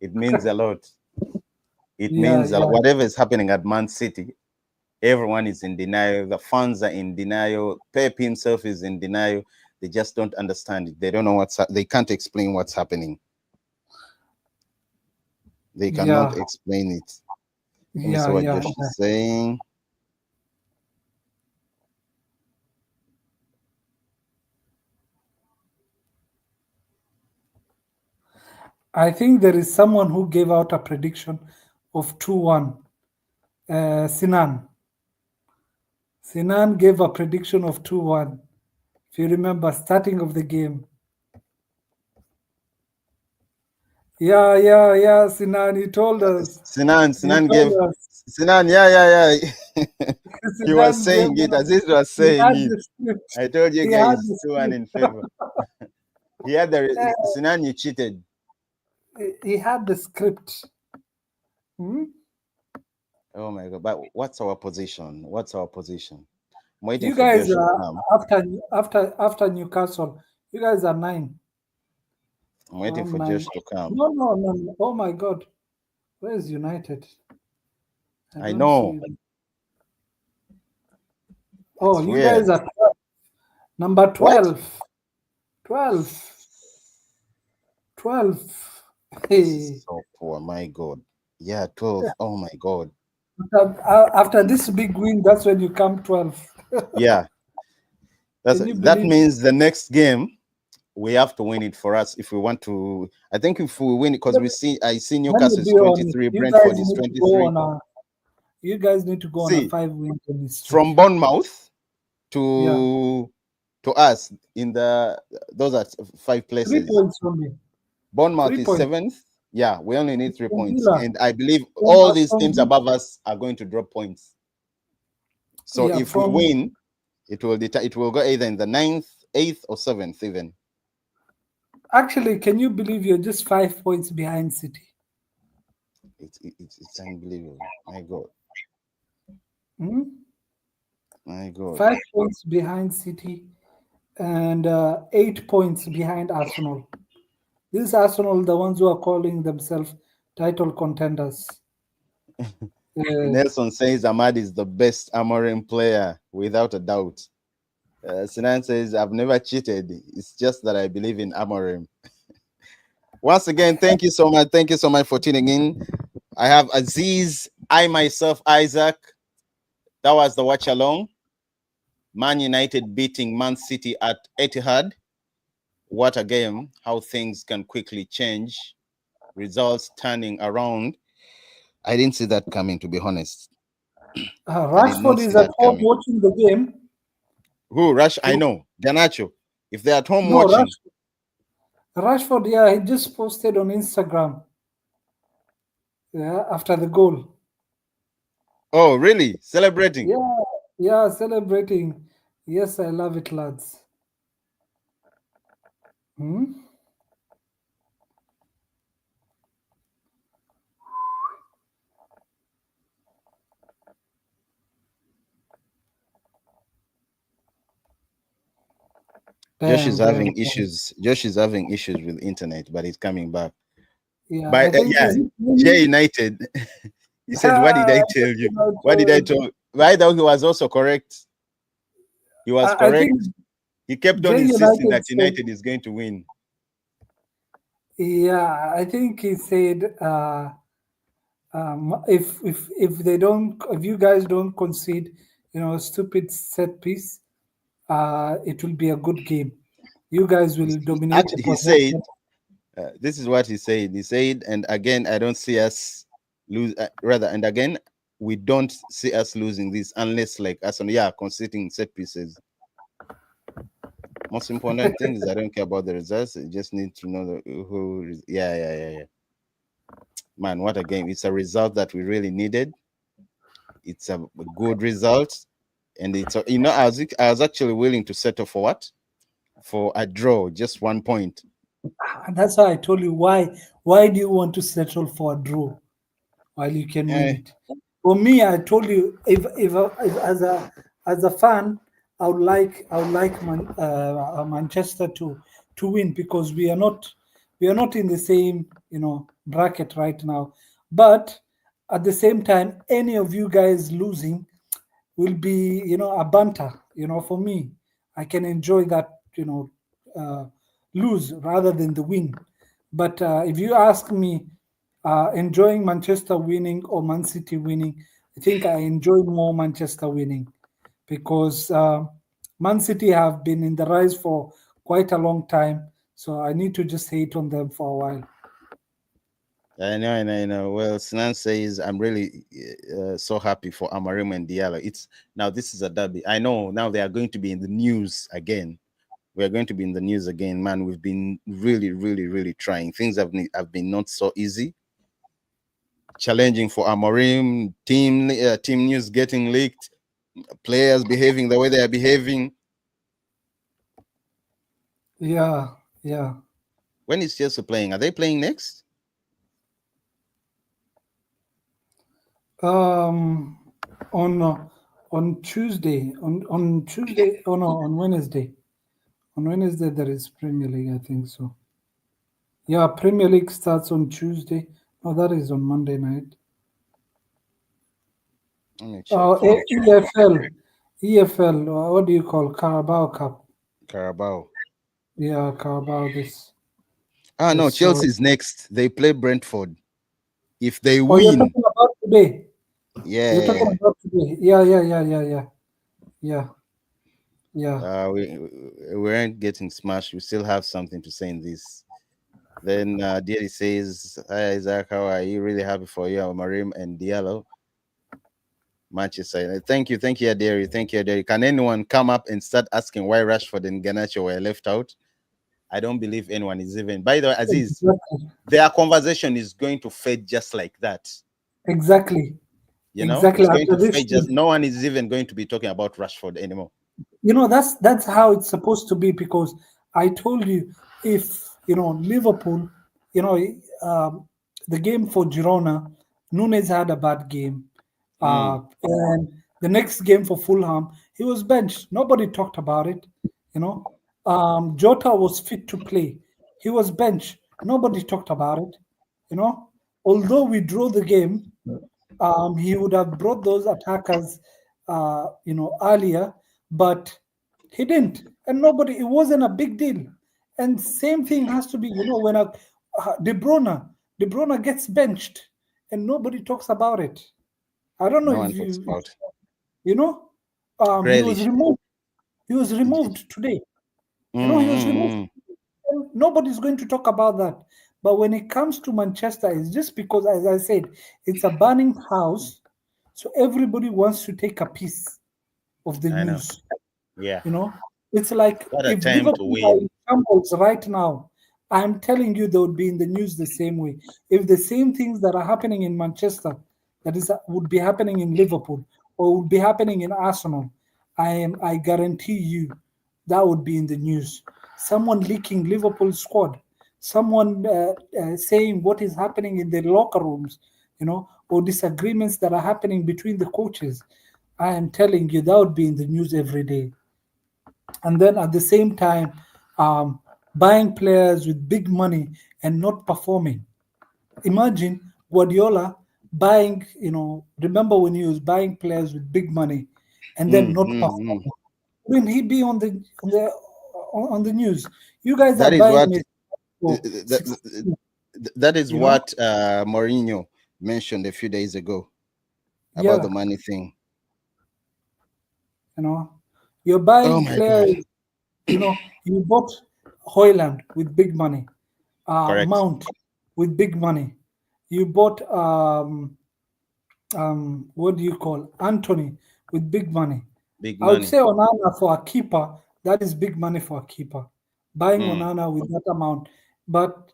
It means a lot. It yeah, means a lot. yeah, Whatever is happening at Man City, everyone is in denial. The fans are in denial. Pep himself is in denial. They just don't understand it. They don't know they can't explain what's happening. They cannot yeah, explain it. Let me see yeah, what yeah. Josh is saying. I think there is someone who gave out a prediction of 2-1. Sinan. Sinan gave a prediction of 2-1. If you remember, starting of the game. Yeah, yeah, yeah, Sinan, he told us. He Sinan told gave us. Sinan, yeah. He was Sinan gave saying it us. as if he was He saying had it. the script. I told you He had guys the 2-1 script. in favor. He had the Sinan, you cheated. He had the script. Hmm? Oh my god! But what's our position? What's our position? I'm waiting You for guys Josh to are come. after Newcastle. You guys are 9. I'm waiting for 9. Josh to come. No, no, no, no. Oh my God. Where is United? I I don't see know. them. Oh, It's you guys weird. are 12. Number What? 12. 12. 12. This Hey. is so poor. My god. Yeah, 12. Oh my god. After this big win, that's when you come 12. Yeah. Can you That believe it? means the next game we have to win it for us if we want to. I think if we win it, because I see Let me Newcastle is be honest. 23, You guys Brentford is need to go 23. on a you guys need to go on a See, 5-win winning streak. from Bournemouth Yeah. to us in those are 5 3 places. points only. Bournemouth 3 is points. 7th. Yeah, we only need 3 From points, Villa. and I believe From all these from teams above us are going to drop points. So yeah, if we from win, it will go either in the 9th, 8th, or 7th even. actually, can you believe you're just 5 points behind City? It's unbelievable. My God. Hmm? My God. 5 points behind City and 8 points behind Arsenal. This Arsenal, the ones who are calling themselves title contenders. Nelson says Ahmad is the best Amorim player without a doubt. Sinan says I've never cheated. It's just that I believe in Amorim. Once again, thank you so much. Thank you so much for tuning in. I have Aziz, I myself, Isaac. That was the watch along. Man United beating Man City at Etihad. What a game, how things can quickly change. Results turning around. I didn't see that coming, to be honest. I did not Rashford see is at that home coming. watching the game. Who? Rush? I know. Ganacho. If they're at home No, watching. Rashford, yeah, he just posted on Instagram. Yeah, after the goal. Oh, really? Celebrating? Yeah, yeah, celebrating. Yes, I love it, lads. Hmm? Josh is Damn, having damn. issues. Josh is having issues with internet, but he's coming back. Yeah, I But think yeah, is it J really? United. He said, "What did Yeah, I I tell think you? What did I United. tell?" By the way, he was also correct. He was I correct. think He kept on J insisting United that said, United is going to win. yeah, I think he said, if they don't, if you guys don't concede, a stupid set piece, it will be a good game. You guys will dominate the Actually, he said, possession. "This is what he said." He said, and again, I don't see us lose. Rather, and again, we don't see us losing this unless, like us, conceding set pieces. Most important thing is I don't care about the results. I just need to know who. Yeah. Man, what a game! It's a result that we really needed. It's a good result, and I was actually willing to settle for what? For a draw, just 1 point. And that's why I told you why do you want to settle for a draw while you can win Eh, it? For me, I told you if as a fan, I would like Manchester to win because we are not in the same bracket right now. But at the same time, any of you guys losing will be a banter. For me, I can enjoy that uh, lose rather than the win. But if you ask me, enjoying Manchester winning or Man City winning, I think I enjoy more Manchester winning because Man City have been in the rise for quite a long time. So I need to just hate on them for a while. I know. Well, Sinan says, I'm really so happy for Amorim and Diallo. It's now this is a derby. I know now they are going to be in the news again. We are going to be in the news again, man. We've been really, really, really trying. Things have been not so easy, challenging for Amorim. Team news getting leaked, players behaving the way they are behaving. Yeah, yeah. When is Chelsea playing? Are they playing next? Um, on Tuesday. Oh no, on Wednesday. On Wednesday there is Premier League, I think so. Yeah, Premier League starts on Tuesday. Oh, that is on Monday night. Let me check. EFL. What do you call Carabao Cup? Carabao. Yeah, Carabao. Ah, no, This. So, Chelsea is next. They play Brentford. If they oh, you're win, talking about today. You're talking yeah, about today. Yeah, yeah, yeah, yeah, yeah, yeah, yeah. we aren't getting smashed. We still have something to say in this. Then Diary says, "Hi Isaac, how are you? Really happy for you, Marim and Diallo, Manchester. Thank you, Diary. Thank you, Diary. Can anyone come up and start asking why Rashford and Garnacho were left out? I don't believe anyone is even. By the way, Aziz, Exactly. their conversation is going to fade just like that. Exactly. You know, Exactly. it's going After to this fade. thing. Just no one is even going to be talking about Rashford anymore. That's how it's supposed to be because I told you if Liverpool, you know the game for Girona, Nunes had a bad game, Mm, and the next game for Fulham, he was benched. Nobody talked about it. You know, Jota was fit to play. He was benched. Nobody talked about it. Although we drew the game, he would have brought those attackers, earlier, but he didn't, and nobody. It wasn't a big deal. And same thing has to be, when De Bruyne gets benched, and nobody talks about it. I don't know no if one talks you, about it. you know, he was Grealish. removed. He was removed today. He was removed. Mm. And nobody's going to talk about that. But when it comes to Manchester, it's just because, as I said, it's a burning house. So everybody wants to take a piece of the I know. news. Yeah. You know, it's like What a if time to Liverpool are win. in shambles right now, I'm telling you, they would be in the news the same way. If the same things that are happening in Manchester, that is, would be happening in Liverpool or would be happening in Arsenal, I guarantee you, that would be in the news. Someone leaking Liverpool squad, someone saying what is happening in the locker rooms, or disagreements that are happening between the coaches. I am telling you, that would be in the news every day. And then at the same time, buying players with big money and not performing. Imagine Guardiola buying, remember when he was buying players with big money and then Mm, not mm, mm. performing? Wouldn't he be on the news? You guys are That is buying what it for that, 60, that is you know? what Mourinho mentioned a few days ago about the Yeah, money thing. you know. You're Oh buying my god. players, you bought Hoyland with big money, Correct. Mount with big money. You bought what do you call Anthony with big money. Big I would money. say Onana for a keeper, that is big money for a keeper. Buying Mm, Onana with that amount. But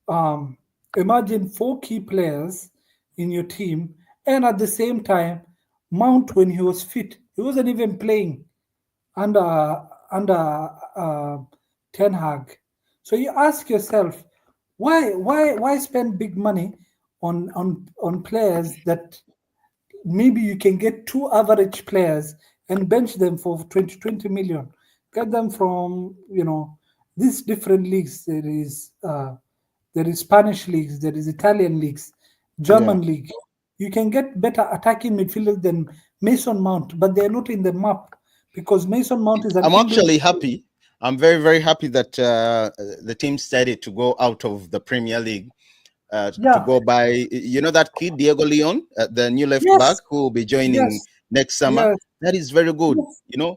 um, imagine four key players in your team, and at the same time, Mount when he was fit, he wasn't even playing under under uh, Ten Hag. So you ask yourself, why spend big money on players that maybe you can get two average players and bench them for 20 million? Get them from these different leagues. There is Spanish leagues, there is Italian leagues, Yeah. German league. You can get better attacking midfielders than Mason Mount, but they're not in the map because Mason Mount is an I'm English. actually happy. I'm very, very happy that the team started to go out of the Premier League to Yeah. go by, that kid, Diego Leon, the new left back Yes. who will be joining Yes. next summer. Yes. That is very good, Yes.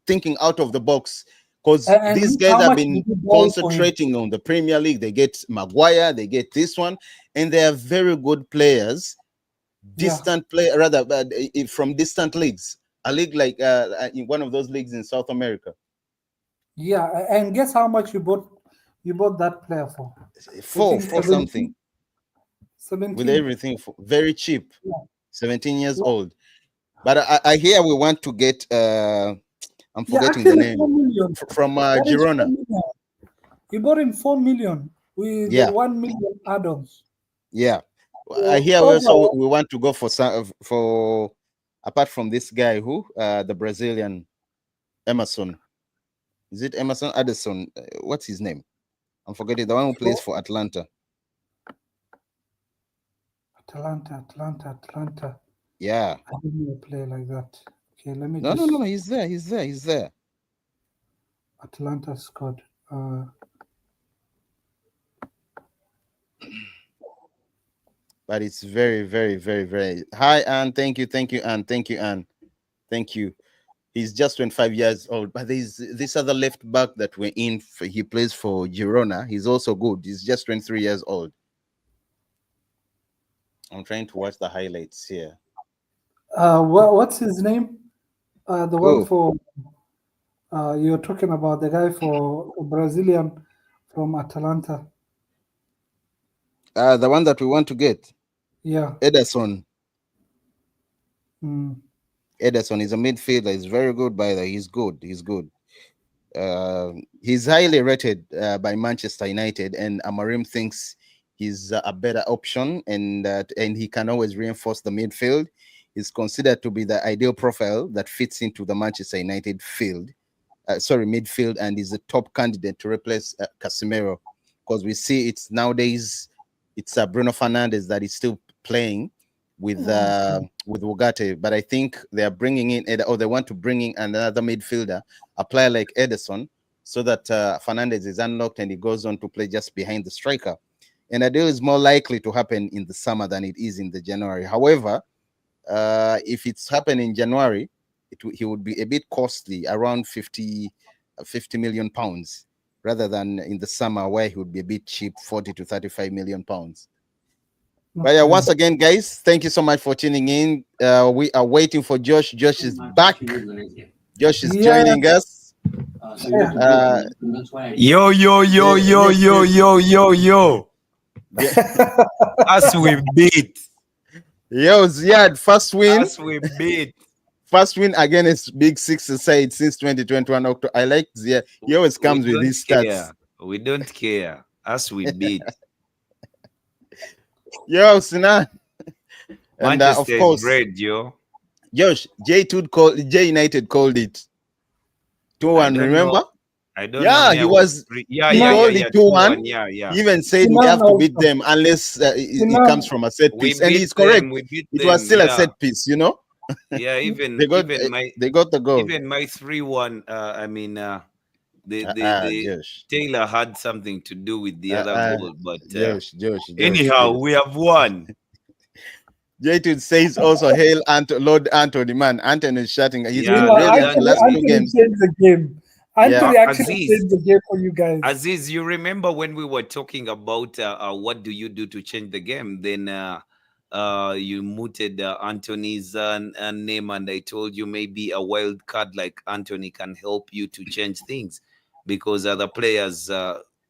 thinking out of the box because And these look guys how have much been did you buy for him? concentrating on the Premier League. They get Maguire, they get this one, and they are very good players, Yeah. rather from distant leagues. A league like in one of those leagues in South America. Yeah. And guess how much you bought that player for? I Four, think four something with 17. everything, very cheap. Yeah. 17 years Yeah. old. But I hear we want to get. I'm Yeah, forgetting the actually 4 name million. from That is 4 Girona. million. You bought him 4 million with Yeah, 1 million add-ons. yeah. I So hear we also overall, we want to go for some for apart from this guy who the Brazilian Emerson. Is it Emerson Addison? What's his name? I'm forgetting the one who plays so for Atlanta. Atlanta. Yeah. I didn't know a player like that. Okay, let me No. just He's there. He's there. Atlanta squad. But it's very, very, very, very. Hi, Anne. Thank you, Anne. Thank you, Anne. Thank you. He's just 25 years old. But there's this other left back that we're in. He plays for Girona. He's also good. He's just 23 years old. I'm trying to watch the highlights here. What's his name? The one Oh, for you're talking about the guy for Brazilian from Atalanta. the one that we want to get, Yeah. Ederson. Mm. Ederson is a midfielder. He's very good, by the way. He's good. He's good. He's highly rated by Manchester United, and Amorim thinks he's a better option, and he can always reinforce the midfield. He's considered to be the ideal profile that fits into the Manchester United midfield, and is a top candidate to replace Casemiro, because we see it's nowadays it's Bruno Fernandes that is still playing with Ugarte, but I think they are bringing in or they want to bring in another midfielder, a player like Ederson, so that Fernandes is unlocked and he goes on to play just behind the striker. And a deal is more likely to happen in the summer than it is in the January. However, if it's happening in January, he would be a bit costly, around 50 million pounds, rather than in the summer where he would be a bit cheap, 40 to 35 million pounds. But yeah, once again, guys, thank you so much for tuning in. We are waiting for Josh. Josh is back. Josh is joining us. Yo. Us we beat. Yo, Ziad, first win. Us we beat. First win against Big Six side since 2021 October. I like Ziad. He always comes with these stats. We don't care. Us we beat. Yo, Sinan. And of Manchester course, is red, yo. Josh, J United called it 2-1. Remember? I don't Yeah, know. he was. Yeah, He called it 2-1. Yeah. He even said we have to beat them unless it comes from a set piece, and he's correct. It was still a set piece, you know. Yeah, even they got the goal. Even my 3-1. Josh. Taylor had something to do with the other goal, but Josh, anyhow, we have won. J2 says also, hail Lord Anthony, man. Anthony is shouting. He's been brilliant the last 2 games. Changed the game. Anthony actually Aziz, changed the game for you guys. Aziz, you remember when we were talking about what do you do to change the game? Then you mooted Anthony's name, and I told you maybe a wild card like Anthony can help you to change things, because other players,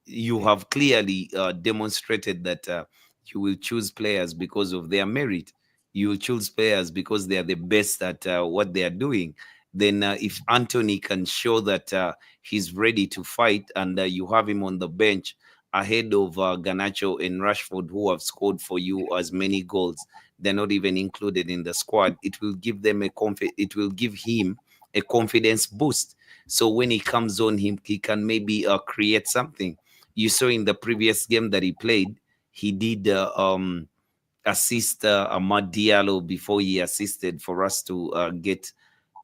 you have clearly demonstrated that you will choose players because of their merit. You will choose players because they are the best at what they are doing. then if Anthony can show that he's ready to fight, and you have him on the bench ahead of Garnacho and Rashford, who have scored for you as many goals, they're not even included in the squad. It will give them it will give him a confidence boost. So when he comes on, he can maybe create something. You saw in the previous game that he played, he did assist Amad Diallo before he assisted for us to get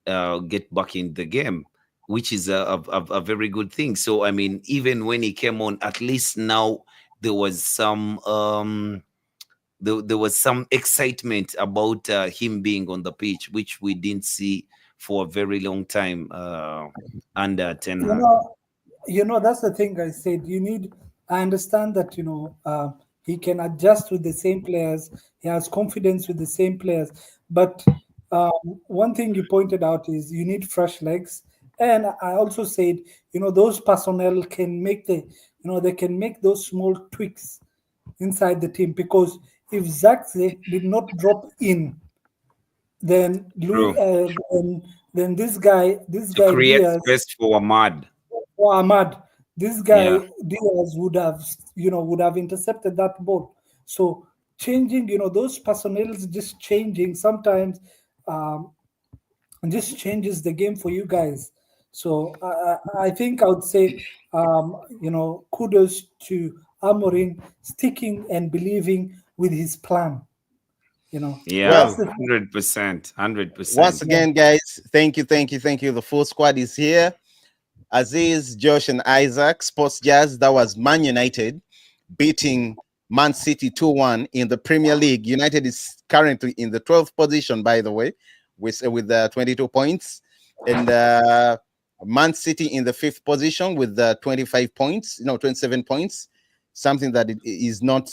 back in the game, which is a very good thing. So I mean, even when he came on, at least now there was some there was some excitement about him being on the pitch, which we didn't see for a very long time under Ten You Hag. know, that's the thing I said. I understand that, he can adjust with the same players. He has confidence with the same players. But um, one thing you pointed out is you need fresh legs. And I also said, those personnel can make they can make those small tweaks inside the team, because if Zaxe did not drop in, then True. then this To guy create Diaz space for Ahmad. or Ahmad, this Yeah. guy Diaz would have intercepted that ball. So changing, those personnel just changing sometimes, um, just changes the game for you guys. So I think I would say, kudos to Amorim sticking and believing with his plan. Yeah, That's Well, the 100%, once 100%. yeah. again, guys, thank you, thank you, thank you. The full squad is here. Aziz, Josh, and Isaac. Sports Jazz. That was Man United beating Man City 2-1 in the Premier League. United is currently in the 12th position, by the way, with 22 points. And Man City in the 5th position with 25 points, 27 points. Something that is not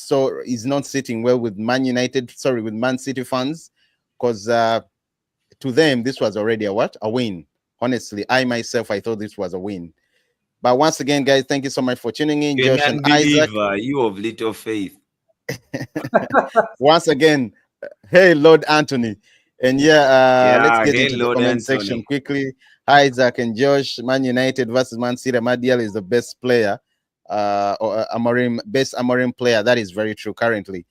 sitting well with Man United, sorry, with Man City fans, because to them, this was already a win. Honestly, I myself, I thought this was a win. But once again, guys, thank you so much for tuning in, You're Josh an and Isaac. unbeliever, you of little faith. Once again, hey, Lord Anthony. And yeah, let's Yeah, get hey, into the Lord comment section Anthony. quickly. Hi, Isaac and Josh. Man United versus Man City. Madial is the best player, or Amorim, best Amorim player. That is very true currently.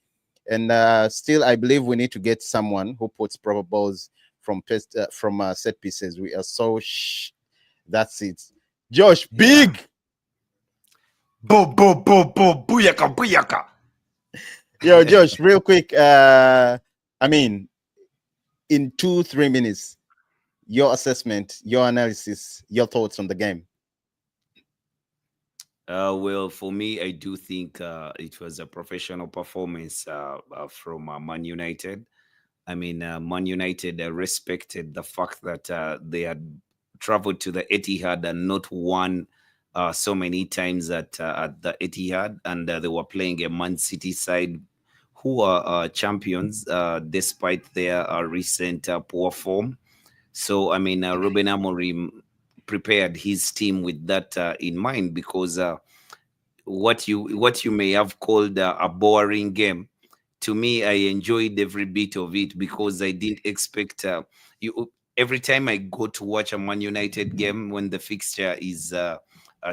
And still, I believe we need to get someone who puts proper balls from set pieces. We are so that's it. Josh, Yeah. big. Booyaka, booyaka. Yo, Josh, real quick. I mean, in 2-3 minutes, your assessment, your analysis, your thoughts on the game. Well, for me, I do think it was a professional performance from Man United. I mean, Man United respected the fact that they had traveled to the Etihad and not won so many times at the Etihad, and they were playing a Man City side who are champions despite their recent poor form. So, I mean, Ruben Amorim prepared his team with that in mind, because what you may have called a boring game, to me, I enjoyed every bit of it, because I didn't expect you. Every time I go to watch a Man United game, when the fixture is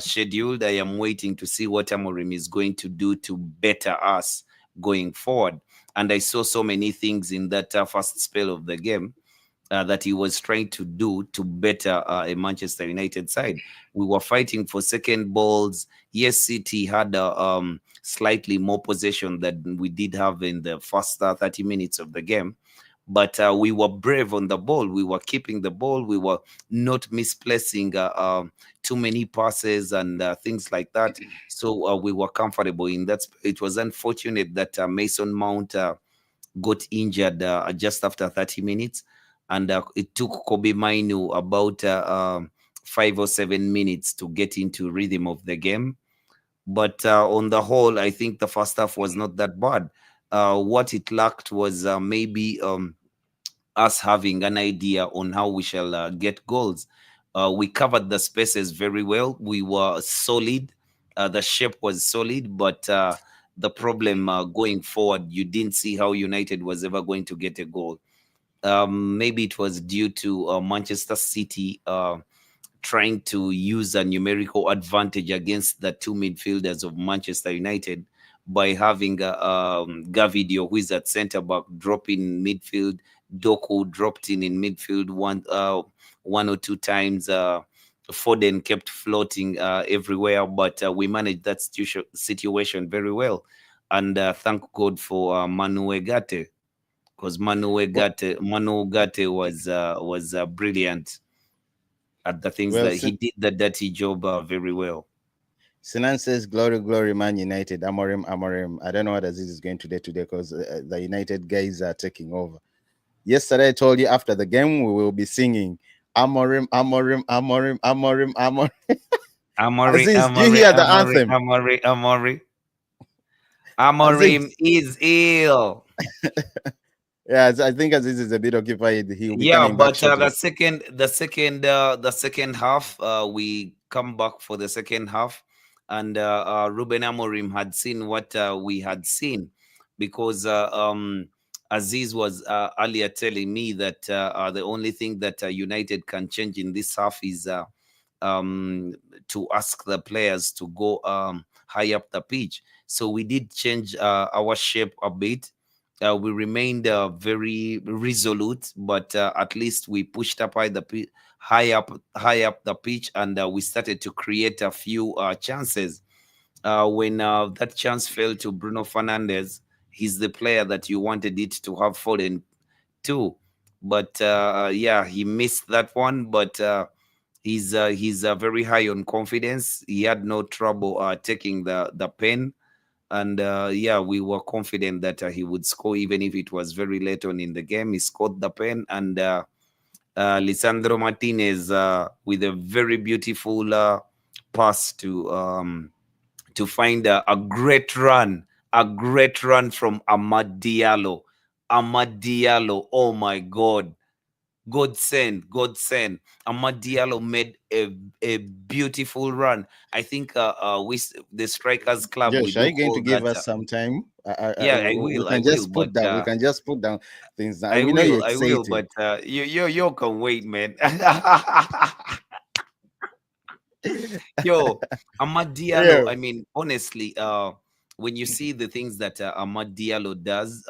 scheduled, I am waiting to see what Amorim is going to do to better us going forward. And I saw so many things in that first spell of the game that he was trying to do to better a Manchester United side. We were fighting for second balls. Yes, City had slightly more possession than we did have in the first 30 minutes of the game. But we were brave on the ball. We were keeping the ball. We were not misplacing too many passes and things like that. So we were comfortable in that. It was unfortunate that Mason Mount got injured just after 30 minutes. And it took Kobe Mainu about 5 or 7 minutes to get into rhythm of the game. But on the whole, I think the first half was not that bad. What it lacked was maybe us having an idea on how we shall get goals. We covered the spaces very well. We were solid. The shape was solid, but the problem going forward, you didn't see how United was ever going to get a goal. Maybe it was due to Manchester City trying to use a numerical advantage against the two midfielders of Manchester United by having Gavidio, who is at centre back, drop in midfield. Doku dropped in midfield one or two times. Foden kept floating everywhere, but we managed that situation very well. And thank God for Manu Egate, because Well, Manu Gate was brilliant at the things well, that he did the dirty job very well. Sinan says, "Glory, glory, Man United. Amorim, Amorim." I don't know what Aziz is going to do today because the United guys are taking over. Yesterday, I told you after the game we will be singing Amorim, Amorim, Amorim, Amorim, Amorim. Amori, Aziz, do you Amori, hear the Amori, anthem? Amori, Amori. Aziz, Amorim is ill. yeah, I think Aziz is a bit occupied. He will be Yeah, coming back but shortly. the second half, we come back for the second half, and Ruben Amorim had seen what we had seen, because Aziz was earlier telling me that the only thing that United can change in this half is um, to ask the players to go high up the pitch. So we did change our shape a bit. We remained very resolute, but at least we pushed up high up the pitch, and we started to create a few chances. When that chance fell to Bruno Fernandes, he's the player that you wanted it to have fallen to, but yeah, he missed that one. But he's very high on confidence. He had no trouble taking the pen, and yeah, we were confident that he would score even if it was very late on in the game. He scored the pen, and Lisandro Martinez with a very beautiful pass to find a great run from Amad Diallo. Amad Diallo, oh my God. God send, God send. Amad Diallo made a beautiful run. I think the Strikers Club, we Josh, are do you going to call give that. us some time? Yeah, We I can will, just but put down. We can just put down things. Now we know you're I will, excited. but you can wait, man. Yo, Amad Diallo. Yeah, I mean, honestly, when you see the things that Amad Diallo does,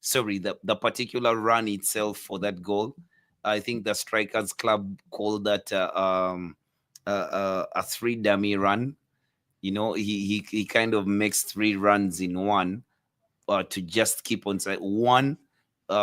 sorry, the particular run itself for that goal, I think the Strikers Club called that a three dummy run. You know, he kind of makes three runs in one, to just keep on saying one,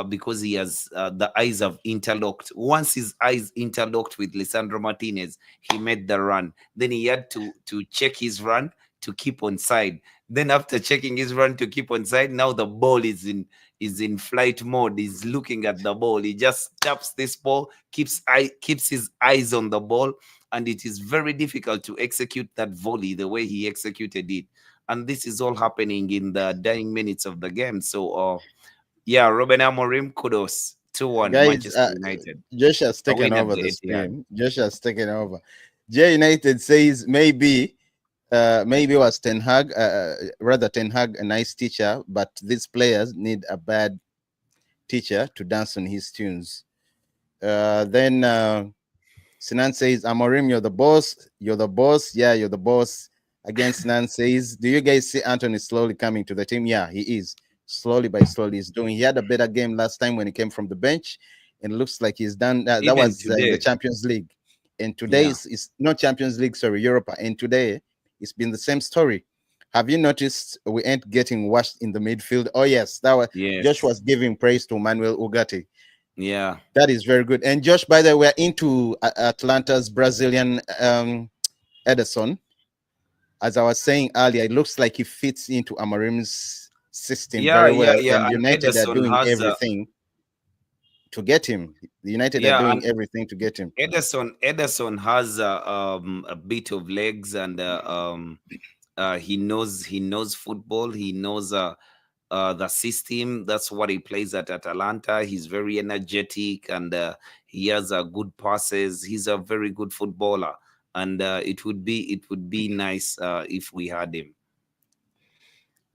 because he has the eyes have interlocked. Once his eyes interlocked with Lisandro Martinez, he made the run. Then he had to check his run to keep on side. Then after checking his run to keep on side, now the ball is in flight mode. He's looking at the ball. He just taps this ball, keeps his eyes on the ball, and it is very difficult to execute that volley the way he executed it. And this is all happening in the dying minutes of the game. So, yeah, Ruben Amorim, kudos. 2-1 guys, Manchester United. Josh has A taken win at over the the Etihad. stream. Josh has taken over. J United says maybe was Ten Hag, rather Ten Hag a nice teacher, but these players need a bad teacher to dance on his tunes. Then Sinan says, Amorim, you're the boss. You're the boss. Yeah, you're the boss. Again, Sinan says, do you guys see Anthony slowly coming to the team? Yeah, he is. Slowly by slowly, he's doing. He had a better game last time when he came from the bench, and it looks like he's done. That Even was in the today. Champions League, and today Yeah. is not Champions League, sorry, Europa. And today it's been the same story. Have you noticed we ain't getting washed in the midfield? Oh yes, that was Josh Yes. was giving praise to Manuel Ugarte. Yeah. That is very good. And Josh, by the way, we're into Atlanta's Brazilian Edison. As I was saying earlier, it looks like he fits into Amorim's system Yeah, very yeah, well. yeah. And And United are Ederson doing has everything to get him. The United are yeah, doing and everything to get him. Ederson has a bit of legs, and he knows football. He knows the system. That's what he plays at Atalanta. He's very energetic, and he has good passes. He's a very good footballer, and it would be nice if we had him.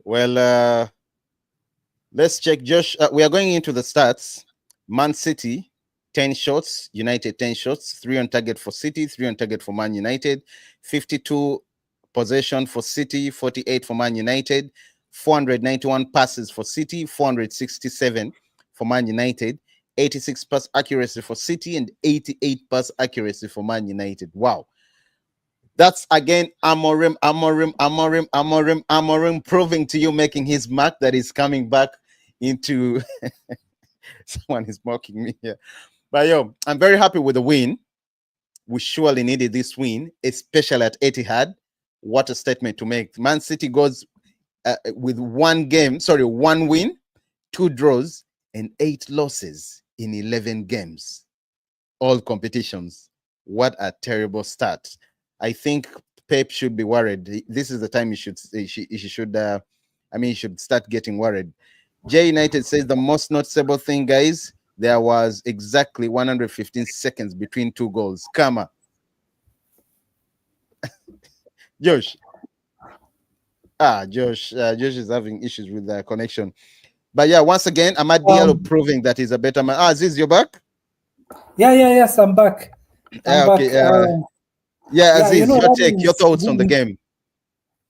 Well, let's check, Josh. We are going into the stats. Man City, 10 shots, United 10 shots, 3 on target for City, 3 on target for Man United, 52 possession for City, 48 for Man United, 491 passes for City, 467 for Man United, 86 pass accuracy for City, and 88 pass accuracy for Man United. Wow. That's again Amorim proving to you, making his mark, that is coming back into. Someone is mocking me here. But yo, I'm very happy with the win. We surely needed this win, especially at Etihad. What a statement to make. Man City goes with one win, 2 draws, and 8 losses in 11 games, all competitions. What a terrible start. I think Pep should be worried. This is the time he should start getting worried. J United says the most noticeable thing, guys, there was exactly 115 seconds between 2 goals. Kama. Josh. Josh is having issues with the connection. But yeah, once again, Amad Diallo proving that he's a better man. Aziz, you're back? Yes, I'm back. I'm back. Okay. Aziz, your take, your thoughts on the game.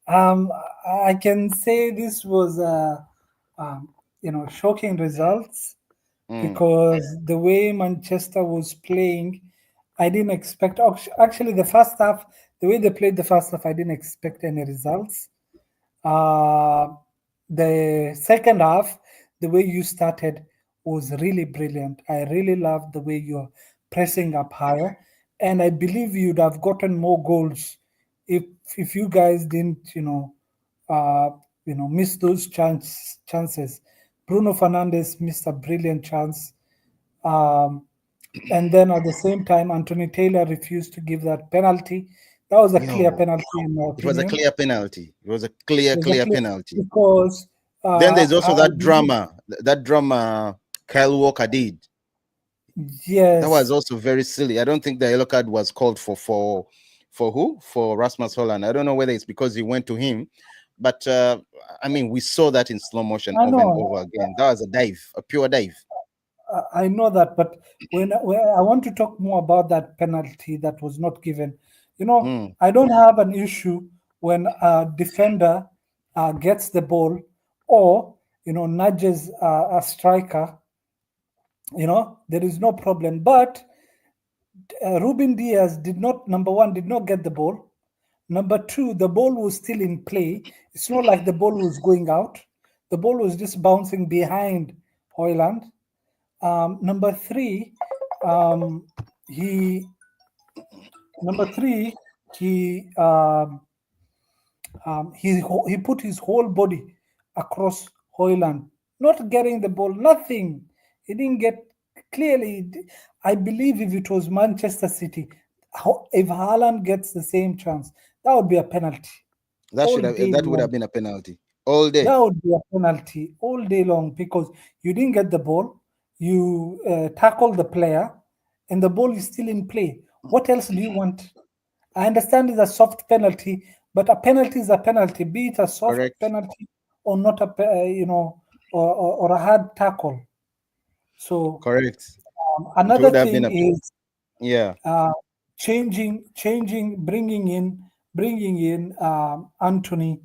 I can say this was shocking results, because the way Manchester was playing, I didn't expect. Actually, the first half, the way they played the first half, I didn't expect any results. The second half, the way you started was really brilliant. I really loved the way you're pressing up higher, and I believe you'd have gotten more goals if you guys didn't, miss those chances. Bruno Fernandes missed a brilliant chance. And then at the same time, Anthony Taylor refused to give that penalty. That was a clear penalty, in my opinion. It was a clear penalty. It was a clear penalty. Because then there's also that drama Kyle Walker did. Yes. That was also very silly. I don't think the yellow card was called for who? For Rasmus Holland. I don't know whether it's because he went to him, but we saw that in slow motion over and over again. That was a dive, a pure dive. I know that, but when I want to talk more about that penalty that was not given, I don't have an issue when a defender gets the ball or nudges a striker. There is no problem. But Ruben Diaz did not get the ball. Number 2, the ball was still in play. It's not like the ball was going out. The ball was just bouncing behind Hoyland. Number 3, he put his whole body across Hoyland, not getting the ball, nothing. He didn't get clearly. I believe if it was Manchester City, if Haaland gets the same chance, that would be a penalty. That would have been a penalty all day. That would be a penalty all day long, because you didn't get the ball, you tackle the player, and the ball is still in play. What else do you want? I understand it's a soft penalty, but a penalty is a penalty, be it a soft penalty or not or a hard tackle. So correct. Another thing is bringing in Anthony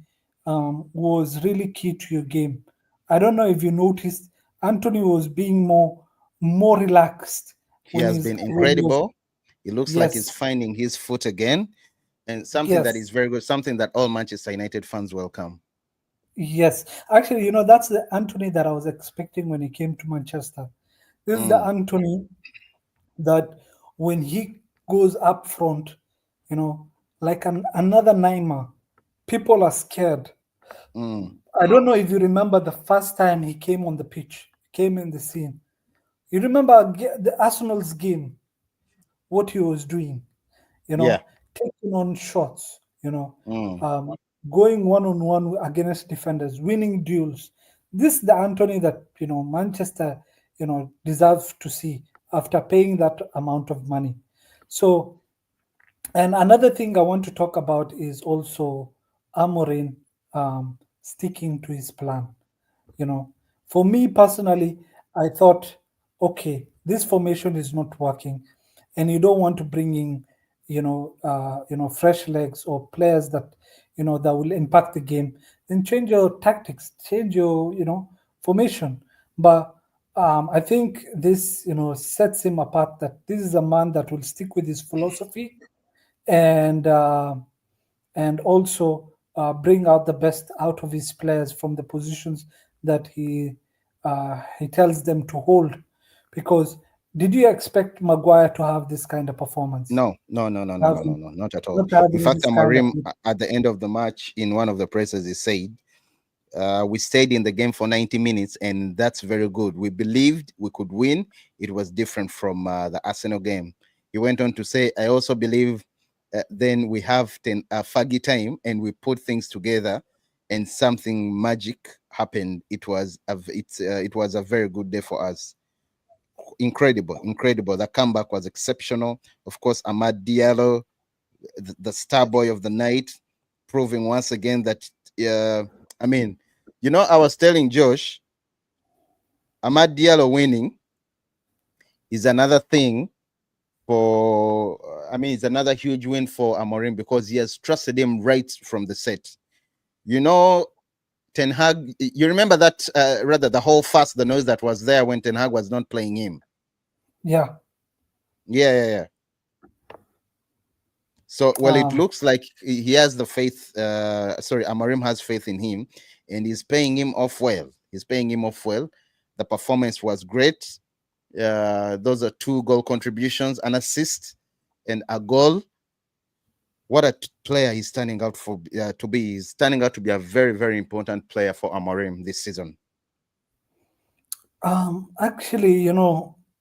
was really key to your game. I don't know if you noticed, Anthony was being more relaxed. He has been incredible. It looks like he's finding his foot again, and something that is very good, something that all Manchester United fans welcome. Yes, actually, that's the Anthony that I was expecting when he came to Manchester. This is the Anthony that when he goes up front, like another Neymar, people are scared. I don't know if you remember the first time he came on the pitch, came in the scene. You remember the Arsenal's game, what he was doing, taking on shots, going one-on-one against defenders, winning duels. This is the Anthony that Manchester deserves to see after paying that amount of money. So, and another thing I want to talk about is also Amorim sticking to his plan. For me personally, I thought, okay, this formation is not working, and you don't want to bring in, fresh legs or players that, that will impact the game, then change your tactics, change your, formation. But I think this, sets him apart. That this is a man that will stick with his philosophy, and also bring out the best out of his players from the positions that he tells them to hold. Because did you expect Maguire to have this kind of performance? No, no, no, no, no, no, no, Having no, not at all. not In having fact, this kind of Amorim at the end of the match, in one of the presses, he said, we stayed in the game for 90 minutes, and that's very good. We believed we could win. It was different from the Arsenal game. He went on to say, I also believe then we have faggy time and we put things together and something magic happened. It was a very good day for us. Incredible, incredible. The comeback was exceptional. Of course, Ahmad Diallo, the star boy of the night, proving once again that, I mean, I was telling Josh, Ahmad Diallo winning is another thing for, it's another huge win for Amorim because he has trusted him right from the set. Ten Hag, you remember that, rather the whole fuss, the noise that was there when Ten Hag was not playing him. Yeah. Yeah. So, well, it Um, looks like he has the faith. Amorim has faith in him, and he's paying him off well. The performance was great. Those are 2 goal contributions, an assist, and a goal. What a player he's turning out to be. He's turning out to be a very, very important player for Amorim this season. Actually,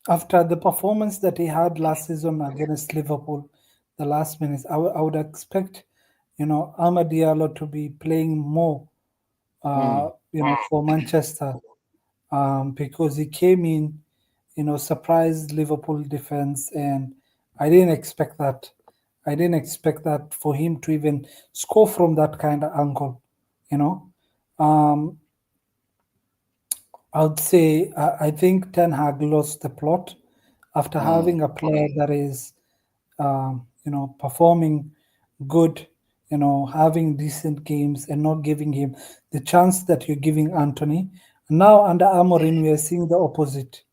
after the performance that he had last season against Liverpool, the last minutes, I would expect, Amad Diallo to be playing more, Mm, for Manchester, because he came in, surprised Liverpool defense, and I didn't expect that. I didn't expect that for him to even score from that kind of angle, you know. Um, I would say I think Ten Hag lost the plot after mm, having a player that is, performing good, having decent games and not giving him the chance that you're giving Anthony. Now under Amorim, we are seeing the opposite.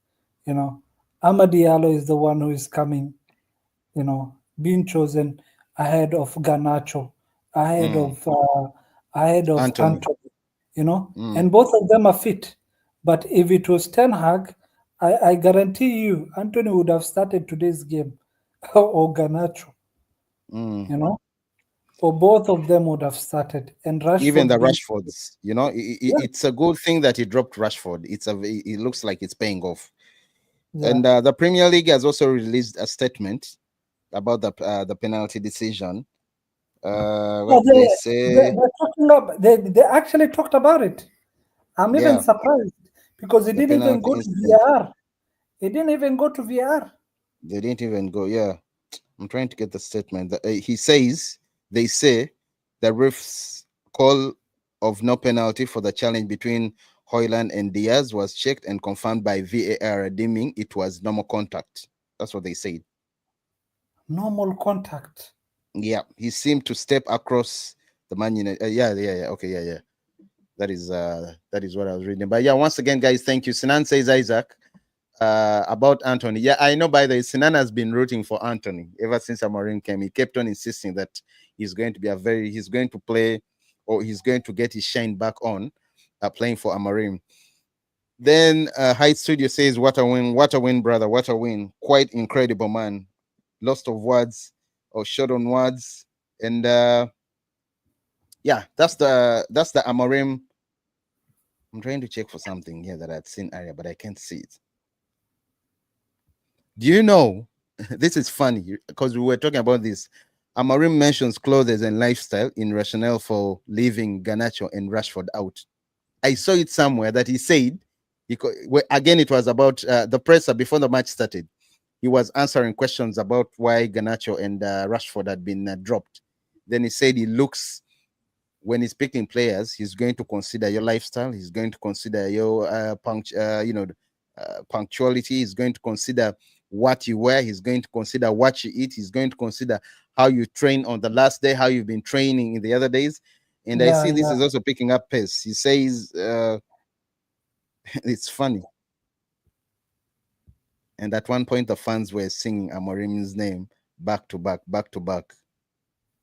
You know, Amad Diallo is the one who is coming, being chosen ahead of Garnacho, ahead mm. of uh, ahead of Anthony. Anthony, Mm, and both of them are fit. But if it was Ten Hag, I guarantee you, Anthony would have started today's game, or Garnacho, mm. you know, or both of them would have started, and Even the Rashford being, Rashfords, yeah, it's a good thing that he dropped Rashford. It looks like it's paying off. yeah. And the Premier League has also released a statement about the penalty decision. Yeah, What they say, they're talking about, they actually talked about it. I'm even yeah, surprised because it the didn't even penalty go to incident. VAR. It didn't even go to VAR. They didn't even go. Yeah, I'm trying to get the statement. He says they say the ref's call of no penalty for the challenge between Hoyland and Diaz was checked and confirmed by VAR, deeming it was normal contact. That's what they said. Normal contact. Yeah, he seemed to step across the Man United. Yeah. Okay, yeah. That is what I was reading. But yeah, once again, guys, thank you. Sinan says Isaac about Anthony. Yeah, I know. By the way, Sinan has been rooting for Anthony ever since Amorim came. He kept on insisting that he's going to be he's going to play, or he's going to get his shine back on, playing for Amorim. Then Hyde Studio says, what a win, brother, what a win. Quite incredible, man. Lost of words or short on words. And yeah, that's the Amorim. I'm trying to check for something here that I'd seen earlier, but I can't see it. Do you know? This is funny because we were talking about this. Amorim mentions clothes and lifestyle in rationale for leaving Garnacho and Rashford out. I saw it somewhere that he said, again, it was about the presser before the match started. He was answering questions about why Garnacho and Rashford had been dropped. Then he said he looks, when he's picking players, he's going to consider your lifestyle. He's going to consider your punctuality. He's going to consider what you wear. He's going to consider what you eat. He's going to consider how you train on the last day, how you've been training in the other days. And I Yeah, see this yeah. is also picking up pace. He says, it's funny. And at one point, the fans were singing Amorim's name back to back, back to back.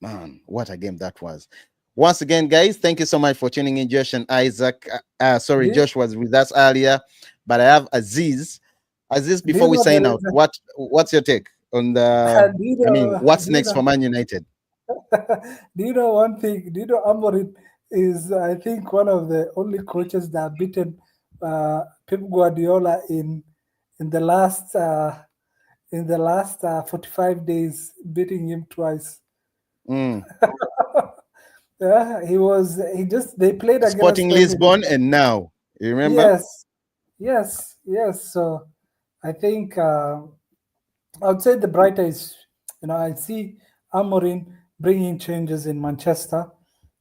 Man, what a game that was. Once again, guys, thank you so much for tuning in. Josh and Isaac. Sorry, Do you, Josh was with us earlier, but I have Aziz. Aziz, do before you we know there sign out, is what's your take on the? do you I mean, know, what's do you next know for Man United? do you know one thing? Do you know Amorim is, I think, one of the only coaches that have beaten Pep Guardiola in the last 45 days, beating him twice. Mm. Yeah, he just they played Sporting against them in, Lisbon, and now you remember? yes, yes, yes. So I think I would say the brighter is, I see Amorim bringing changes in Manchester.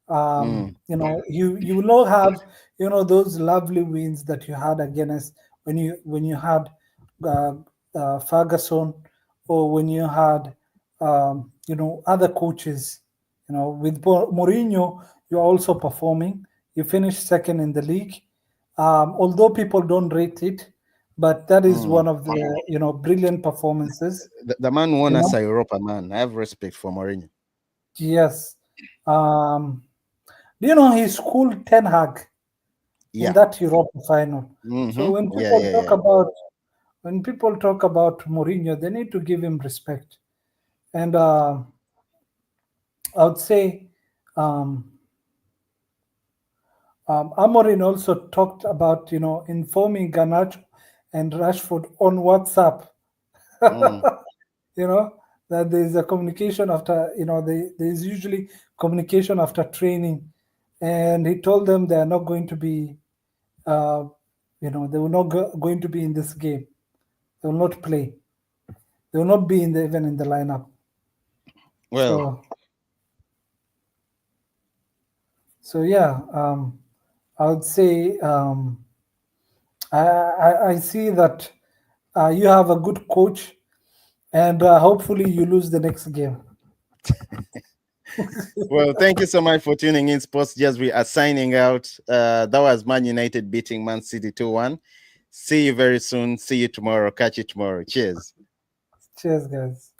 Mm, You will not have, those lovely wins that you had against when you had uh, Ferguson, or when you had other coaches. With Mourinho, you're also performing. You finished second in the league, although people don't rate it, but that is mm. one of the brilliant performances. The man won You us know, a Europa, man. I have respect for Mourinho. yes. Um, do you know he schooled Ten Hag in Yeah. that Europa final? So Mm-hmm. Yeah, yeah, yeah. when people talk about Mourinho, they need to give him respect. And I would say um, Amorin also talked about informing Garnacho and Rashford on WhatsApp. Mm, you know that there is a communication after, there is usually communication after training, and he told them they are not going to be, uh, they will not going to be in this game. They will not play. They will not be even in the lineup. well, So yeah, I would say, I see that you have a good coach, and hopefully you lose the next game. well, thank you so much for tuning in. Sports Jazz, we are signing out. That was Man United beating Man City 2-1. See you very soon. See you tomorrow. Catch you tomorrow. Cheers. Cheers, guys.